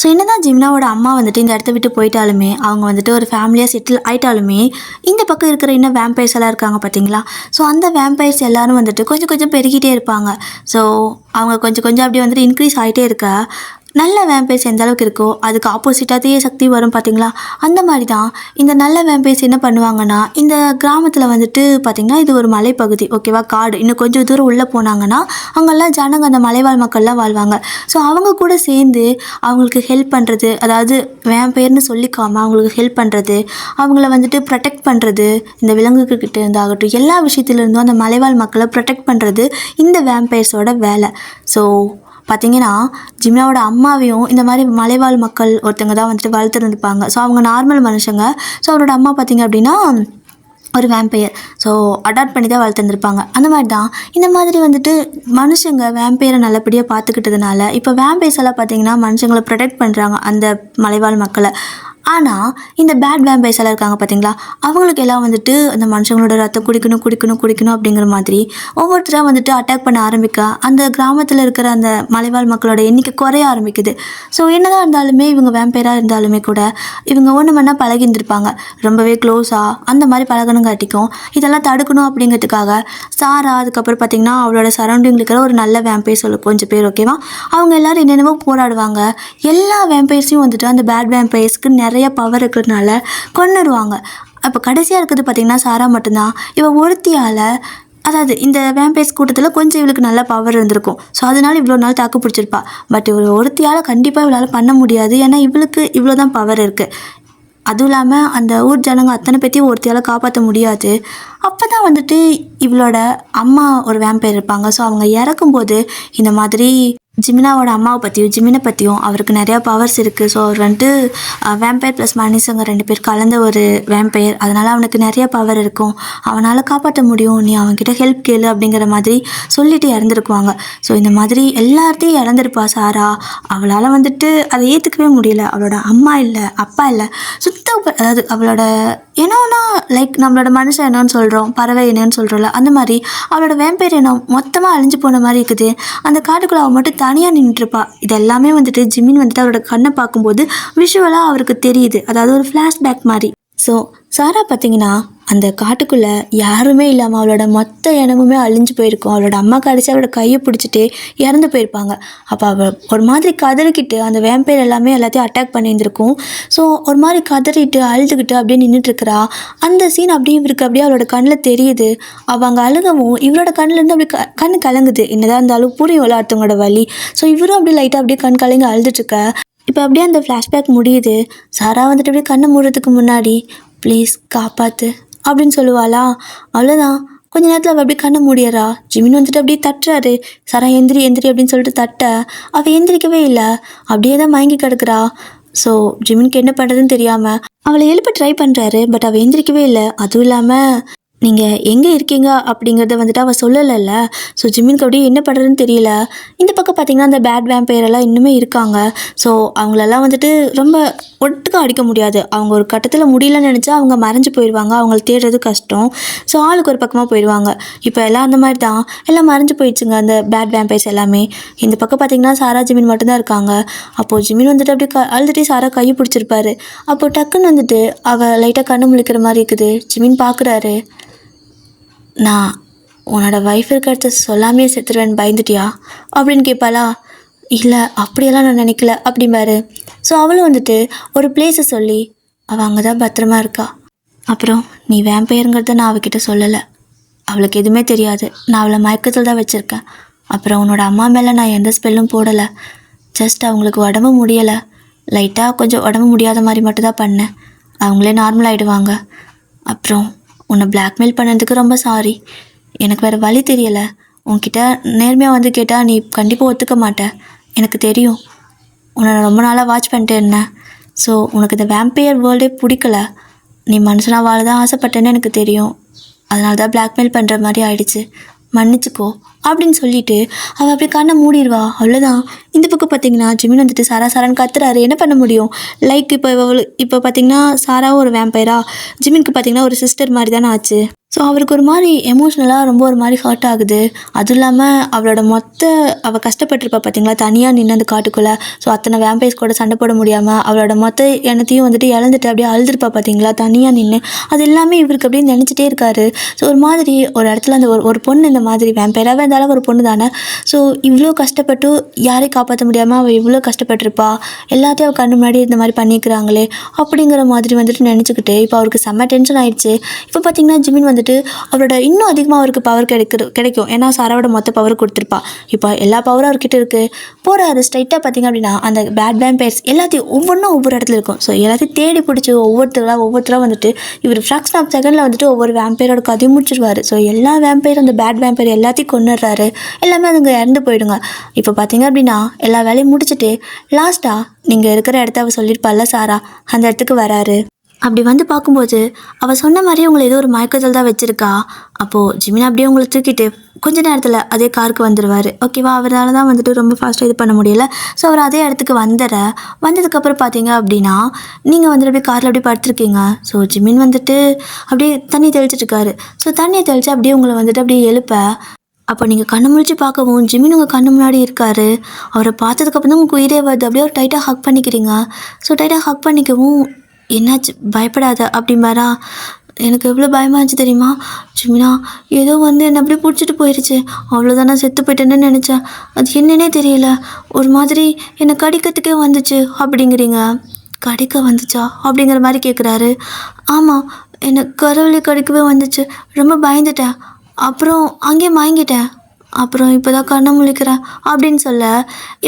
ஸோ என்ன தான் ஜிம்னாவோட அம்மா வந்துட்டு இந்த இடத்த விட்டு போயிட்டாலுமே அவங்க வந்துட்டு ஒரு ஃபேமிலியாக செட்டில் ஆகிட்டாலுமே இந்த பக்கம் இருக்கிற இன்னும் வேம்பையர்ஸ் எல்லாம் இருக்காங்க பார்த்தீங்களா. ஸோ அந்த வேம்பையர்ஸ் எல்லோரும் வந்துட்டு கொஞ்சம் கொஞ்சம் பெருகிட்டே இருப்பாங்க. ஸோ அவங்க கொஞ்சம் கொஞ்சம் அப்படியே வந்துட்டு இன்க்ரீஸ் ஆகிட்டே இருக்க நல்ல வேம்பையர்ஸ் எந்த அளவுக்கு இருக்கோ அதுக்கு ஆப்போசிட்டாக தீய சக்தி வரும் பார்த்தீங்களா. அந்த மாதிரி தான் இந்த நல்ல வேம்பையர்ஸ் என்ன பண்ணுவாங்கன்னா இந்த கிராமத்தில் வந்துட்டு பார்த்திங்கன்னா இது ஒரு மலைப்பகுதி ஓகேவா, காடு. இன்னும் கொஞ்சம் தூரம் உள்ளே போனாங்கன்னா அங்கெல்லாம் ஜனங்க அந்த மலைவாழ் மக்கள்லாம் வாழ்வாங்க. ஸோ அவங்க கூட சேர்ந்து அவங்களுக்கு ஹெல்ப் பண்ணுறது, அதாவது வேம்பையர்னு சொல்லிக்காமல் அவங்களுக்கு ஹெல்ப் பண்ணுறது, அவங்கள வந்துட்டு ப்ரொடெக்ட் பண்ணுறது, இந்த விலங்குகிட்ட இருந்தாகட்டும் எல்லா விஷயத்துலேருந்தும் அந்த மலைவாழ் மக்களை ப்ரொடெக்ட் பண்ணுறது இந்த வேம்பையர்ஸோட வேலை. ஸோ பார்த்திங்கன்னா ஜிம்னாவோட அம்மாவையும் இந்த மாதிரி மலைவாழ் மக்கள் ஒருத்தங்க தான் வந்துட்டு வளர்த்துருந்துருப்பாங்க. ஸோ அவங்க நார்மல் மனுஷங்க. ஸோ அவரோட அம்மா பார்த்திங்க அப்படின்னா ஒரு வேம்பையர். ஸோ அடாப்ட் பண்ணி தான் வளர்த்துருந்துருப்பாங்க. அந்த மாதிரி தான் இந்த மாதிரி வந்துட்டு மனுஷங்க வேம்பையரை நல்லபடியாக பார்த்துக்கிட்டதுனால இப்போ வேம்பையர்ஸ் எல்லாம் பார்த்திங்கன்னா மனுஷங்களை ப்ரொடெக்ட் பண்ணுறாங்க அந்த மலைவாழ் மக்களை. ஆனால் இந்த பேட் வேம்பையர்ஸ் எல்லாம் இருக்காங்க பார்த்தீங்களா, அவங்களுக்கு எல்லாம் வந்துட்டு அந்த மனுஷங்களோட ரத்தம் குடிக்கணும் அப்படிங்கிற மாதிரி ஒவ்வொருத்தராக வந்துட்டு அட்டாக் பண்ண ஆரம்பிக்க அந்த கிராமத்தில் இருக்கிற அந்த மலைவாழ் மக்களோட எண்ணிக்கை குறைய ஆரம்பிக்குது. ஸோ என்னதான் இருந்தாலுமே இவங்க வேம்பையராக இருந்தாலுமே கூட இவங்க ஒன்று மண்ணா பழகிருந்திருப்பாங்க ரொம்பவே க்ளோஸாக. அந்த மாதிரி பழகணும் காட்டிக்கும் இதெல்லாம் தடுக்கணும் அப்படிங்கிறதுக்காக சாரா அதுக்கப்புறம் பார்த்திங்கன்னா அவளோட சரௌண்டிங்கில் இருக்கிற ஒரு நல்ல வேம்பையர் சொல்லு கொஞ்சம் பேர் ஓகேவா, அவங்க எல்லோரும் என்னென்னவோ போராடுவாங்க. எல்லா வேம்பையர்ஸையும் வந்துட்டு அந்த பேட் வேம்பையர்ஸ்க்கு நிறைய பவர் இருக்கிறதுனால கொன்னுடுவாங்க. அப்போ கடைசியாக இருக்குது பார்த்திங்கன்னா சாரா மட்டும்தான். இவள் ஒருத்தியால், அதாவது இந்த வேம்பையர்ஸ் கூட்டத்தில் கொஞ்சம் இவளுக்கு நல்ல பவர் இருந்திருக்கும். ஸோ அதனால இவ்வளோ நாள் தாக்கு பிடிச்சிருப்பா. பட் இவள் ஒருத்தியால் கண்டிப்பாக இவளால் பண்ண முடியாது. ஏன்னா இவளுக்கு இவ்வளோ தான் பவர் இருக்குது. அதுவும் இல்லாமல் அந்த ஊர் ஜனங்க அத்தனை பேத்தையும் ஒருத்தியால் காப்பாற்ற முடியாது. அப்போ தான் வந்துட்டு இவளோட அம்மா ஒரு வேம்பையர் இருப்பாங்க. ஸோ அவங்க இறக்கும்போது இந்த மாதிரி ஜிமினாவோட அம்மாவை பற்றியும் ஜிமினை பற்றியும் அவருக்கு நிறையா பவர்ஸ் இருக்குது. ஸோ அவர் வந்துட்டு வேம்பையர் ப்ளஸ் மனுஷங்க 2 பேர் கலந்த ஒரு வேம்பையர். அதனால் அவனுக்கு நிறைய பவர் இருக்கும், அவனால் காப்பாற்ற முடியும், நீ அவன்கிட்ட ஹெல்ப் கேளு அப்படிங்கிற மாதிரி சொல்லிட்டு இறந்துருக்குவாங்க. ஸோ இந்த மாதிரி எல்லாத்தையும் இறந்துருப்பா சாரா. அவளால் வந்துட்டு அதை ஏற்றுக்கவே முடியல. அவளோட அம்மா இல்லை, அப்பா இல்லை, அதாவது அவளோட என்னன்னா லைக் நம்மளோட மனுஷன் என்னன்னு சொல்கிறோம், பறவை என்னன்னு சொல்கிறோம்ல, அந்த மாதிரி அவளோட வேம்பையர் இனம் மொத்தமாக அழிஞ்சு போன மாதிரி இருக்குது. அந்த காட்டுக்குள்ளே அவள் மட்டும் தனியாக நின்றுருப்பா. இது எல்லாமே வந்துட்டு ஜிமின் வந்துட்டு அவரோட கண்ணை பார்க்கும்போது விஷுவலாக அவருக்கு தெரியுது, அதாவது ஒரு ஃப்ளாஷ்பேக் மாதிரி. ஸோ சாரா பார்த்திங்கன்னா அந்த காட்டுக்குள்ளே யாருமே இல்லாமல் அவளோட மொத்த இனமுமே அழிஞ்சு போயிருக்கும். அவளோட அம்மா கடைசி அவளோட கையை பிடிச்சிட்டு இறந்து போயிருப்பாங்க. அப்போ அவள் ஒரு மாதிரி கதறிக்கிட்டு அந்த வேம்பையர் எல்லாத்தையும் அட்டாக் பண்ணியிருந்திருக்கும். ஸோ ஒரு மாதிரி கதறிட்டு அழுதுகிட்டு அப்படியே நின்றுட்டுருக்கிறா. அந்த சீன் அப்படியே இவருக்கு அப்படியே அவளோட கண்ணில் தெரியுது. அவள் அங்கே அழுகவும் இவரோட கண்ணிலேருந்து அப்படி கண் கலங்குது. என்னதான் இருந்தாலும் புரியும்ல அடுத்தவங்களோட வலி. ஸோ இவரும் அப்படியே லைட்டாக அப்படியே கண் கலங்கி அழுதுட்டுருக்க. இப்போ அப்படியே அந்த ஃப்ளாஷ்பேக் முடியுது. சாரா வந்துட்டு அப்படியே கண்ணை மூடுறதுக்கு முன்னாடி ப்ளீஸ் காப்பாற்று அப்படின்னு சொல்லுவாளா. அவ்வளோதான், கொஞ்ச நேரத்தில் அவள் அப்படியே கண்ணை மூடியறா. ஜிமின் வந்துட்டு அப்படியே தட்டுறாரு. சாரா எந்திரி எந்திரி அப்படின்னு சொல்லிட்டு தட்ட அவள் எந்திரிக்கவே இல்லை. அப்படியே தான் மயங்கி கிடக்குறா. ஸோ ஜிமினுக்கு என்ன பண்ணுறதுன்னு தெரியாமல் அவளை எழுப்ப ட்ரை பண்ணுறாரு. பட் அவள் எந்திரிக்கவே இல்லை. அதுவும் இல்லாமல் நீங்கள் எங்கே இருக்கீங்க அப்படிங்கிறத வந்துட்டு அவள் சொல்லலைல்ல. ஸோ ஜிமினுக்கு அப்படியே என்ன பண்ணுறதுன்னு தெரியல. இந்த பக்கம் பார்த்திங்கன்னா அந்த பேட் வேம்பையரெல்லாம் இன்னுமே இருக்காங்க. ஸோ அவங்களெல்லாம் வந்துட்டு ரொம்ப ஒட்டுக்க அடிக்க முடியாது. அவங்க ஒரு கட்டத்தில் முடியலன்னு நினச்சா அவங்க மறைஞ்சு போயிடுவாங்க. அவங்கள தேடுறது கஷ்டம். ஸோ ஆளுக்கு ஒரு பக்கமாக போயிடுவாங்க. இப்போ எல்லாம் அந்த மாதிரி தான் எல்லாம் மறைஞ்சு போயிடுச்சுங்க அந்த பேட் வேம்பையர்ஸ் எல்லாமே. இந்த பக்கம் பார்த்திங்கன்னா சாரா ஜிமின் மட்டும்தான் இருக்காங்க. அப்போது ஜிமின் வந்துட்டு அப்படியே அழுதுகிட்டே சாரா கையை பிடிச்சிருப்பாரு. அப்போது டக்குன்னு வந்துட்டு அவள் லைட்டாக கண்ணு முழிக்கிற மாதிரி இருக்குது. ஜிமின் பார்க்குறாரு. நான் உன்னோட ஒய்ஃப் இருக்கிறத சொல்லாமே செத்துருவேன் பயந்துட்டியா அப்படின்னு கேட்பாளா. இல்லை அப்படியெல்லாம் நான் நினைக்கல அப்படிம்பாரு. ஸோ அவளும் வந்துட்டு ஒரு பிளேஸை சொல்லி அவள் அங்கே தான் பத்திரமா இருக்கா. அப்புறம் நீ வேம்பயருங்கிறத நான் அவகிட்ட சொல்லலை. அவளுக்கு எதுவுமே தெரியாது. நான் அவளை மயக்கத்தில் தான் வச்சுருக்கேன். அப்புறம் உன்னோட அம்மா மேலே நான் எந்த ஸ்பெல்லும் போடலை. ஜஸ்ட் அவங்களுக்கு உடம்பு முடியலை. லைட்டாக கொஞ்சம் உடம்பு முடியாத மாதிரி மட்டும்தான் பண்ணேன். அவங்களே நார்மல் ஆகிடுவாங்க. அப்புறம் உன்னை பிளாக்மெயில் பண்ணதுக்கு ரொம்ப சாரி. எனக்கு வேறு வழி தெரியலை. உன்கிட்ட நேர்மையாக வந்து கேட்டால் நீ கண்டிப்பாக ஒத்துக்க மாட்டேன். எனக்கு தெரியும். உன்னை ரொம்ப நாளாக வாட்ச் பண்ணிட்டு இருந்தேன். ஸோ உனக்கு இந்த வேம்பையர் வேர்ல்டே பிடிக்கல. நீ மனுஷனாக வாழ தான் ஆசைப்பட்டேன்னு எனக்கு தெரியும். அதனால தான் பிளாக்மெயில் பண்ணுற மாதிரி ஆயிடுச்சு. மன்னிச்சுக்கோ அப்படின்னு சொல்லிட்டு அவள் அப்படி கண்ணை மூடிடுவா. அவ்வளோதான். இந்த பக்கம் பார்த்தீங்கன்னா ஜிமின் வந்துட்டு சாரான்னு கத்துறாரு. என்ன பண்ண முடியும்? லைக் இப்போ பார்த்தீங்கன்னா சாராவும் ஒரு வேம்பையரா, ஜிமினுக்கு பார்த்தீங்கன்னா ஒரு சிஸ்டர் மாதிரி தானே ஆச்சு. ஸோ அவருக்கு ஒரு மாதிரி எமோஷ்னலாக ரொம்ப ஒரு மாதிரி ஹர்ட் ஆகுது. அதுவும் இல்லாமல் அவள் கஷ்டப்பட்டிருப்பா பார்த்தீங்களா தனியாக நின்று அந்த காட்டுக்குள்ளே. ஸோ அத்தனை வேம்பைஸ் கூட சண்டை போட முடியாமல் அவளோட மொத்த எண்ணத்தையும் வந்துட்டு இழந்துட்டு அப்படியே அழுதுருப்பா பார்த்தீங்களா தனியாக நின்று. அது எல்லாமே இவருக்கு அப்படியே நினச்சிட்டே இருக்காரு. ஸோ ஒரு மாதிரி ஒரு இடத்துல அந்த ஒரு பொண்ணு இந்த மாதிரி வேம்பையராகவே இருந்தாலும் ஒரு பொண்ணு தானே. ஸோ இவ்வளோ கஷ்டப்பட்டு யாரையும் காப்பாற்ற முடியாமல் அவள் இவ்வளோ கஷ்டப்பட்டிருப்பா. எல்லாத்தையும் அவள் கண்ணு முன்னாடி இந்த மாதிரி பண்ணிக்கிறாங்களே அப்படிங்கிற மாதிரி வந்துட்டு நினச்சிக்கிட்டு இப்போ அவருக்கு செம்ம டென்ஷன் ஆயிடுச்சு. இப்போ பார்த்தீங்கன்னா ஜிமின் வந்துட்டு அவரோட இன்னும் அதிகமாக அவருக்கு பவர் கிடைக்கும். ஏன்னா சாராவோட மொத்த பவர் கொடுத்துருப்பா. இப்போ எல்லா பவரும் அவர்கிட்ட இருக்குது. போகிறாரு ஸ்ட்ரைட்டாக பார்த்தீங்க அப்படின்னா அந்த பேட் வேம்பையர்ஸ் எல்லாத்தையும் ஒவ்வொன்றும் ஒவ்வொரு இடத்துல இருக்கும். ஸோ எல்லாத்தையும் தேடி பிடிச்சி ஒவ்வொருத்தராக வந்துட்டு இவர் ஃப்ராக்ஷன் ஆஃப் செகண்டில் வந்துட்டு ஒவ்வொரு வேம்பையரோட கதையும் முடிச்சிருவார். ஸோ எல்லா வேம்பையரும் அந்த பேட் வேம்பையர் எல்லாத்தையும் கொண்டுடுறாரு. எல்லாமே அதுங்க இறந்து போயிடுங்க. இப்போ பார்த்தீங்க அப்படின்னா எல்லா வேலையும் முடிச்சுட்டு லாஸ்ட்டாக நீங்கள் இருக்கிற இடத்த அவள் சொல்லியிருப்பாள்ல சாரா, அந்த இடத்துக்கு வராரு. அப்படி வந்து பார்க்கும்போது அவள் சொன்ன மாதிரி உங்களை ஏதோ ஒரு மயக்கத்தில் தான் வச்சுருக்கா. அப்போது ஜிமின் அப்படியே உங்களை தூக்கிட்டு கொஞ்ச நேரத்தில் அதே காருக்கு வந்துடுவார். ஓகேவா? அவரால் தான் வந்துட்டு ரொம்ப ஃபாஸ்ட்டாக இது பண்ண முடியல. ஸோ அவர் அதே இடத்துக்கு வந்ததுக்கப்புறம் பார்த்தீங்க அப்படின்னா நீங்கள் வந்துட்டு அப்படியே காரில் அப்படியே படுத்துருக்கீங்க. ஸோ ஜிமின் வந்துட்டு அப்படியே தண்ணி தெளிச்சிட்ருக்காரு. ஸோ தண்ணியை தெளித்து அப்படியே உங்களை வந்துட்டு அப்படியே எழுப்ப அப்போ நீங்கள் கண்ணு முழிச்சு பார்க்கவும் ஜிமின் உங்கள் கண்ணு முன்னாடி இருக்காரு. அவரை பார்த்ததுக்கப்புறம் தான் உங்களுக்கு உயிரே வருது. அப்படியே ஒரு டைட்டாக ஹக் பண்ணிக்கிறீங்க. ஸோ டைட்டாக ஹக் பண்ணிக்கவும் என்னாச்சு பயப்படாத அப்படிம்பாரா. எனக்கு எவ்வளோ பயமாக இருந்துச்சு தெரியுமா ஜிமினா. ஏதோ வந்து என்னை அப்படியே பிடிச்சிட்டு போயிடுச்சு. அவ்வளோதான் நான் செத்து போயிட்டேன்னு நினச்சேன். அது என்னன்னே தெரியல. ஒரு மாதிரி என்னை கடிக்கிறதுக்கே வந்துச்சு அப்படிங்கிறீங்க. கடிக்க வந்துச்சா அப்படிங்கிற மாதிரி கேட்குறாரு. ஆமாம், என்னை கருவிலே கடிக்கவே வந்துச்சு. ரொம்ப பயந்துட்டேன். அப்புறம் அங்கேயே மயங்கிட்டேன். அப்புறம் இப்போ தான் கண்ணை முழிக்கிறேன் அப்படின்னு சொல்ல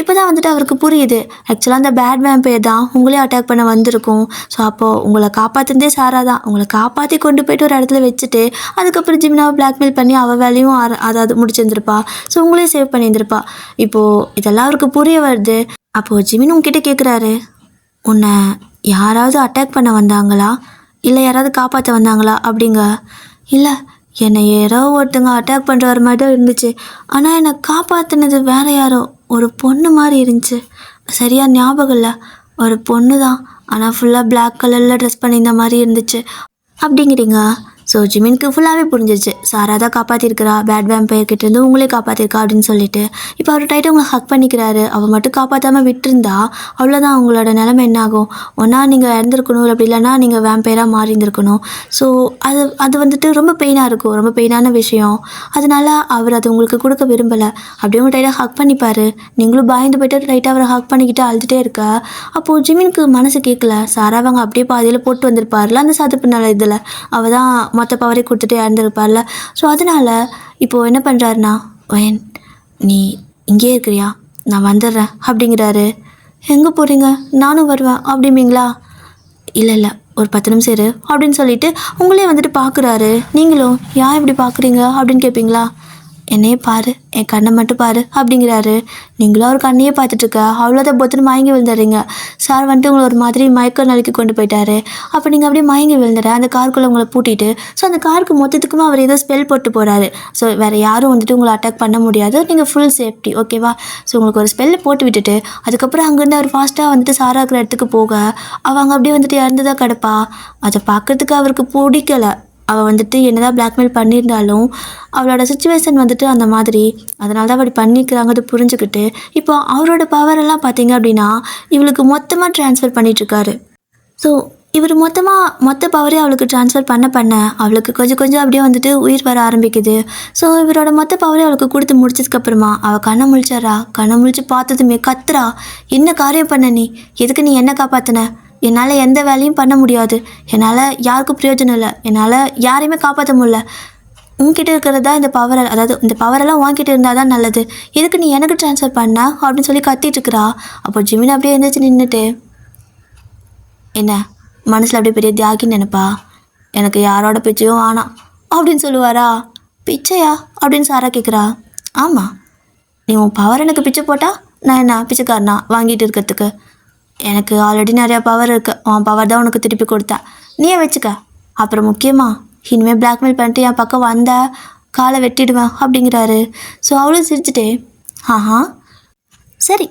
இப்போ தான் வந்துட்டு அவருக்கு புரியுது. ஆக்சுவலாக அந்த பேட் வேம்பையர் தான் உங்களே அட்டாக் பண்ண வந்திருக்கும். ஸோ அப்போது உங்களை காப்பாற்றுனதே சாரா தான். உங்களை காப்பாற்றி கொண்டு போய்ட்டு ஒரு இடத்துல வச்சுட்டு அதுக்கப்புறம் ஜிமினாவை பிளாக்மெயில் பண்ணி அவள் வேலையும் அதாவது முடிச்சிருந்துருப்பா. ஸோ உங்களையும் சேவ் பண்ணியிருந்திருப்பா. இப்போது இதெல்லாம் அவருக்கு புரிய வருது. அப்போது ஜிமின் உங்ககிட்ட கேட்குறாரு, உன்னை யாராவது அட்டாக் பண்ண வந்தாங்களா இல்லை யாராவது காப்பாற்ற வந்தாங்களா அப்படிங்க. இல்லை, என்னை யாரோ ஒருத்தங்க அட்டாக் பண்ணுற வர மாதிரி தான் இருந்துச்சு. ஆனால் என்னை காப்பாற்றினது வேறு யாரோ ஒரு பொண்ணு மாதிரி இருந்துச்சு. சரியாக ஞாபகம் இல்லை. ஒரு பொண்ணு தான், ஆனால் ஃபுல்லாக பிளாக் கலரில் ட்ரெஸ் பண்ணியிருந்த மாதிரி இருந்துச்சு அப்படிங்கிறீங்க. ஸோ ஜிமினுக்கு ஃபுல்லாகவே புரிஞ்சிச்சு. சாரா தான் காப்பாற்றிருக்கிறா, பேட் வேம்பையர்கிட்டேருந்து உங்களே காப்பாற்றிருக்கா அப்படின்னு சொல்லிட்டு இப்போ அவர் டைட்டு உங்களை ஹக் பண்ணிக்கிறாரு. அவள் மட்டும் காப்பாற்றாமல் விட்டுருந்தா அவ்வளோதான். அவங்களோட நிலைமை என்ன ஆகும்? ஒன்றா நீங்கள் இறந்துருக்கணும், அப்படி இல்லைன்னா நீங்கள் வேம்பையராக மாறி இருந்திருக்கணும். ஸோ அது வந்துட்டு ரொம்ப பெயினாக இருக்கும், ரொம்ப பெயினான விஷயம். அதனால அவர் அதை உங்களுக்கு கொடுக்க விரும்பலை. அப்படியே உங்கள் டைட்டாக ஹக் பண்ணிப்பார். நீங்களும் பயந்து போய்ட்டு டைட்டாக அவரை ஹக் பண்ணிக்கிட்டு அழுதுகிட்டே இருக்க. அப்போது ஜிமினுக்கு மனசு கேட்கல. சாராவங்க அப்படியே பாதியில் போட்டு வந்திருப்பார்ல அந்த சதுப்பு நில இதில். அவள் தான் மொத்த பவரே கொடுத்துட்டு இறந்துருப்பார்ல. ஸோ அதனால் இப்போது என்ன பண்ணுறாருனா, வயன் நீ இங்கே இருக்கிறியா, நான் வந்துடுறேன் அப்படிங்கிறாரு. எங்கே போகிறீங்க? நானும் வருவேன் அப்படிம்பீங்களா? இல்லை ஒரு 10 நிமிஷம் இரு அப்படின்னு சொல்லிட்டு உங்களே வந்துட்டு பார்க்குறாரு. நீங்களும் ஏன் இப்படி பார்க்குறீங்க அப்படின்னு கேட்பீங்களா? என்னையே பாரு, என் கண்ணை மட்டும் பாரு அப்படிங்கிறாரு. நீங்களும் அவர் கண்ணையே பார்த்துட்டு இருக்க, அவ்வளோதான் பொத்துன்னு மயங்கி விழுந்துடுறீங்க. சார் வந்துட்டு உங்களை ஒரு மாதிரி மயக்க நிலைக்கு கொண்டு போயிட்டாரு. அப்போ நீங்கள் அப்படியே மயங்கி விழுந்துற அந்த காருக்குள்ளே உங்களை பூட்டிட்டு, ஸோ அந்த காருக்கு மொத்தத்துக்குமே அவர் ஏதோ ஸ்பெல் போட்டு போகிறாரு. ஸோ வேறு யாரும் வந்துட்டு உங்களை அட்டாக் பண்ண முடியாது, நீங்கள் ஃபுல் சேஃப்டி, ஓகேவா? ஸோ உங்களுக்கு ஒரு ஸ்பெல்லை போட்டு விட்டுட்டு அதுக்கப்புறம் அங்கேருந்து அவர் ஃபாஸ்ட்டாக வந்துட்டு சாரா இருக்கிற இடத்துக்கு போக அவங்க அப்படியே வந்துட்டு இறந்துதான் கிடப்பா. அதை பார்க்கறதுக்கு அவருக்கு பிடிக்கல. அவள் வந்துட்டு என்னதான் பிளாக்மெயில் பண்ணியிருந்தாலும் அவளோட சுச்சுவேஷன் வந்துட்டு அந்த மாதிரி, அதனால தான் அப்படி பண்ணிக்கிறாங்கிறது புரிஞ்சுக்கிட்டு இப்போ அவரோட பவரெல்லாம் பார்த்தீங்க அப்படின்னா இவளுக்கு மொத்தமாக ட்ரான்ஸ்ஃபர் பண்ணிகிட்ருக்காரு. ஸோ இவர் மொத்த பவரே அவளுக்கு ட்ரான்ஸ்ஃபர் பண்ண அவளுக்கு கொஞ்சம் கொஞ்சம் அப்படியே வந்துட்டு உயிர் வர ஆரம்பிக்குது. ஸோ இவரோட மொத்த பவரே அவளுக்கு கொடுத்து முடிச்சதுக்கப்புறமா அவள் கண்ணை முழிச்சாரா. கண்ணை முழிச்சு பார்த்ததுமே கத்துறா, என்ன காரியம் பண்ண நீ? எதுக்கு நீ என்ன காப்பாற்றின? என்னால் எந்த வேலையும் பண்ண முடியாது, என்னால் யாருக்கும் பிரயோஜனம் இல்லை, என்னால் யாரையுமே காப்பாற்ற முடியல. உன்கிட்ட இருக்கிறது தான் இந்த பவர், அதாவது இந்த பவரெல்லாம் உன்கிட்ட இருந்தால் தான் நல்லது, எதுக்கு நீ எனக்கு ட்ரான்ஸ்ஃபர் பண்ண அப்படின்னு சொல்லி கத்திட்டு இருக்கிறா. அப்போ ஜிமின் அப்படியே எழுந்திரிச்சு நின்றுட்டு, என்ன மனசில் அப்படியே பெரிய தியாகின்னு நினைப்பா, எனக்கு யாரோட பிச்சையும் ஆனாம் அப்படின்னு சொல்லுவாரா. பிச்சையா அப்படின்னு சாரா கேட்குறா. ஆமாம், நீ உன் பவர் எனக்கு பிச்சை போட்டா நான் என்ன பிச்சைக்காரனா வாங்கிட்டு இருக்கிறதுக்கு? எனக்கு ஆல்ரெடி நிறையா பவர் இருக்குது, உன் பவர் தான் உனக்கு திருப்பி கொடுத்தேன், நீயே வச்சுக்க. அப்புறம் முக்கியமாக இனிமேல் பிளாக்மெயில் பண்ணிட்டு என் பக்கம் வந்த காலை வெட்டிடுவேன் அப்படிங்கிறாரு. ஸோ அவளும் சிரிச்சுட்டே ஆஹா சரி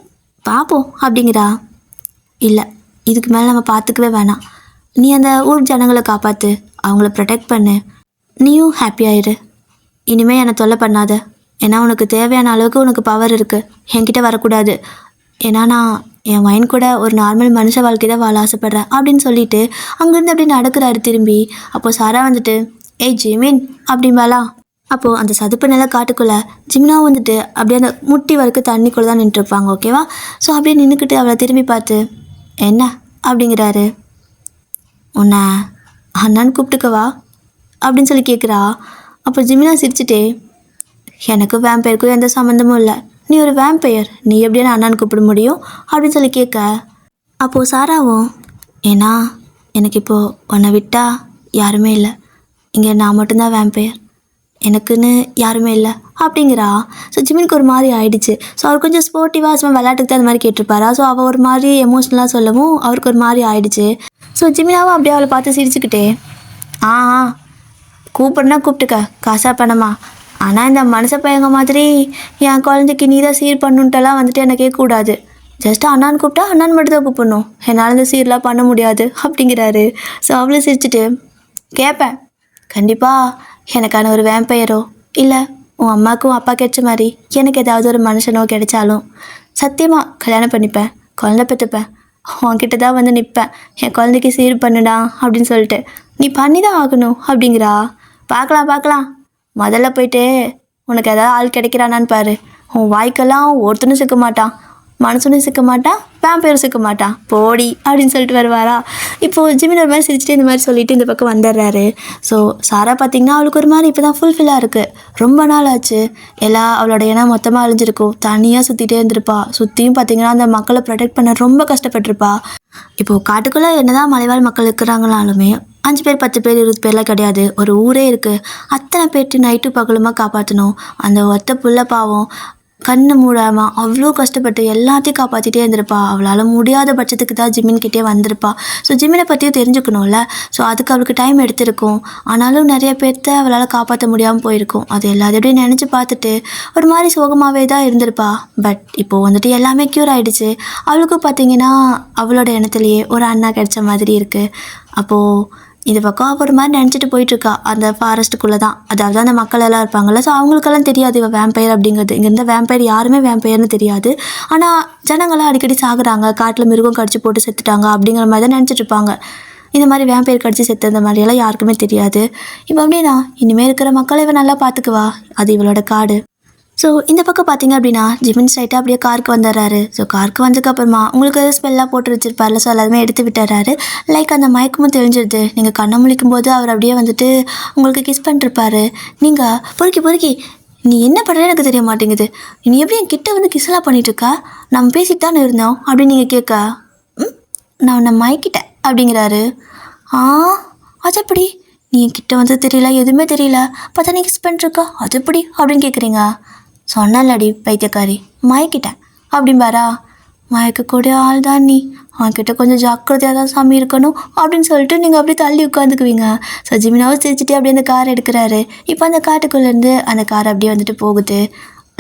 பார்ப்போம் அப்படிங்கிறா. இல்லை, இதுக்கு மேலே நம்ம பார்த்துக்கவே வேணாம், நீ அந்த ஊர் ஜனங்களை காப்பாற்று, அவங்கள ப்ரொடெக்ட் பண்ணு, நீயும் ஹாப்பியாயிரு, இனிமேல் என்னை தொல்லை பண்ணாத. ஏன்னா உனக்கு தேவையான அளவுக்கு உனக்கு பவர் இருக்குது, என்கிட்ட வரக்கூடாது. ஏன்னா நான் என் மைண்ட் கூட ஒரு நார்மல் மனுஷ வாழ்க்கை தான் வாழ ஆசைப்பட்றேன் அப்படின்னு சொல்லிட்டு அங்கேருந்து அப்படி நடக்கிறாரு திரும்பி. அப்போது சாரா வந்துட்டு ஏய் ஜிமின் அப்படிம்பாலா. அப்போது அந்த சதுப்பு நில காட்டுக்குள்ளே ஜிம்னாவும் வந்துட்டு அப்படியே அந்த முட்டி வரைக்கும் தண்ணிக்குள்ளே தான் நின்றுருப்பாங்க, ஓகேவா? ஸோ அப்படியே நின்றுக்கிட்டு அவளை திரும்பி பார்த்து என்ன அப்படிங்கிறாரு. உன்னை அண்ணான்னு கூப்பிட்டுக்கவா அப்படின்னு சொல்லி கேட்குறா. அப்போ ஜிமினா சிரிச்சுட்டே எனக்கும் வேம்பயருக்கும் எந்த சம்மந்தமும் இல்லை, நீ ஒரு வேம்பயர், நீ எப்படியா அண்ணான்னு கூப்பிட முடியும் அப்படின்னு சொல்லி கேட்க. அப்போது சாராவும் ஏன்னா எனக்கு இப்போது உன்னை விட்டா யாருமே இல்லை, இங்கே நான் மட்டும்தான் வேம்பயர், எனக்குன்னு யாருமே இல்லை அப்படிங்கிறா. ஸோ ஜிமினுக்கு ஒரு மாதிரி ஆயிடுச்சு. ஸோ அவர் கொஞ்சம் ஸ்போர்ட்டிவாக சும்மா விளையாட்டுக்கு தான் அந்த மாதிரி கேட்டிருப்பாரா. ஸோ அவள் ஒரு மாதிரி எமோஷ்னலாக சொல்லவும் அவருக்கு ஒரு மாதிரி ஆயிடுச்சு. ஸோ ஜிமினாவும் அப்படியே அவளை பார்த்து சிரிச்சுக்கிட்டே ஆ கூப்பிடுனா கூப்பிட்டுக்க, காசா பணமா, ஆனால் இந்த மனசை பையங்க மாதிரி என் குழந்தைக்கு நீ தான் சீர் பண்ணுன்ட்டெல்லாம் வந்துட்டு எனக்கு கேட்கக்கூடாது, ஜஸ்ட் அண்ணான்னு கூப்பிட்டா அண்ணான்னு மட்டும் தான் கூப்பிடணும், என்னால் இந்த சீர்லாம் பண்ண முடியாது அப்படிங்கிறாரு. ஸோ அவ்வளோ சிரிச்சுட்டு கேட்பேன், கண்டிப்பாக எனக்கான ஒரு வேம்பயரோ இல்லை உன் அம்மாவுக்கும் அப்பா கிடைச்ச மாதிரி எனக்கு ஏதாவது ஒரு மனுஷனோ கிடைச்சாலும் சத்தியமாக கல்யாணம் பண்ணிப்பேன், குழந்தை பெற்றுப்பேன், உன்கிட்ட தான் வந்து நிற்பேன், என் குழந்தைக்கு சீர் பண்ணுடா அப்படின்னு சொல்லிட்டு நீ பண்ணி தான் ஆகணும் அப்படிங்கிறா. பார்க்கலாம், முதல்ல போயிட்டு உனக்கு ஏதாவது ஆள் கிடைக்கிறானான்னு பாரு, உன் வாய்க்கெல்லாம் ஒருத்தனும் சிக்க மாட்டான், மனசுனும் சிக்க மாட்டான், வேம்பயரும் சிக்க மாட்டான், போடி அப்படின்னு சொல்லிட்டு வருவாரா. இப்போது ஜிமின் ஒரு மாதிரி சிரிச்சுட்டு இந்த மாதிரி சொல்லிட்டு இந்த பக்கம் வந்துடுறாரு. ஸோ சாரா பார்த்திங்கன்னா அவளுக்கு ஒரு மாதிரி இப்போ தான் ஃபுல்ஃபில்லாக இருக்குது, ரொம்ப நாள் ஆச்சு, அவளோட இனம் மொத்தமாக அழிஞ்சிருக்கும், தனியாக சுற்றிட்டே இருந்திருப்பா, சுற்றியும் பார்த்திங்கன்னா அந்த மக்களை ப்ரொடெக்ட் பண்ண ரொம்ப கஷ்டப்பட்டிருப்பா. இப்போது காட்டுக்குள்ளே என்னதான் மலைவாழ் மக்கள் இருக்கிறாங்களாலுமே 5 பேர் 10 பேர் 20 பேர்லாம் கிடையாது, ஒரு ஊரே இருக்குது, அத்தனை பேர்ட்டு நைட்டு பகலுமா காப்பாற்றணும். அந்த ஒத்த புள்ள பாவம் கண்ணு மூடாமல் அவ்வளோ கஷ்டப்பட்டு எல்லாத்தையும் காப்பாற்றிட்டே இருந்திருப்பா. அவளால் முடியாத பட்சத்துக்கு தான் ஜிமின்கிட்டே வந்திருப்பா. ஸோ ஜிமினை பற்றியும் தெரிஞ்சுக்கணும்ல. ஸோ அதுக்கு அவளுக்கு டைம் எடுத்திருக்கும். ஆனாலும் நிறைய பேர்த்த அவளால் காப்பாற்ற முடியாமல் போயிருக்கும். அது எல்லாத்தையும் நினச்சி பார்த்துட்டு ஒரு மாதிரி சோகமாகவே தான் இருந்திருப்பா. பட் இப்போது வந்துட்டு எல்லாமே க்யூர் ஆகிடுச்சு. அவளுக்கும் பார்த்திங்கன்னா அவளோட இனத்துலேயே ஒரு அண்ணா கிடைச்ச மாதிரி இருக்குது. அப்போது இந்த பக்கம் ஒரு மாதிரி நினச்சிட்டு போயிட்டுருக்கா அந்த ஃபாரஸ்ட்டுக்குள்ளே தான். அதாவது அந்த மக்கள் எல்லாம் இருப்பாங்கள்ல, ஸோ அவங்களுக்கெல்லாம் தெரியாது இவள் வேம்பயர் அப்படிங்கிறது. இங்கே இருந்த வேம்பயர் யாருமே வேம்பயர்னு தெரியாது. ஆனால் ஜனங்களாம் அடிக்கடி சாகுறாங்க, காட்டில் மிருகம் கடிச்சு போட்டு செத்துட்டாங்க அப்படிங்கிற மாதிரி தான் நினச்சிட்டு இருப்பாங்க. இந்த மாதிரி வேம்பயர் கடிச்சு செத்து இந்த மாதிரியெல்லாம் யாருக்குமே தெரியாது. இப்போ அப்படின்னா இனிமேல் இருக்கிற மக்களை இவன் நல்லா பார்த்துக்குவா, அது இவளோட காடு. ஸோ இந்த பக்கம் பார்த்தீங்க அப்படின்னா ஜிமின் ஸ்ட்ரைட்டாக அப்படியே காருக்கு வந்துடுறாரு. ஸோ காருக்கு வந்ததுக்கப்புறமா உங்களுக்கு ஸ்பெல்லாக போட்டு வச்சுருப்பார்ல, ஸோ எல்லாருமே எடுத்து விட்டுறாரு. லைக் அந்த மயக்கமும் தெரிஞ்சிருது. நீங்கள் கண்ணை முழிக்கும் போது அவர் அப்படியே வந்துட்டு உங்களுக்கு கிஸ் பண்ணிருப்பாரு. நீங்கள் பொறுக்கி நீ என்ன பண்ணுறேன்னு எனக்கு தெரிய மாட்டேங்குது, நீ எப்படி என் கிட்ட வந்து கிஸ்லாம் பண்ணிகிட்ருக்கா, நம்ம பேசிட்டு தானே இருந்தோம் அப்படின்னு நீங்கள் கேட்க நான் உன்னை மயக்கிட்டேன் அப்படிங்கிறாரு. ஆ அது எப்படி? நீ என்கிட்ட வந்து தெரியல, எதுவுமே தெரியல, பார்த்தா நீ கிஸ் பண்ணிருக்கா, அது எப்படி அப்படின்னு கேட்குறீங்க. சொன்னலடி பைத்தியக்காரி, மயக்கிட்டேன் அப்படிம்பாரா. மயக்கக்கூடிய ஆள் தான் நீ, அவன்கிட்ட கொஞ்சம் ஜாக்கிரதையாக தான் சாமி இருக்கணும் அப்படின்னு சொல்லிட்டு நீங்கள் அப்படியே தள்ளி உட்காந்துக்குவீங்க. ஸோ ஜிமினாவும் சிரிச்சுட்டே அப்படியே அந்த கார் எடுக்கிறாரு. இப்போ அந்த காட்டுக்குள்ளேருந்து அந்த கார் அப்படியே வந்துட்டு போகுது.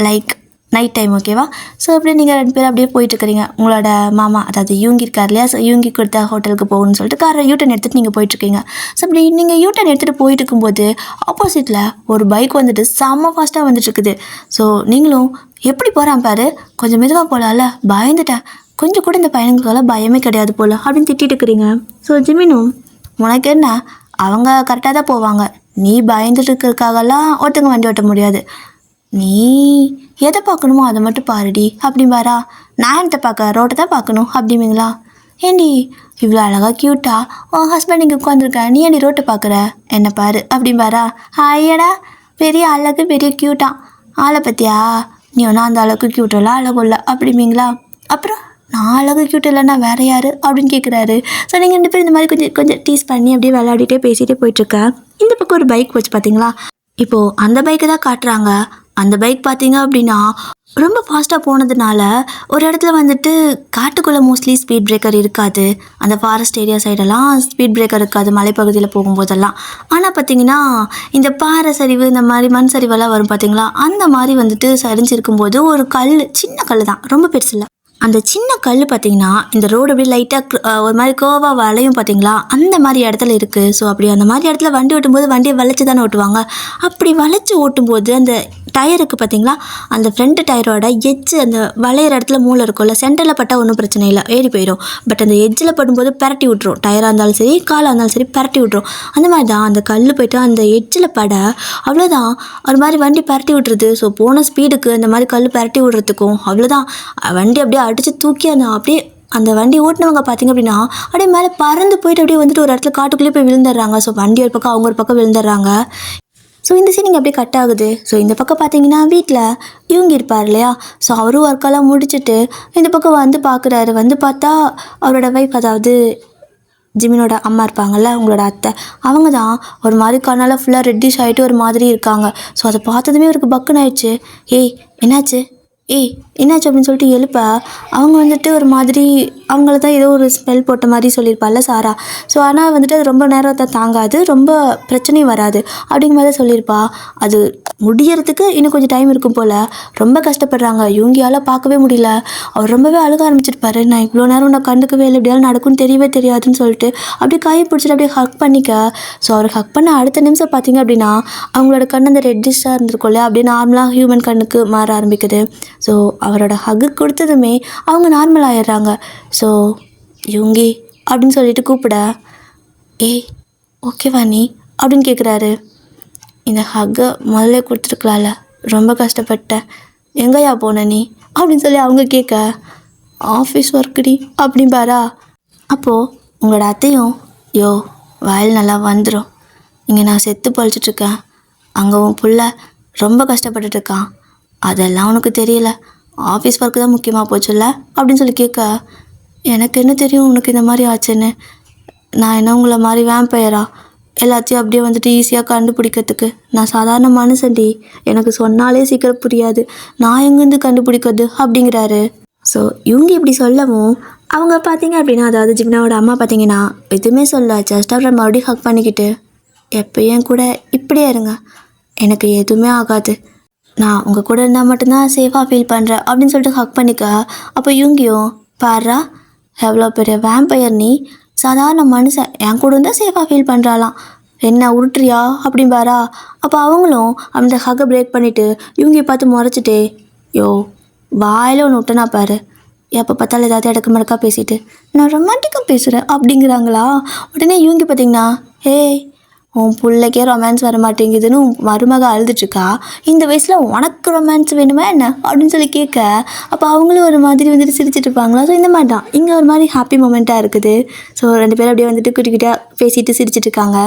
லைக் நைட் டைம், ஓகேவா? ஸோ அப்படியே நீங்கள் 2 பேரும் அப்படியே போயிட்டுருக்கிறீங்க. உங்களோட மாமா, அதாவது யூங்கி இருக்கார் இல்லையா, ஸோ யூங்கி கொடுத்த ஹோட்டலுக்கு போகணும்னு சொல்லிட்டு காரை யூட்டன் எடுத்துகிட்டு நீங்கள் போயிட்டுருக்கீங்க. ஸோ அப்படி நீங்கள் யூட்டன் எடுத்துகிட்டு போயிட்டு இருக்கும்போது ஆப்போசிட்டில் ஒரு பைக் வந்துட்டு செம்ம ஃபாஸ்ட்டாக வந்துட்டுருக்குது. ஸோ நீங்களும் எப்படி போகிறான் பாரு, கொஞ்சம் மெதுவாக போகலாம்ல, பயந்துட்டேன், கொஞ்சம் கூட இந்த பையனுங்களுக்கெல்லாம் பயமே கிடையாது போல் அப்படின்னு திட்டிட்டு இருக்கிறீங்க. ஸோ ஜிமினும், உனக்கு என்ன, அவங்க கரெக்டாக தான் போவாங்க, நீ பயந்துட்டு இருக்கிறதுக்காகலாம் ஒருத்தங்க வண்டி ஓட்ட முடியாது, நீ எதை பார்க்கணுமோ அதை மட்டும் பாருடி அப்படிம்பாரா. நான் என்னத்தை பார்க்க, ரோட்டை தான் பார்க்கணும் அப்படிங்களா. ஏண்டி இவ்வளோ அழகாக க்யூட்டாக உன் ஹஸ்பண்ட் இங்கே உட்காந்துருக்கேன், நீ ஏண்டி ரோட்டை பார்க்குற, என்ன பாரு அப்படிம்பாரா. ஐயடா, பெரிய அழகு, பெரிய க்யூட்டாக, ஆளை பற்றியா, நீ ஒன்றும் அந்த அளவுக்கு க்யூட்டெல்லாம் அழகு இல்லை அப்படிங்களா. அப்புறம் நான் அழகு க்யூட் இல்லைன்னா வேறு யார் அப்படின்னு கேட்குறாரு. ஸோ நீங்கள் 2 பேரும் இந்த மாதிரி கொஞ்சம் கொஞ்சம் டீஸ் பண்ணி அப்படியே விளையாடிட்டே பேசிகிட்டே போயிட்டுருக்கேன். இந்த பக்கம் ஒரு பைக் வச்சு பார்த்தீங்களா. இப்போது அந்த பைக்கை தான் காட்டுறாங்க. அந்த பைக் பார்த்தீங்க அப்படின்னா ரொம்ப ஃபாஸ்ட்டாக போனதுனால ஒரு இடத்துல வந்துட்டு காட்டுக்குள்ளே மோஸ்ட்லி ஸ்பீட் பிரேக்கர் இருக்காது. அந்த ஃபாரஸ்ட் ஏரியா சைடெல்லாம் ஸ்பீட் பிரேக்கர் இருக்காது மலைப்பகுதியில் போகும்போதெல்லாம். ஆனால் பார்த்தீங்கன்னா இந்த பாறை சரிவு, இந்த மாதிரி மண் சரிவெல்லாம் வரும் பார்த்தீங்களா, அந்த மாதிரி வந்துட்டு சரிஞ்சிருக்கும்போது ஒரு கல், சின்ன கல் தான், ரொம்ப பெருசு இல்லை, அந்த சின்ன கல் பார்த்தீங்கன்னா இந்த ரோடு அப்படியே லைட்டாக ஒரு மாதிரி கோவாக வளையும் பார்த்தீங்களா, அந்த மாதிரி இடத்துல இருக்குது. ஸோ அப்படி அந்த மாதிரி இடத்துல வண்டி ஓட்டும்போது வண்டியை வளைச்சி தானே ஓட்டுவாங்க. அப்படி வளைச்சி ஓட்டும்போது அந்த டயருக்கு பார்த்தீங்களா, அந்த ஃப்ரண்ட் டயரோட எட்ஜு, அந்த வளையிற இடத்துல மூளை இருக்கும்ல, சென்டரில் பட்டால் ஒன்றும் பிரச்சனை இல்லை, ஏறி போயிடும். பட் அந்த எட்ஜில் படும்போது பரட்டி விட்ரும், டயராக இருந்தாலும் சரி காலாக இருந்தாலும் சரி பரட்டி விட்ரும். அந்த மாதிரி தான் அந்த கல் போய்ட்டு அந்த எட்ஜில் பட அவ்வளோதான், ஒரு மாதிரி வண்டி பரட்டி விட்ருது. ஸோ போன ஸ்பீடுக்கு அந்த மாதிரி கல் பரட்டி விட்றதுக்கும் அவ்வளோதான், வண்டி அப்படியே அடித்து தூக்கி அந்த வண்டி ஓட்டினவங்க பார்த்திங்க அப்படின்னா அப்படியே மேலே பறந்து போயிட்டு அப்படியே வந்துட்டு ஒரு இடத்துல காட்டுக்குள்ளேயே போய் விழுந்துடுறாங்க. ஸோ வண்டி ஒரு பக்கம், அவங்க ஒரு பக்கம் விழுந்துடுறாங்க. ஸோ இந்த சீன் இங்கே அப்படியே கட் ஆகுது. ஸோ இந்த பக்கம் பார்த்தீங்கன்னா வீட்டில் இவங்க இருப்பார் இல்லையா, ஸோ அவரும் ஒர்க்கெல்லாம் முடிச்சுட்டு இந்த பக்கம் வந்து பார்க்குறாரு. வந்து பார்த்தா அவரோட ஒய்ஃப், அதாவது ஜிமினோட அம்மா இருப்பாங்கள்ல, உங்களோட அத்தை, அவங்க தான் ஒரு மாதிரி கண்ணால் ஃபுல்லாக ரெட்டிஷ் ஆகிட்டு ஒரு மாதிரி இருக்காங்க. ஸோ அதை பார்த்ததுமே அவருக்கு பக்குன்னு ஆயிடுச்சு. என்னாச்சு, என்னாச்சு அப்படின்னு சொல்லிட்டு எழுப்ப அவங்க வந்துட்டு ஒரு மாதிரி, அவங்கள தான் ஏதோ ஒரு ஸ்மெல் போட்ட மாதிரி சொல்லியிருப்பாள்ல சாரா. ஸோ ஆனால் வந்துட்டு அது ரொம்ப நேரம் தான் தாங்காது, ரொம்ப பிரச்சனையும் வராது அப்படிங்கிற மாதிரி சொல்லியிருப்பா. அது முடியறதுக்கு இன்னும் கொஞ்சம் டைம் இருக்கும் போல். ரொம்ப கஷ்டப்படுறாங்க, யூங்கியால் பார்க்கவே முடியல. அவர் ரொம்பவே அழுக ஆரம்பிச்சிருப்பாரு. நான் இவ்வளோ நேரம் நான் கண்டுக்கவே இல்லை, எப்படியாலும் நடக்கும்னு தெரியவே தெரியாதுன்னு சொல்லிட்டு அப்படியே கையை பிடிச்சிட்டு அப்படியே ஹக் பண்ணிக்க. ஸோ அவர் ஹக் பண்ண அடுத்த நிமிஷம் பார்த்தீங்க அப்படின்னா அவங்களோட கண் அந்த ரெட்டிஷாக இருந்திருக்கும்ல, அப்படியே நார்மலாக ஹியூமன் கண்ணுக்கு மாற ஆரம்பிக்குது. ஸோ அவரோட ஹக்கு கொடுத்ததுமே அவங்க நார்மல் ஆயிடுறாங்க. ஸோ யூங்கி அப்படின்னு சொல்லிட்டு கூப்பிட, ஓகேவா நீ அப்படின்னு கேட்குறாரு. இந்த ஹக்கை முதல்ல கொடுத்துருக்கலாம்ல, ரொம்ப கஷ்டப்பட்டேன், எங்கேயா போன நீ அப்படின்னு சொல்லி அவங்க கேட்க, ஆஃபீஸ் ஒர்க்குடி அப்படிம்பாரா. அப்போது உங்களோட அத்தையும், வயல் நல்லா வந்துடும், இங்கே நான் செத்து பொழிச்சிட்ருக்கேன், அங்கே உன் புள்ள ரொம்ப கஷ்டப்பட்டுட்ருக்கான், அதெல்லாம் உனக்கு தெரியல, ஆஃபீஸ் ஒர்க்கு தான் முக்கியமாக போச்சுல்ல அப்படின்னு சொல்லி கேட்க, எனக்கு என்ன தெரியும் உனக்கு இந்த மாதிரி ஆச்சுன்னு, நான் என்ன உங்களை மாதிரி வேம்பயரா, எல்லாத்தையும் அப்படியே வந்துட்டு ஈஸியாக கண்டுபிடிக்கிறதுக்கு, நான் சாதாரண மனுஷன்டி, எனக்கு சொன்னாலே சீக்கிரம் புரியாது, நான் எங்கேருந்து கண்டுபிடிக்கிறது அப்படிங்கிறாரு. ஸோ இவங்க இப்படி சொல்லவும் அவங்க பார்த்தீங்க அப்படின்னா, அதாவது ஜிம்னாவோட அம்மா பார்த்தீங்கன்னா எதுவுமே சொல்ல, ஜஸ்ட் அப்புறம் மறுபடியும் ஹக் பண்ணிக்கிட்டு, எப்பயும் கூட இப்படியே இருங்க, எனக்கு எதுவுமே ஆகாது, நான் உங்கள் கூட இருந்தால் மட்டும்தான் சேஃபாக ஃபீல் பண்ணுறேன் அப்படின்னு சொல்லிட்டு ஹக் பண்ணிக்க. அப்போ இவங்கியும், பாரா எவ்வளோ பெரிய வேம்பயர் நீ, சாதாரண மனுஷன் என் கூட இருந்தால் சேஃபாக ஃபீல் பண்ணுறாளாம், என்ன உருட்டுறியா அப்படிம்பாரா. அப்போ அவங்களும் அந்த ஹக்கை பிரேக் பண்ணிவிட்டு இவங்க பார்த்து முறைச்சிட்டே, வாயில் ஒன்று விட்டனா பாரு, எப்போ பார்த்தாலும் ஏதாவது இடக்கு மடக்கா பேசிட்டு நான் ரொமான்டிக்காக பேசுகிறேன் அப்படிங்கிறாங்களா. உடனே இவங்க பார்த்தீங்கன்னா, உன் பிள்ளைக்கே ரொமான்ஸ் வர மாட்டேங்குதுன்னு உன் மருமக அழுதுட்ருக்கா, இந்த வயசில் உனக்கு ரொமான்ஸ் வேணுமா என்ன அப்படின்னு சொல்லி கேட்க, அப்போ அவங்களும் ஒரு மாதிரி வந்துட்டு சிரிச்சிட்டு இருப்பாங்களா. ஸோ இந்த மாதிரி தான் இங்கே ஒரு மாதிரி ஹாப்பி மூமெண்ட்டாக இருக்குது. ஸோ 2 பேரும் அப்படியே வந்துட்டு குட்டிக்கிட்டே பேசிட்டு சிரிச்சிட்டு இருக்காங்க.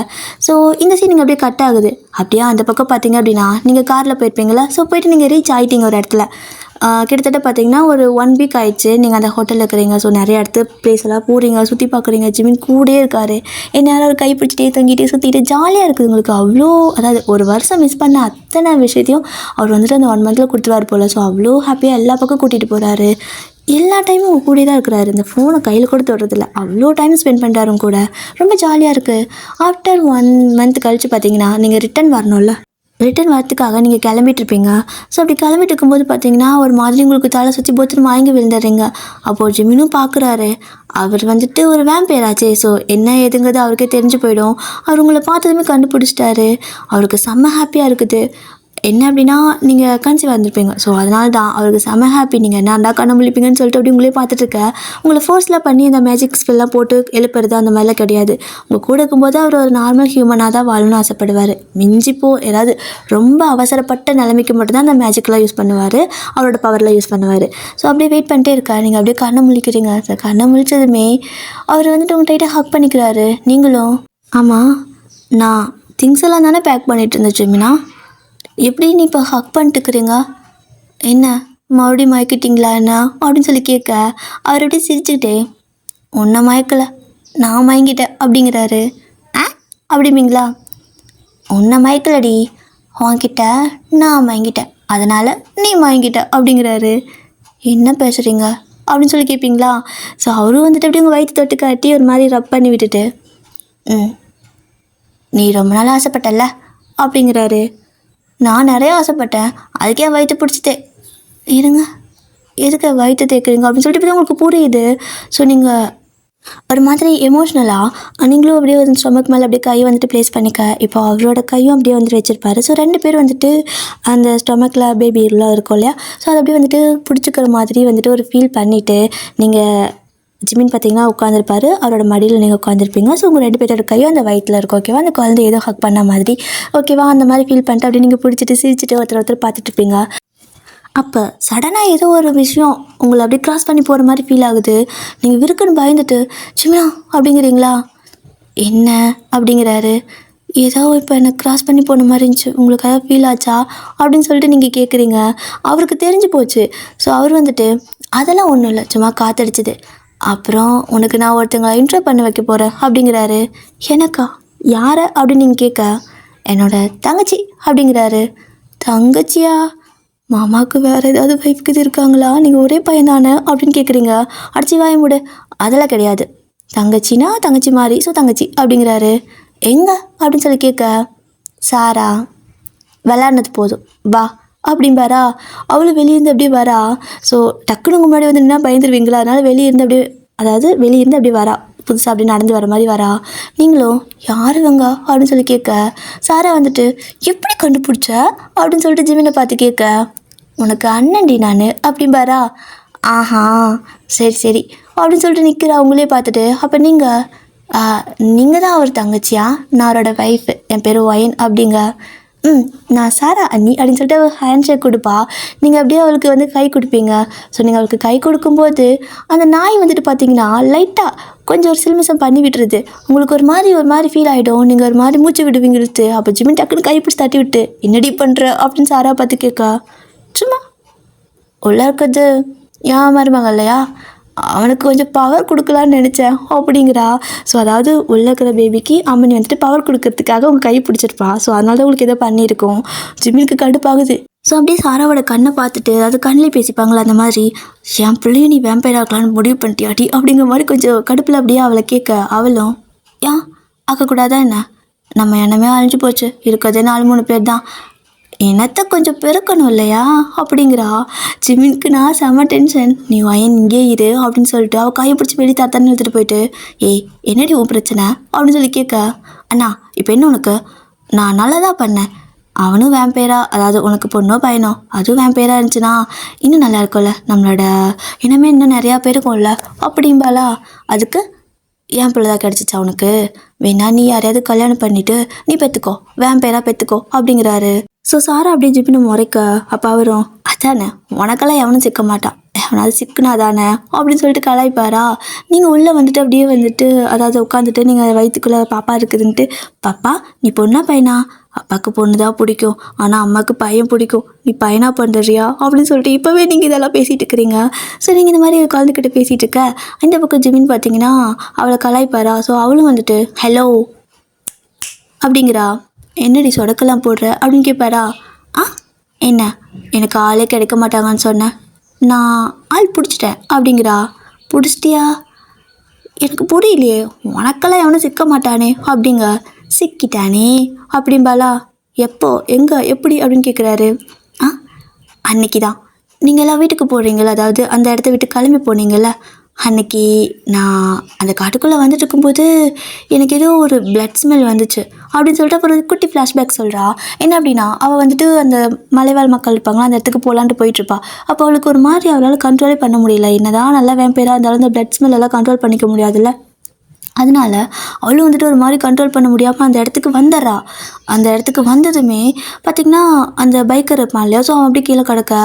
ஸோ இந்த சீன் நீங்கள் அப்படியே கட் ஆகுது. அப்படியே அந்த பக்கம் பார்த்தீங்க அப்படின்னா நீங்கள் காரில் போயிருப்பீங்களா. ஸோ போயிட்டு நீங்கள் ரீச் ஆகிட்டீங்க ஒரு இடத்துல. கிட்டத்தட்ட பார்த்தீங்கன்னா ஒரு 1 வீக் ஆயிடுச்சு நீங்கள் அந்த ஹோட்டலில் இருக்கிறீங்க. ஸோ நிறைய இடத்து பிளேஸ் எல்லாம் போகிறீங்க, சுற்றி பார்க்குறீங்க. ஜிமின் கூடயே இருக்கார். எந்நேரம் ஒரு கை பிடிச்சிட்டே தொங்கிட்டே சுற்றிட்டு ஜாலியாக இருக்குது உங்களுக்கு. அவ்வளோ அதாவது ஒரு வருஷம் மிஸ் பண்ண அத்தனை விஷயத்தையும் அவர் வந்துட்டு அந்த 1 மந்தில் கொடுத்துருவார் போல். ஸோ அவ்வளோ ஹாப்பியாக எல்லா பக்கம் கூட்டிகிட்டு போகிறாரு. எல்லா டைமும் உங்கள் கூட தான் இருக்கிறாரு. இந்த ஃபோனை கையில் கூட தொடுறதில்ல. அவ்வளோ டைம் ஸ்பெண்ட் பண்ணுறாரு கூட. ரொம்ப ஜாலியாக இருக்குது. ஆஃப்டர் 1 மந்த் கழித்து பார்த்தீங்கன்னா நீங்கள் ரிட்டன் வரணும்ல. ரிட்டன் வரத்துக்காக நீங்கள் கிளம்பிட்டுருப்பீங்க. ஸோ அப்படி கிளம்பிட்டு இருக்கும்போது பார்த்தீங்கன்னா ஒரு மாதிரி உங்களுக்கு தலை சுற்றி போத்துன்னு வாங்கி விழுந்துடுறீங்க. அப்போது ஜிமினும் பார்க்குறாரு. அவர் வந்துட்டு ஒரு வேம்பயராச்சே. ஸோ என்ன ஏதுங்கிறது அவருக்கே தெரிஞ்சு போயிடும். அவர் உங்களை பார்த்ததுமே கண்டுபிடிச்சிட்டாரு. அவருக்கு செம்ம ஹாப்பியாக இருக்குது. என்ன அப்படின்னா நீங்கள் கன்சீவ் வந்திருப்பீங்க. ஸோ அதனால தான் அவருக்கு செம ஹாப்பி. நீங்கள் என்னடா கண்ண முழிப்பீங்கன்னு சொல்லிட்டு அப்படி உங்களே பார்த்துட்ருக்க. உங்களை ஃபோர்ஸ்லாம் பண்ணி அந்த மேஜிக் ஸ்பெல்லாம் போட்டு எழுப்புறது அந்த மாதிரிலாம் கிடையாது. உங்கள் கூட இருக்கும்போது அவர் ஒரு நார்மல் ஹியூமனாக தான் வாழணும்னு ஆசைப்படுவார். மிஞ்சிப்போ ஏதாவது ரொம்ப அவசரப்பட்ட நிலைமைக்கு மட்டும்தான் அந்த மேஜிக்லாம் யூஸ் பண்ணுவார். அவரோட பவர்லாம் யூஸ் பண்ணுவார். ஸோ அப்படியே வெயிட் பண்ணிட்டே இருக்கா. நீங்கள் அப்படியே கண்ணை முழிக்கிறீங்க. ஸோ கண்ணை முழிச்சதுமே அவர் வந்துட்டு உங்கள் டைட்டாக ஹக் பண்ணிக்கிறாரு. நீங்களும் ஆமாம் நான் திங்ஸ் எல்லாம் தானே பேக் பண்ணிட்டு இருந்தேன் ஜெமினா. எப்படி நீ இப்போ ஹக் பண்ணிட்டுக்கிறீங்க? என்ன மறுபடியும் மயக்கிட்டீங்களா என்ன அப்படின்னு சொல்லி கேட்க அவர் அப்படியே சிரிச்சுக்கிட்டே உன்னை மயக்கலை நான் மயங்கிட்டேன் அப்படிங்கிறாரு. அப்படிங்களா? உன்னை மயக்கலடி, உன்கிட்ட நான் மயங்கிட்டேன், அதனால் நீ மயங்கிட்ட அப்படிங்கிறாரு. என்ன பேசுகிறீங்க அப்படின்னு சொல்லி கேட்பீங்களா? ஸோ அவரும் வந்துட்டு அப்படியே உங்கள் வயிற்று தொட்டு காட்டி ஒரு மாதிரி ரப் பண்ணி விட்டுட்டு நீ ரொம்ப நாள் ஆசைப்பட்டல அப்படிங்கிறாரு. நான் நிறைய ஆசைப்பட்டேன், அதுக்கே வயிற்று பிடிச்சிட்டேன். இருங்க எதுக்கு வயிற்று தேய்க்குறீங்க அப்படின்னு சொல்லிட்டு இப்போ உங்களுக்கு புரியுது. ஸோ நீங்கள் ஒரு மாதிரி எமோஷ்னலாக நீங்களும் அப்படியே வந்து ஸ்டொமக் மேலே அப்படியே கை வந்துட்டு ப்ளேஸ் பண்ணிக்க. இப்போ அவரோட கையும் அப்படியே வந்துட்டு வச்சுருப்பாரு. ஸோ 2 பேர் வந்துட்டு அந்த ஸ்டொமக்கில் பேபிலாம் இருக்கும் இல்லையா. ஸோ அதை அப்படியே வந்துட்டு பிடிச்சிக்கிற மாதிரி வந்துட்டு ஒரு ஃபீல் பண்ணிவிட்டு நீங்கள் ஜிமின் பார்த்தீங்கன்னா உட்காந்துருப்பாரு. அவரோட மடியில் நீங்கள் உட்காந்துருப்பீங்க. ஸோ உங்கள் 2 பேரோட கையும் அந்த வயிற்றில் இருக்கும். ஓகேவா? அந்த குழந்தை ஏதோ ஹக் பண்ண மாதிரி. ஓகேவா? அந்த மாதிரி ஃபீல் பண்ணிட்டு அப்படியே நீங்கள் பிடிச்சிட்டு சிரிச்சிட்டு ஒருத்தர் பார்த்துட்ருப்பீங்க. அப்போ சடனாக ஏதோ ஒரு விஷயம் உங்களை அப்படியே க்ராஸ் பண்ணி போகிற மாதிரி ஃபீல் ஆகுது. நீங்கள் விருக்குன்னு பயந்துட்டு ஜிமினா அப்படிங்கிறீங்களா? என்ன அப்படிங்கிறாரு. ஏதோ இப்போ எனக்கு க்ராஸ் பண்ணி போன மாதிரி இருந்துச்சு, உங்களுக்கு ஏதாவது ஃபீல் ஆச்சா அப்படின்னு சொல்லிட்டு நீங்கள் கேட்குறீங்க. அவருக்கு தெரிஞ்சு போச்சு. ஸோ அவர் வந்துட்டு அதெல்லாம் ஒன்றும் இல்லை, சும்மா காத்தடிச்சிது. அப்புறம் உனக்கு நான் ஒருத்தங்களை இன்ட்ரோ பண்ண வைக்க போகிறேன் அப்படிங்கிறாரு. எனக்கா? யாரை அப்படின்னு நீங்கள் கேட்க என்னோட தங்கச்சி அப்படிங்கிறாரு. தங்கச்சியா? மாமாவுக்கு வேறு ஏதாவது வைஃப்க்கு இருக்காங்களா? நீங்கள் ஒரே பையன் தானே அப்படின்னு கேட்குறீங்க. அடிச்சு வாய மூடு. அதெல்லாம் கிடையாது, தங்கச்சின்னா தங்கச்சி மாதிரி, ஸோ தங்கச்சி அப்படிங்கிறாரு. எங்கே அப்படின்னு சொல்லி கேட்க சாரா விளாட்னது போதும் வா அப்படிம்பாரா. அவளும் வெளியேருந்து அப்படியே வரா. ஸோ டக்குனு உங்கள் முன்னாடி வந்து என்ன பயந்துருவீங்களா, அதனால் வெளியேருந்து அப்படியே வெளியேருந்து அப்படியே வரா, புதுசாக அப்படி நடந்து வர மாதிரி வரா. நீங்களும் யார் இவங்க அப்படின்னு சொல்லி கேட்க சாரா வந்துட்டு எப்படி கண்டுபிடிச்ச அப்படின்னு சொல்லிட்டு ஜிமினை பார்த்து கேட்க உனக்கு அண்ணன்டி நான் அப்படிம்பாரா. ஆஹா சரி சரி அப்படின்னு சொல்லிட்டு நிற்கிறா அவங்களே பார்த்துட்டு. அப்போ நீங்கள் தான் அவர் தங்கச்சியா? நான் அவரோட ஒய்ஃப், என் பேர் ஒயன் அப்படிங்க. நான் சாரா அண்ணி அப்படின்னு சொல்லிட்டு ஹேண்ட் ஷேக் கொடுப்பா. நீங்கள் அப்படியே அவளுக்கு வந்து கை கொடுப்பீங்க. ஸோ நீங்கள் அவளுக்கு கை கொடுக்கும்போது அந்த நாய் வந்துட்டு பார்த்தீங்கன்னா லைட்டாக கொஞ்சம் ஒரு சில்மிசம் பண்ணி விட்டுருது. உங்களுக்கு ஒரு மாதிரி ஃபீல் ஆகிடும். நீங்கள் ஒரு மாதிரி மூச்சு விடுவீங்க இழுத்து. அப்போ ஜிமின் டக்குன்னு கை பிடிச்சி தட்டி விட்டு என்னடி பண்ணுற அப்படின்னு சாரா பார்த்து கேட்கா. சும்மா உள்ளே இருக்கிறது ஏன் மருமக இல்லையா, அவனுக்கு கொஞ்சம் பவர் கொடுக்கலான்னு நினச்சேன் அப்படிங்கிறா. ஸோ அதாவது உள்ளே இருக்கிற பேபிக்கு அம்மனி வந்துட்டு பவர் கொடுக்கறதுக்காக உங்கள் கை பிடிச்சிருப்பா. ஸோ அதனால தான் உங்களுக்கு ஏதோ பண்ணியிருக்கோம். ஜிமினுக்கு கடுப்பாகுது. ஸோ அப்படியே சாராவோட கண்ணை பார்த்துட்டு அது கண்ணிலே பேசிப்பாங்களா அந்த மாதிரி என் பிள்ளைய நீ வேம்பயர் ஆக்கலான்னு முடிவு பண்ணிட்டியாட்டி அப்படிங்கிற மாதிரி கொஞ்சம் கடுப்பில் அப்படியே அவளை கேட்க அவளும் ஏன் ஆக்கக்கூடாதா என்ன, நம்ம எண்ணமே அழிஞ்சு போச்சு, இருக்கிறதே 4-3 பேர் தான், என்னத்தை கொஞ்சம் பெருக்கணும் இல்லையா அப்படிங்கிறா. ஜிமினுக்கு நான் செம்ம டென்ஷன். நீ வயன் இங்கே இரு அப்படின்னு சொல்லிட்டு அவள் கையை பிடிச்சி வெளியே தத்தான்னு எடுத்துகிட்டு போயிட்டு ஏய் என்னடி உன் பிரச்சனை அப்படின்னு சொல்லி கேட்க அண்ணா இப்போ என்ன உனக்கு, நான் நல்லா தான் பண்ணேன், அவனும் வேம்பேரா, அதாவது உனக்கு பொண்ணோ பையனோ அதுவும் வேம்பேராக இருந்துச்சுன்னா இன்னும் நல்லா இருக்கும்ல, நம்மளோட இனமே இன்னும் நிறையா பேருக்கும்ல அப்படிம்பாளா. அதுக்கு என் பிள்ளை தான் கிடச்சிச்சா உனக்கு, வேணா நீ யாரையாவது கல்யாணம் பண்ணிவிட்டு நீ பெற்றுக்கோ, வேம்பேரா பெற்றுக்கோ அப்படிங்கிறாரு. ஸோ சாரா அப்படியே ஜிப்பின்னு முறைக்க அப்போ அவரும் அதானே உனக்கெல்லாம் எவனும் சிக்க மாட்டான், எவனாவது சிக்குனா தானே அப்படின்னு சொல்லிட்டு கலாய்ப்பாரா. நீங்கள் உள்ளே வந்துட்டு அப்படியே வந்துட்டு அதாவது உட்காந்துட்டு நீங்கள் வயிற்றுக்குள்ளே பாப்பா இருக்குதுன்ட்டு பாப்பா நீ பொண்ணா பையனா அப்பாவுக்கு பொண்ணு தான் பிடிக்கும், ஆனால் அம்மாவுக்கு பையன் பிடிக்கும், நீ பையனா பண்ணுறியா அப்படின்னு சொல்லிட்டு இப்போவே நீங்கள் இதெல்லாம் பேசிகிட்டு இருக்கிறீங்க. ஸோ நீங்கள் இந்த மாதிரி குழந்தைகிட்ட பேசிகிட்டு இருக்க, இந்த பக்கம் ஜிமின் பார்த்தீங்கன்னா அவளை கலாய்ப்பாரா. ஸோ அவளும் வந்துட்டு ஹலோ அப்படிங்கிறா. என்னடி சொடக்கெல்லாம் போடுற அப்படின்னு கேட்பாரா. ஆ என்ன, எனக்கு ஆளே கிடைக்க மாட்டாங்கன்னு சொன்னேன், நான் ஆள் பிடிச்சிட்டேன் அப்படிங்கிறா. பிடிச்சிட்டியா, எனக்கு புரியலையே, உனக்கெல்லாம் எவனும் சிக்க மாட்டானே அப்படிங்க. சிக்கிட்டானே அப்படிம்பாலா. எப்போ, எங்கே, எப்படி அப்படின்னு கேட்குறாரு. ஆ அன்னைக்கு தான் நீங்கள் எல்லாம் வீட்டுக்கு போகிறீங்களா, அதாவது அந்த இடத்த விட்டு கிளம்பி போனீங்கள்ல, அன்னைக்கு நான் அந்த காட்டுக்குள்ளே வந்துட்டு இருக்கும்போது எனக்கு ஏதோ ஒரு பிளட் ஸ்மெல் வந்துச்சு அப்படின்னு சொல்லிட்டு அப்புறம் ஒரு குட்டி ஃப்ளாஷ்பேக் சொல்கிறா. என்ன அப்படின்னா, அவள் வந்துட்டு அந்த மலைவாழ் மக்கள் இருப்பாங்களா, அந்த இடத்துக்கு போகலான்ட்டு போயிட்டுருப்பா. அப்போ அவளுக்கு ஒரு மாதிரி அவளால் கண்ட்ரோலே பண்ண முடியல. என்னதான் நல்லா வேம்பேராக இருந்தாலும் அந்த பிளட் ஸ்மெல் எல்லாம் கண்ட்ரோல் பண்ணிக்க முடியாதுல்ல. அதனால அவளும் வந்துட்டு ஒரு மாதிரி கண்ட்ரோல் பண்ண முடியாமல் அந்த இடத்துக்கு வந்துடுறா. அந்த இடத்துக்கு வந்ததுமே பார்த்திங்கன்னா அந்த பைக்கர் இருப்பான் இல்லையா, ஸோ அவன் அப்படியே கீழே கிடக்க.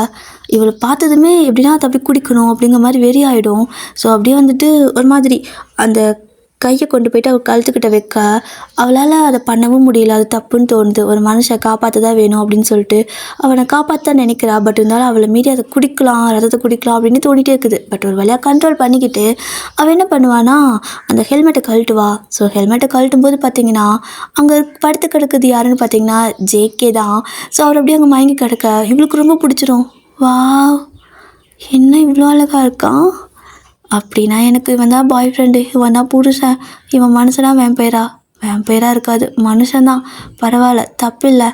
இவளை பார்த்ததுமே எப்படின்னா அதை அப்படி குடிக்கணும் அப்படிங்கிற மாதிரி வெறி ஆகிடும். ஸோ அப்படியே வந்துட்டு ஒரு மாதிரி அந்த கையை கொண்டு போயிட்டு அவள் கழுத்துக்கிட்ட வைக்க அவளால் அதை பண்ணவும் முடியல. அது தப்புன்னு தோணுது. ஒரு மனுஷன் காப்பாற்ற தான் வேணும் அப்படின்னு சொல்லிட்டு அவனை காப்பாற்ற நினைக்கிறா. பட் இருந்தாலும் அவளை மீறி அதை குடிக்கலாம், ரத்தத்தை குடிக்கலாம் அப்படின்னு தோணிகிட்டே இருக்குது. பட் ஒரு வழியாக கண்ட்ரோல் பண்ணிக்கிட்டு அவள் என்ன பண்ணுவானா, அந்த ஹெல்மெட்டை கழட்டுவா. ஸோ ஹெல்மெட்டை கழட்டும் போது பார்த்தீங்கன்னா அங்கே படுத்து கிடக்குது யாருன்னு பார்த்தீங்கன்னா ஜேகே தான். ஸோ அவர் அப்படியே அங்கே மயங்கி கிடக்க இவளுக்கு ரொம்ப பிடிச்சிரும். வா, என்ன இவ்வளோ அழகாக இருக்கான், அப்படின்னா எனக்கு இவன் தான் பாய் ஃப்ரெண்டு, இவன் தான் புருஷன், இவன் மனுஷனா வேம்பேராக இருக்காது, மனுஷன்தான், பரவாயில்ல, தப்பில்லை.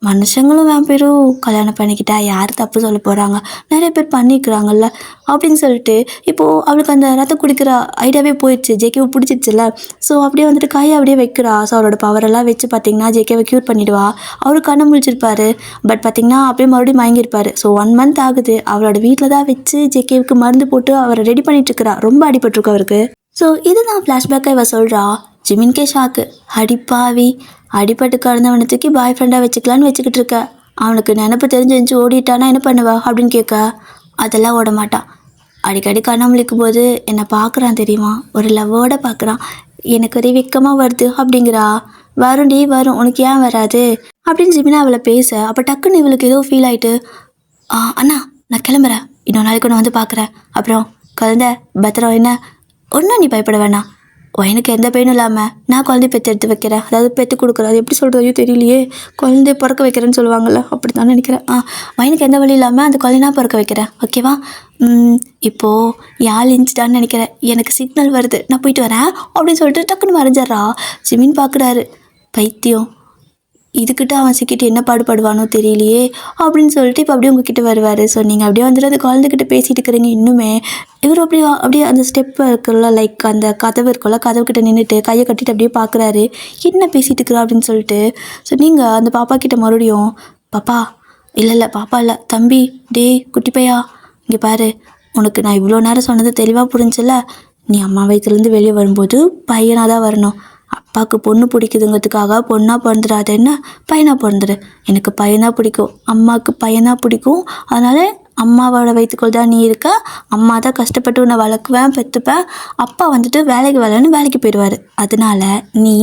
மனுஷங்களும் வேம்பேரும் கல்யாணம் பண்ணிக்கிட்டா யார் தப்பு சொல்ல போகிறாங்க, நிறைய பேர் பண்ணிக்கிறாங்கல்ல அப்படின்னு சொல்லிட்டு இப்போது அவளுக்கு அந்த ரத்தம் குடிக்கிற ஐடியாவே போயிடுச்சு. ஜேகேவை பிடிச்சிருச்சுல்ல. ஸோ அப்படியே வந்துட்டு கையை அப்படியே வைக்கிறா. ஸோ அவரோட பவரெல்லாம் வச்சு பார்த்திங்கன்னா ஜேகேவை க்யூர் பண்ணிவிடுவா. அவரு கண்ணை முழிச்சிருப்பாரு. பட் பார்த்திங்கன்னா அப்படியே மறுபடியும் வாங்கியிருப்பார். ஸோ 1 month ஆகுது. அவரோட வீட்டில் தான் வச்சு ஜேகேவுக்கு மருந்து போட்டு அவரை ரெடி பண்ணிட்டுருக்கிறா. ரொம்ப அடிபட்டிருக்கு அவருக்கு. ஸோ இதுதான் ஃப்ளாஷ்பேக்காக இவ சொல்கிறா. ஜிமின்கே ஷாக்கு. அடிப்பாவி, அடிபட்டு கடந்தவனை தூக்கி பாய் ஃப்ரெண்டாக வச்சுக்கலான்னு வச்சுக்கிட்டு இருக்க, அவனுக்கு நினப்பு தெரிஞ்சு ஓடிட்டானா என்ன பண்ணுவா அப்படின்னு கேட்க, அதெல்லாம் ஓட மாட்டான். அடிக்கடி கண்ணாமலிக்கும் போது என்னை பார்க்குறான் தெரியுமா, ஒரு லவ்வோடு பார்க்குறான், எனக்கு ஒரே வெக்கமாக வருது அப்படிங்கிறா. வரும்டி வரும், உனக்கு ஏன் வராது அப்படின்னு ஜிமினா அவளை பேச. அப்போ டக்குன்னு இவளுக்கு ஏதோ ஃபீல் ஆகிட்டு, அண்ணா நான் கிளம்புறேன், இன்னொரு நாளைக்கு ஒன்று வந்து பார்க்குறேன், அப்புறம் குழந்தை பத்திரம் என்ன, ஒன்றும் நீ பயப்பட வேணாம், எனக்கு எந்த பெயினும் இல்லாமல் நான் குழந்தைய பெற்று எடுத்து வைக்கிறேன், அதாவது பெற்று கொடுக்குறேன், அது எப்படி சொல்கிறதையோ தெரியலையே, குழந்தைய பிறக்க வைக்கிறேன்னு சொல்லுவாங்கள்ல, அப்படி தான் நினைக்கிறேன். எனக்கு எந்த வழி இல்லாமல் அந்த குழந்தைய நான் பிறக்க வைக்கிறேன், ஓகேவா. இப்போது யாழ் இன்ச்சிட்டான்னு நினைக்கிறேன், எனக்கு சிக்னல் வருது, நான் போயிட்டு வரேன் அப்படின்னு சொல்லிட்டு டக்குன்னு மறைஞ்சிட்றா. ஜிமின் பார்க்குறாரு, பைத்தியம், இதுக்கிட்ட அவன் சிக்கிட்டு என்ன பாடுபடுவானோ தெரியலையே அப்படின்னு சொல்லிட்டு இப்போ அப்படியே உங்ககிட்ட வருவார். ஸோ நீங்கள் அப்படியே வந்துட்டு அந்த குழந்தைகிட்ட பேசிகிட்டு இருக்கிறீங்க. இன்னுமே இவர் அப்படியே அந்த ஸ்டெப் இருக்குல்ல, லைக் அந்த கதவு இருக்குல்ல, கதவுக்கிட்ட நின்றுட்டு கையை கட்டிட்டு அப்படியே பார்க்குறாரு, என்ன பேசிகிட்டு இருக்கிறா அப்படின்னு சொல்லிட்டு. ஸோ நீங்கள் அந்த பாப்பா கிட்ட மறுபடியும், பாப்பா இல்லை பாப்பா இல்லை தம்பி, டே குட்டி பையா, இங்கே பாரு, உனக்கு நான் இவ்வளோ நேரம் சொன்னது தெளிவாக புரிஞ்சில்ல, நீ அம்மா வயிற்றுலேருந்து வெளியே வரும்போது பையனாக தான் வரணும், அப்பாவுக்கு பொண்ணு பிடிக்குதுங்கிறதுக்காக பொண்ணாக பிறந்துடாத, என்ன பையனாக பிறந்துடு, எனக்கு பையனாக பிடிக்கும், அம்மாவுக்கு பையனாக பிடிக்கும், அதனால் அம்மாவோட வயிற்றுக்குள் தான் நீ இருக்க, அம்மா தான் கஷ்டப்பட்டு உன்னை வளர்க்குவேன் பெற்றுப்பேன், அப்பா வந்துட்டு வேலைக்கு போயிடுவார், அதனால நீ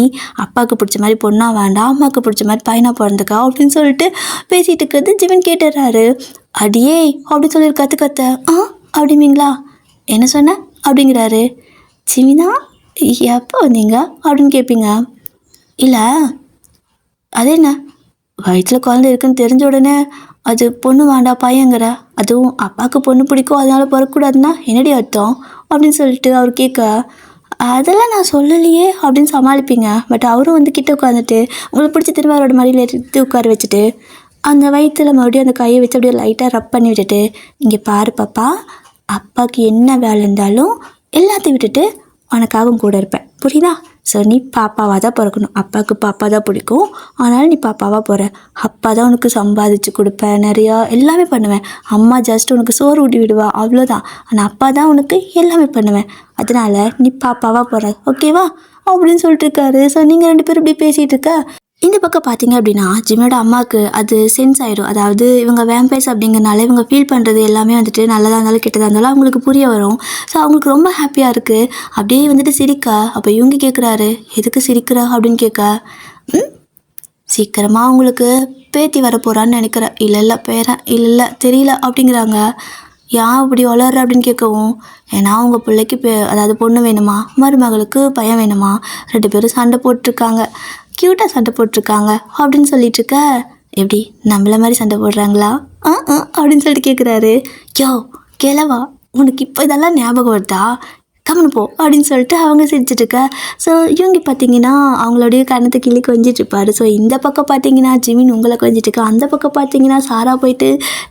அப்பாவுக்கு பிடிச்ச மாதிரி பொண்ணாக வேண்டாம், அம்மாவுக்கு பிடிச்ச மாதிரி பையனாக பிறந்துக்கா அப்படின்னு சொல்லிட்டு பேசிகிட்டு இருக்கிறது ஜிமின் கேட்டுறாரு. அடியே அப்படின்னு சொல்லி கற்று அப்படிங்களா, என்ன சொன்ன அப்படிங்கிறாரு. ஜிமினா எப்போ வந்தீங்க அப்படின்னு கேட்பீங்க. இல்லை அது என்ன, வயிற்றில் குழந்தை இருக்குன்னு தெரிஞ்ச உடனே அது பொண்ணு வேண்டாம் பையங்கிற, அதுவும் அப்பாவுக்கு பொண்ணு பிடிக்கும் அதனால பிறக்கக்கூடாதுன்னா என்னடி அர்த்தம் அப்படின்னு சொல்லிட்டு அவர் கேட்க, அதெல்லாம் நான் சொல்லலையே அப்படின்னு சமாளிப்பீங்க. பட் அவரும் வந்து கிட்ட உட்காந்துட்டு உங்களை பிடிச்சி திரும்ப அவரோட மடியில் எடுத்து உட்கார வச்சுட்டு அந்த வயிற்றில் மறுபடியும் அந்த கையை வச்சு அப்படியே லைட்டாக ரப் பண்ணி விட்டுட்டு, இங்கே பாரு பாப்பா, அப்பாவுக்கு என்ன வேலை இருந்தாலும் எல்லாத்தையும் விட்டுட்டு உனக்காகவும் கூட இருப்பேன், புரியுதா. ஸோ நீ பாப்பாவாக தான் பிறக்கணும், அப்பாவுக்கு பாப்பா தான் பிடிக்கும், அதனால் நீ பாப்பாவாக போகிற, அப்பா தான் உனக்கு சம்பாதிச்சு கொடுப்பேன், நிறையா எல்லாமே பண்ணுவேன், அம்மா ஜஸ்ட் உனக்கு சோறு ஊட்டி விடுவா அவ்வளோதான், ஆனால் அப்பா தான் உனக்கு எல்லாமே பண்ணுவேன், அதனால் நீ பாப்பாவாக போகிற, ஓகேவா அப்படின்னு சொல்லிட்டு இருக்காரு. ஸோ நீங்கள் 2 பேரும் இப்படி பேசிகிட்டு இருக்க. இந்த பக்கம் பார்த்தீங்க அப்படின்னா ஜிமியோட அம்மாவுக்கு அது சென்ஸ் ஆகிடும். அதாவது இவங்க வேம்பைஸ் அப்படிங்கிறனால இவங்க ஃபீல் பண்ணுறது எல்லாமே வந்துட்டு நல்லதாக இருந்தாலும் கெட்டதாக இருந்தாலும் அவங்களுக்கு புரிய வரும். ஸோ அவங்களுக்கு ரொம்ப ஹாப்பியாக இருக்குது. அப்படியே வந்துட்டு சிரிக்க. அப்போ இவங்க கேட்குறாரு, எதுக்கு சிரிக்கிற அப்படின்னு கேட்க, சீக்கிரமாக உங்களுக்கு பேத்தி வரப்போகிறான்னு நினைக்கிறேன். இல்லை பேரன் இல்லை தெரியல அப்படிங்கிறாங்க. ஏன் இப்படி வளர்ற அப்படின்னு கேட்கவும், ஏன்னா அவங்க பிள்ளைக்கு அதாவது பொண்ணு வேணுமா, மருமகளுக்கு பையன் வேணுமா, 2 பேரும் சண்டை போட்டிருக்காங்க, க்யூட்டாக சண்டை போட்டிருக்காங்க அப்படின்னு சொல்லிட்டு இருக்க. எப்படி நம்மள மாதிரி சண்டை போடுறாங்களா அப்படின்னு சொல்லிட்டு கேட்குறாரு. யோ கிழவா, உனக்கு இப்போ இதெல்லாம் ஞாபகம் வருதா, கம்முன்னு போ அப்படின்னு சொல்லிட்டு அவங்க சிரிச்சிட்ருக்க. ஸோ இவங்க பார்த்தீங்கன்னா அவங்களுடைய கண்ணத்தை கிள்ளி கொஞ்சிட்ருப்பாரு. ஸோ இந்த பக்கம் பார்த்தீங்கன்னா ஜிமின் உங்களை கொஞ்சிட்ருக்கா, அந்த பக்கம் பார்த்தீங்கன்னா சாரா போயிட்டு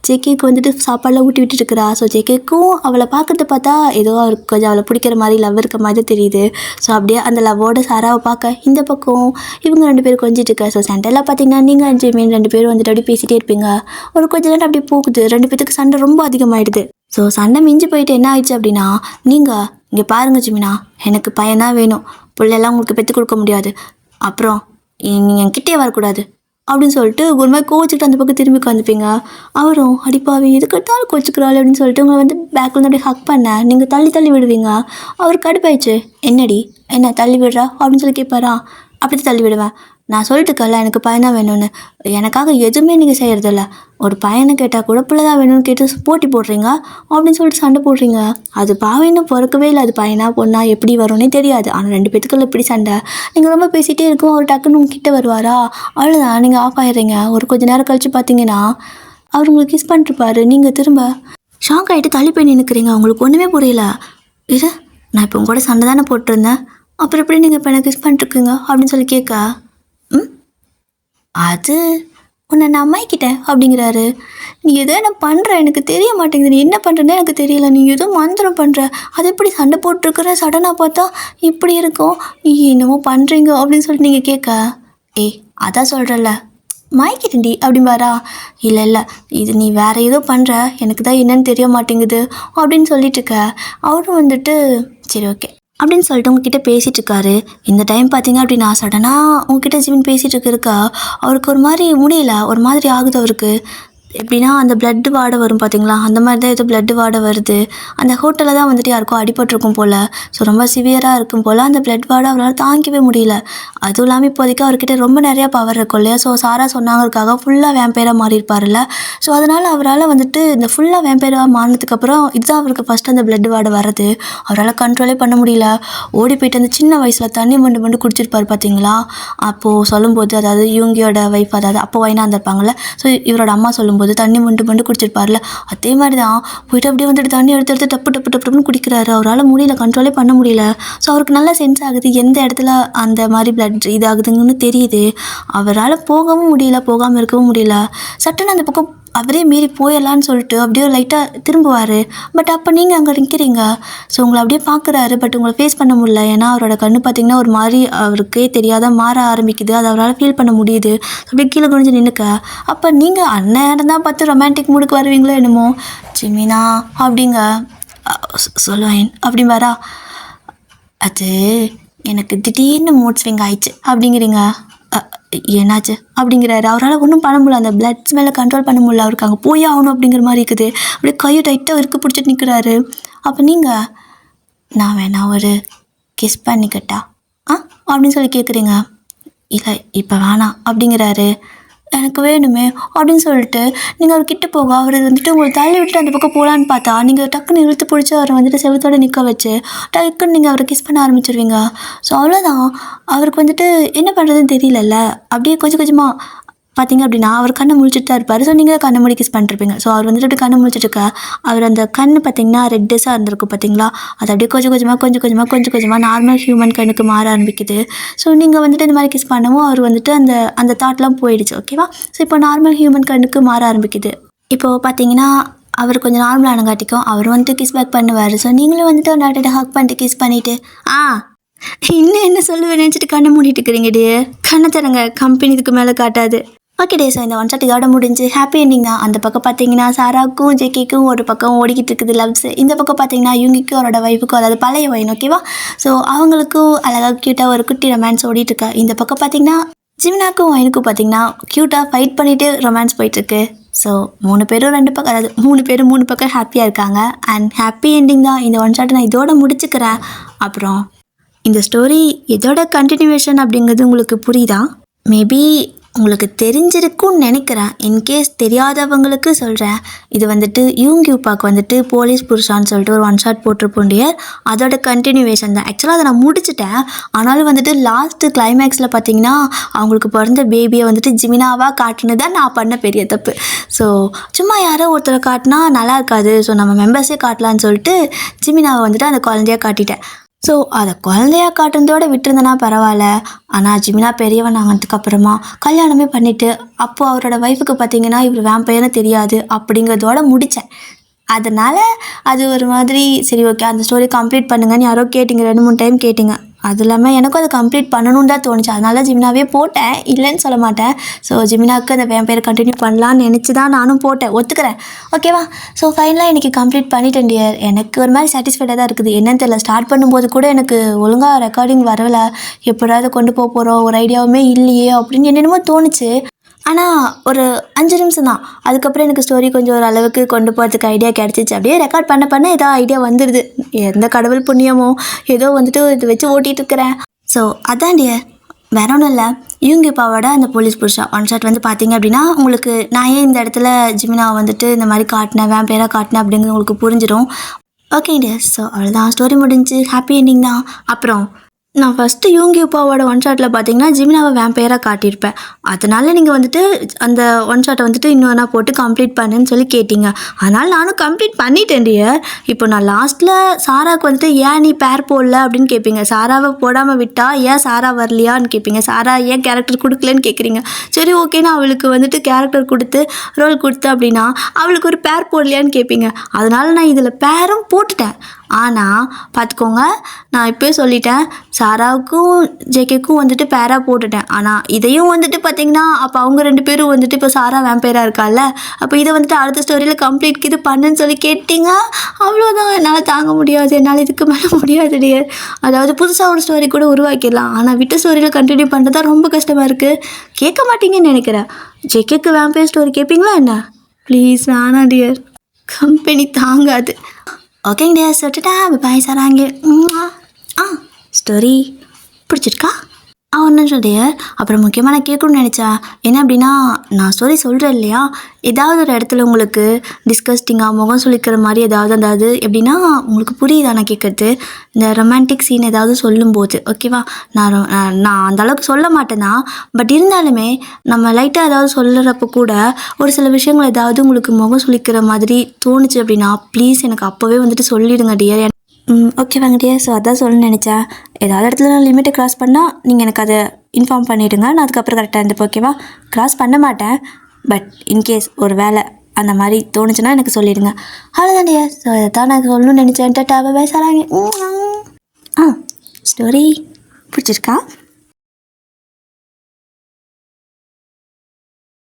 ஜேகேக்கு வந்துட்டு சாப்பாடெலாம் ஊட்டி விட்டுட்டுருக்கிறா. ஸோ ஜேகேக்கும் அவளை பார்க்கறது பார்த்தா ஏதோ அவருக்கு கொஞ்சம் அவளை பிடிக்கிற மாதிரி லவ் இருக்க மாதிரி தெரியுது. ஸோ அப்படியே அந்த லவ்வோட சாராவை பார்க்க இந்த பக்கம் இவங்க 2 பேரும் கொஞ்சிட்ருக்கா. ஸோ சண்டைலாம் பார்த்தீங்கன்னா நீங்கள் ஜிமின் 2 பேரும் வந்துட்டு அப்படியே பேசிகிட்டே இருப்பீங்க. ஒரு கொஞ்ச நேரம் அப்படியே போகுது, 2 பேத்துக்கு சண்டை ரொம்ப அதிகமாகிடுது. ஸோ சண்டை மிஞ்சி போயிட்டு என்ன ஆயிடுச்சு அப்படின்னா, நீங்கள் இங்கே பாருங்க ஜிமினா, எனக்கு பையனாக வேணும், பிள்ளையெல்லாம் உங்களுக்கு பெற்று கொடுக்க முடியாது, அப்புறம் நீங்கள் என்கிட்டே வரக்கூடாது அப்படின்னு சொல்லிட்டு ஒரு மாதிரி கோச்சிக்கிட்டு அந்த பக்கம் திரும்பி உட்காந்துப்பீங்க. அவரும் அடிப்பாவி எதுக்கிட்டாலும் கோச்சிக்கிறாள் அப்படின்னு சொல்லிட்டு உங்களை வந்து பேக்கில் அப்படியே ஹக் பண்ண நீங்கள் தள்ளி விடுவீங்க. அவர் கடுப்பாயிடுச்சு, என்னடி என்ன தள்ளி விடுறா அப்படின்னு சொல்லி கேட்பாரா. அப்படி தள்ளி விடுவேன், நான் சொல்லிட்டுக்கல எனக்கு பையனாக வேணும்னு, எனக்காக எதுவுமே நீங்கள் செய்கிறதில்ல, ஒரு பையனை கேட்டால் கூட பிள்ளை தான் வேணும்னு கேட்டு போட்டி போடுறீங்க அப்படின்னு சொல்லிட்டு சண்டை போடுறீங்க. அது பாவைன்னு பிறக்கவே இல்லை, அது பையனா பொண்ணா எப்படி வரும்னே தெரியாது. ஆனால் 2 பேத்துக்குள்ள இப்படி சண்டை. நீங்கள் ரொம்ப பேசிகிட்டே இருக்கும், அவர் டக்குன்னு உங்ககிட்ட வருவாரா, அவ்வளோதான் நீங்கள் ஆஃப் ஆயிடுறீங்க. ஒரு கொஞ்சம் நேரம் கழித்து பார்த்தீங்கன்னா அவர் உங்களுக்கு கிஸ் பண்ணிட்டுருப்பாரு. நீங்கள் திரும்ப ஷாக் ஆகிட்டு தள்ளி போய் நின்றுக்கிறீங்க. உங்களுக்கு ஒன்றுமே புரியல. இது நான் இப்போ உங்க கூட சண்டை தானே போட்டிருந்தேன், அப்புறம் எப்படி நீங்கள் இப்போ எனக்கு கிஸ் பண்ணிட்டுருக்குங்க அப்படின்னு சொல்லி கேட்க, அது உன்னை நான் அம்மாக்கிட்டேன் அப்படிங்கிறாரு. நீ ஏதோ என்ன பண்ணுற எனக்கு தெரிய மாட்டேங்குது, நீ என்ன பண்ணுறேன்னு எனக்கு தெரியல, நீ ஏதோ மந்திரம் பண்ணுற, அது எப்படி சண்டை போட்டிருக்கிற, சடனாக பார்த்தா இப்படி இருக்கும், நீ என்னமோ பண்ணுறீங்க அப்படின்னு சொல்லிட்டு நீங்கள் கேட்க, அதான் சொல்கிறல்ல மாய்க்கிட்டேன்டி அப்படின்பாரா. இல்லை இது நீ வேறு ஏதோ பண்ணுற, எனக்கு தான் என்னன்னு தெரிய மாட்டேங்குது அப்படின்னு சொல்லிட்டு இருக்க. அவரும் வந்துட்டு சரி ஓகே அப்படின்னு சொல்லிட்டு உங்ககிட்ட பேசிகிட்டு இருக்காரு. இந்த டைம் பார்த்தீங்க அப்படின்னா சடனாக உங்ககிட்ட ஜிமின் பேசிகிட்டு இருக்கா. அவருக்கு ஒரு மாதிரி முடியல, ஒரு மாதிரி ஆகுது அவருக்கு. எப்படின்னா அந்த பிளட்டு வாடை வரும் பார்த்தீங்களா, அந்த மாதிரி தான் ஏதோ பிளட்டு வாடை வருது. அந்த ஹோட்டலில் தான் வந்துட்டு யாருக்கும் அடிபட்டிருக்கும் போல். ஸோ ரொம்ப சிவியராக இருக்கும் போல் அந்த பிளட் வாடை அவரால் தாங்கிக்கவே முடியல. அதுவும் இல்லாமல் இப்போதைக்கு அவர்கிட்ட ரொம்ப நிறையா பவர் இருக்கும் இல்லையா. ஸோ சாரா சொன்னாங்கிறதுக்காக ஃபுல்லாக வேம்பேராக மாறியிருப்பார்ல. ஸோ அதனால் அவரால் வந்துட்டு இந்த ஃபுல்லாக வேம்பேராக மாறினதுக்கப்புறம் இதுதான் அவருக்கு ஃபஸ்ட்டு அந்த பிளட் வாடை வர்றது. அவரால் கண்ட்ரோலே பண்ண முடியல. ஓடி போயிட்டு அந்த சின்ன வயசில் தண்ணி மண்டு குடிச்சிருப்பார் பார்த்தீங்களா. அப்போது சொல்லும்போது, அதாவது இவங்கியோட ஒய்ஃப், அதாவது அப்போ வைனா இருந்திருப்பாங்கள்ல, ஸோ இவரோட அம்மா சொல்லும்போது தண்ணி மண்டு குடிச்சிருப்பார்ல, அதே மாதிரி தான் போயிட்டு அப்படியே வந்துட்டு தண்ணி எடுத்து டப்புன்னு குடிக்கிறாரு. அவரால் முடியல, கண்ட்ரோலே பண்ண முடியல. ஸோ அவருக்கு நல்லா சென்ஸ் ஆகுது எந்த இடத்துல அந்த மாதிரி பிளட் இதாகுதுங்கன்னு தெரியுது. அவரால் போகவும் முடியல, போகாமல் இருக்கவும் முடியல. சட்டுன்னு அந்த பக்கம் அவரே மீறி போயிடலான்னு சொல்லிட்டு அப்படியே லைட்டாக திரும்புவார். பட் அப்போ நீங்கள் அங்கே நிற்கிறீங்க. ஸோ உங்களை அப்படியே பார்க்குறாரு, பட் உங்களை ஃபேஸ் பண்ண முடியல. ஏன்னா அவரோட கண்ணு பார்த்திங்கன்னா ஒரு மாதிரி அவருக்கே தெரியாத மாற ஆரம்பிக்குது. அது அவரால் ஃபீல் பண்ண முடியுது. அப்படியே கீழே குனிஞ்சு நின்றுக்க. அப்போ நீங்கள் அண்ணன் தான் பார்த்து ரொமான்டிக் மூடுக்கு வருவீங்களோ என்னமோ, ஜிமினா அப்படிங்க சொல்லுவேன் அப்படின்பாரா. அது எனக்கு திடீர்னு மூட் ஸ்விங் ஆயிடுச்சு அப்படிங்கிறீங்க. என்னாச்சு அப்படிங்கிறாரு. அவரால் ஒன்றும் பண்ண முடியல, அந்த பிளட் ஸ்மெல்லை கண்ட்ரோல் பண்ண முடியல. அவருக்கு அங்கே போய் ஆகணும் அப்படிங்கிற மாதிரி இருக்குது. அப்படியே கையை டைட்டாக இருக்கு பிடிச்சிட்டு நிற்கிறாரு. அப்போ நீங்கள் நான் வேணா ஒரு கிஸ் பண்ணிக்கட்டா அப்படின்னு சொல்லி கேட்குறீங்க. இல்லை இப்போ வேணாம் அப்படிங்கிறாரு. எனக்கு வேணுமே அப்படின்னு சொல்லிட்டு நீங்கள் அவர் கிட்ட போக அவர் வந்துட்டு உங்களை தள்ளி விட்டுட்டு அந்த பக்கம் போகலான்னு பார்த்தா நீங்கள் டக்குன்னு இழுத்து பிடிச்சி அவரை வந்துட்டு செவத்தோடு நிற்க வச்சு டக்குன்னு நீங்கள் அவரை கிஸ் பண்ண ஆரம்பிச்சிருவீங்க. ஸோ அவ்வளோதான். அவருக்கு வந்துட்டு என்ன பண்ணுறதுன்னு தெரியலல்ல. அப்படியே கொஞ்சமாக பார்த்தீங்க அப்படின்னா அவர் கண்ணை முழிச்சிட்டு தான் இருப்பார். ஸோ நீங்கள் கண்ணை மூடி கிஸ் பண்ணிருப்பீங்க. ஸோ அவர் வந்துட்டு அப்படி கண்ணை முழிச்சிட்டு இருக்க, அவர் அந்த கண் பார்த்தீங்கன்னா ரெட்டஸாக இருந்திருக்கும் பார்த்தீங்களா. அது அப்படியே கொஞ்சமாக நார்மல் ஹியூமன் கண்ணுக்கு மாற ஆரம்பிக்குது. ஸோ நீங்கள் வந்துட்டு இந்த மாதிரி கிஸ் பண்ணவும் அவர் வந்துட்டு அந்த தாட்லாம் போயிடுச்சு. ஓகேவா. ஸோ இப்போ நார்மல் ஹியூமன் கண்ணுக்கு மாற ஆரம்பிக்குது. இப்போது பார்த்தீங்கன்னா அவர் கொஞ்சம் நார்மலான காட்டிக்கும் அவர் வந்துட்டு கிஸ் பேக் பண்ணுவார். ஸோ நீங்களும் வந்துட்டு ஒரு நாட்டை ஹக் பண்ணிட்டு கிஸ் பண்ணிவிட்டு இன்னும் என்ன சொல்லுவேன் நினச்சிட்டு கண்ணை மூடிட்டு இருக்கிறீங்க டியர். கண்ணை தரங்க, கம்பெனி இதுக்கு மேலே காட்டாது. ஓகே டே. ஸோ இந்த ஒன் ஷாட் இதோட முடிஞ்சு ஹாப்பி எண்டிங் தான். அந்த பக்கம் பார்த்தீங்கன்னா சாராவுக்கும் ஜேகேக்கும் ஒரு பக்கம் ஓடிக்கிட்டு இருக்குது லவ்ஸ். இந்த பக்கம் பார்த்தீங்கன்னா யூங்கிக்கும் அவரோட ஒய்ஃபுக்கும், அதாவது பழைய ஒயின், ஓகேவா. ஸோ அவங்களுக்கும் அழகாக க்யூட்டாக ஒரு குட்டி ரொமான்ஸ் ஓடிட்டுருக்கா. இந்த பக்கம் பார்த்தீங்கன்னா ஜிமினாக்கும் ஒயினுக்கும் பார்த்தீங்கன்னா க்யூட்டாக ஃபைட் பண்ணிவிட்டு ரொமான்ஸ் போயிட்டுருக்கு. ஸோ 3 பேரும் 2 பக்கம், அதாவது 3 பேரும் 3 பக்கம் ஹாப்பியாக இருக்காங்க. அண்ட் ஹாப்பி எண்டிங் தான். இந்த ஒன் ஷாட்டை நான் இதோட முடிச்சுக்கிறேன். அப்புறம் இந்த ஸ்டோரி இதோட கண்டினியூவேஷன் அப்படிங்கிறது உங்களுக்கு புரியுதா? மேபி உங்களுக்கு தெரிஞ்சிருக்கும்னு நினைக்கிறேன். இன்கேஸ் தெரியாதவங்களுக்கு சொல்கிறேன். இது வந்துட்டு யூங்கியூப்பாக்கு வந்துட்டு போலீஸ் புருஷான்னு சொல்லிட்டு ஒரு ஒன் ஷாட் போட்டிருப்போம் டியர். அதோட கண்டினியூவேஷன் தான். ஆக்சுவலாக அதை நான் முடிச்சிட்டேன். ஆனாலும் வந்துட்டு லாஸ்ட்டு கிளைமேக்ஸில் பார்த்தீங்கன்னா அவங்களுக்கு பிறந்த பேபியை வந்துட்டு ஜிமினாவாக காட்டுனது தான் நான் பண்ண பெரிய தப்பு. ஸோ சும்மா யாரோ ஒருத்தரை காட்டினா நல்லா இருக்காது. ஸோ நம்ம மெம்பர்ஸே காட்டலான்னு சொல்லிட்டு ஜிமினாவை வந்துட்டு அந்த குழந்தையாக காட்டிட்டேன். ஸோ அதை குழந்தையா காட்டுறதோட விட்டுருந்தேன்னா பரவாயில்ல. ஆனால் ஜிமினா பெரியவன் ஆனதுக்கப்புறமா கல்யாணமே பண்ணிவிட்டு அப்போது அவரோட ஒய்ஃபுக்கு பார்த்தீங்கன்னா இவர் வேம்பயர்னு தெரியாது அப்படிங்கிறதோட முடித்தேன். அதனால் அது ஒரு மாதிரி சரி ஓகே அந்த ஸ்டோரி கம்ப்ளீட் பண்ணுங்கன்னு யாரோ கேட்டிங்க, 2-3 டைம் கேட்டிங்க. அது இல்லாமல் எனக்கும் அதை கம்ப்ளீட் பண்ணணுன்னு தான் தோணுச்சு. அதனால ஜிமினாவே போட்டேன், இல்லைன்னு சொல்ல மாட்டேன். ஸோ ஜிமினாவுக்கு அந்த வேம்பயர் கண்டினியூ பண்ணலான்னு நினச்சி தான் நானும் போட்டேன், ஒத்துக்கிறேன். ஓகேவா? ஸோ ஃபைனலாக இன்றைக்கி கம்ப்ளீட் பண்ணிட்டேன் டியர். எனக்கு ஒரு மாதிரி சாட்டிஸ்ஃபைடாக தான் இருக்குது. என்னன்னு தெரியல, ஸ்டார்ட் பண்ணும்போது கூட எனக்கு ஒழுங்காக ரெக்கார்டிங் வரல, எப்போதாவது கொண்டு போகிறோம் ஒரு ஐடியாவுமே இல்லையே அப்படின்னு என்னென்னமோ தோணுச்சு. ஆனால் ஒரு 5 நிமிஷம் தான். அதுக்கப்புறம் எனக்கு ஸ்டோரி கொஞ்சம் ஒரு அளவுக்கு கொண்டு போகிறதுக்கு ஐடியா கிடச்சிச்சு. அப்படியே ரெக்கார்ட் பண்ண ஏதோ ஐடியா வந்துடுது. எந்த கடவுள் புண்ணியமோ ஏதோ வந்துட்டு இதை வச்சு ஓட்டிகிட்டு இருக்கிறேன். ஸோ அதான் டியர், வேற ஒன்றும் இல்லை. யூங்கிப்பாவோட அந்த போலீஸ் புருஷா ஒன் ஷாட் வந்து பார்த்தீங்க அப்படின்னா உங்களுக்கு நான் ஏன் இந்த இடத்துல ஜிமினாவை வந்துட்டு இந்த மாதிரி காட்டினேன், வேம்பயராக காட்டினேன் அப்படிங்கிறது உங்களுக்கு புரிஞ்சிடும். ஓகே டியர், ஸோ அவ்வளோதான், ஸ்டோரி முடிஞ்சு, ஹாப்பி எண்டிங் தான். அப்புறம் நான் ஃபஸ்ட்டு யூங்கியூப்பாவோட ஒன் ஷாட்டில் பார்த்தீங்கன்னா ஜிமினாவை வேம்பயராக காட்டியிருப்பேன். அதனால் நீங்கள் வந்துட்டு அந்த ஒன் ஷாட்டை வந்துட்டு இன்னொன்னா போட்டு கம்ப்ளீட் பண்ணுன்னு சொல்லி கேட்டிங்க. அதனால் நானும் கம்ப்ளீட் பண்ணிட்டேன் டியர். இப்போ நான் லாஸ்ட்டில் சாராவுக்கு வந்துட்டு ஏன் நீ பேர் போடல அப்படின்னு கேட்பீங்க. சாராவை போடாமல் விட்டா ஏன் சாரா வரலையான்னு கேட்பீங்க. சாரா ஏன் கேரக்டர் கொடுக்கலன்னு கேட்குறீங்க. சரி ஓகே, நான் அவளுக்கு வந்துட்டு கேரக்டர் கொடுத்து ரோல் கொடுத்து அப்படின்னா அவளுக்கு ஒரு பேர் போடலையான்னு கேட்பீங்க. அதனால் நான் இதில் பேரும் போட்டுட்டேன். ஆனால் பார்த்துக்கோங்க, நான் இப்போயே சொல்லிட்டேன், சாராவுக்கும் ஜேகேக்கும் வந்துட்டு பேராக போட்டுட்டேன். ஆனால் இதையும் வந்துட்டு பார்த்தீங்கன்னா அப்போ அவங்க 2 பேரும் வந்துட்டு இப்போ சாரா வேம்பயராக இருக்கால, அப்போ இதை வந்துட்டு அடுத்த ஸ்டோரியில் கம்ப்ளீட் இது பண்ணுன்னு சொல்லி கேட்டிங்க. அவ்வளோதான், என்னால் தாங்க முடியாது, என்னால் இதுக்கு மேலே முடியாது டியர். அதாவது புதுசாக ஒரு ஸ்டோரி கூட உருவாக்கிடலாம், ஆனால் விட்ட ஸ்டோரியில் கண்டினியூ பண்ணுறது தான் ரொம்ப கஷ்டமாக இருக்குது. கேட்க மாட்டீங்கன்னு நினைக்கிறேன். ஜேகேக்கு வேம்பயர் ஸ்டோரி கேட்பீங்களா என்ன? ப்ளீஸ் வேணாம் டியர், கம்பெனி தாங்காது. ஓகேங்க டியர், சொல்லிட்டா பாய் சாராங்க. ஸ்டோரி பிடிச்சிருக்கா? ஒன்றும் சொல்லியர். அப்புறம் முக்கியமாக நான் கேட்கணும்னு நினச்சேன் என்ன அப்படின்னா, நான் ஸ்டோரி சொல்கிறேன் இல்லையா, ஏதாவது ஒரு இடத்துல உங்களுக்கு டிஸ்கஸ்டிங்காக முகம் சுளிக்கிற மாதிரி ஏதாவது, அதாவது எப்படின்னா உங்களுக்கு புரியுதா நான் கேட்குறது, இந்த ரொமான்டிக் சீன் ஏதாவது சொல்லும்போது ஓகேவா, நான் அந்தளவுக்கு சொல்ல மாட்டேன்னா, பட் இருந்தாலுமே நம்ம லைட்டாக ஏதாவது சொல்லுறப்போ கூட ஒரு சில விஷயங்கள் ஏதாவது உங்களுக்கு முகம் சுளிக்கிற மாதிரி தோணுச்சு அப்படின்னா ப்ளீஸ் எனக்கு அப்போவே வந்துட்டு சொல்லிவிடுங்க டியர். ஓகேவாங்க டியர். ஸோ அதான் சொல்லணும்னு நினச்சேன். ஏதாவது இடத்துல நான் லிமிட்டை க்ராஸ் பண்ணால் நீங்கள் எனக்கு அதை இன்ஃபார்ம் பண்ணிவிடுங்க, நான் அதுக்கப்புறம் கரெக்டாக இருந்துப்பேன். ஓகேவா? க்ராஸ் பண்ண மாட்டேன், பட் இன்கேஸ் ஒரு வேலை அந்த மாதிரி தோணுச்சுன்னா எனக்கு சொல்லிவிடுங்க. அவ்வளோதான் டியர். ஸோ அதான் நான் சொல்லணும்னு நினச்சேன். டாட்டா பாய் சாராங்க. ஸ்டோரி பிடிச்சிருக்கா?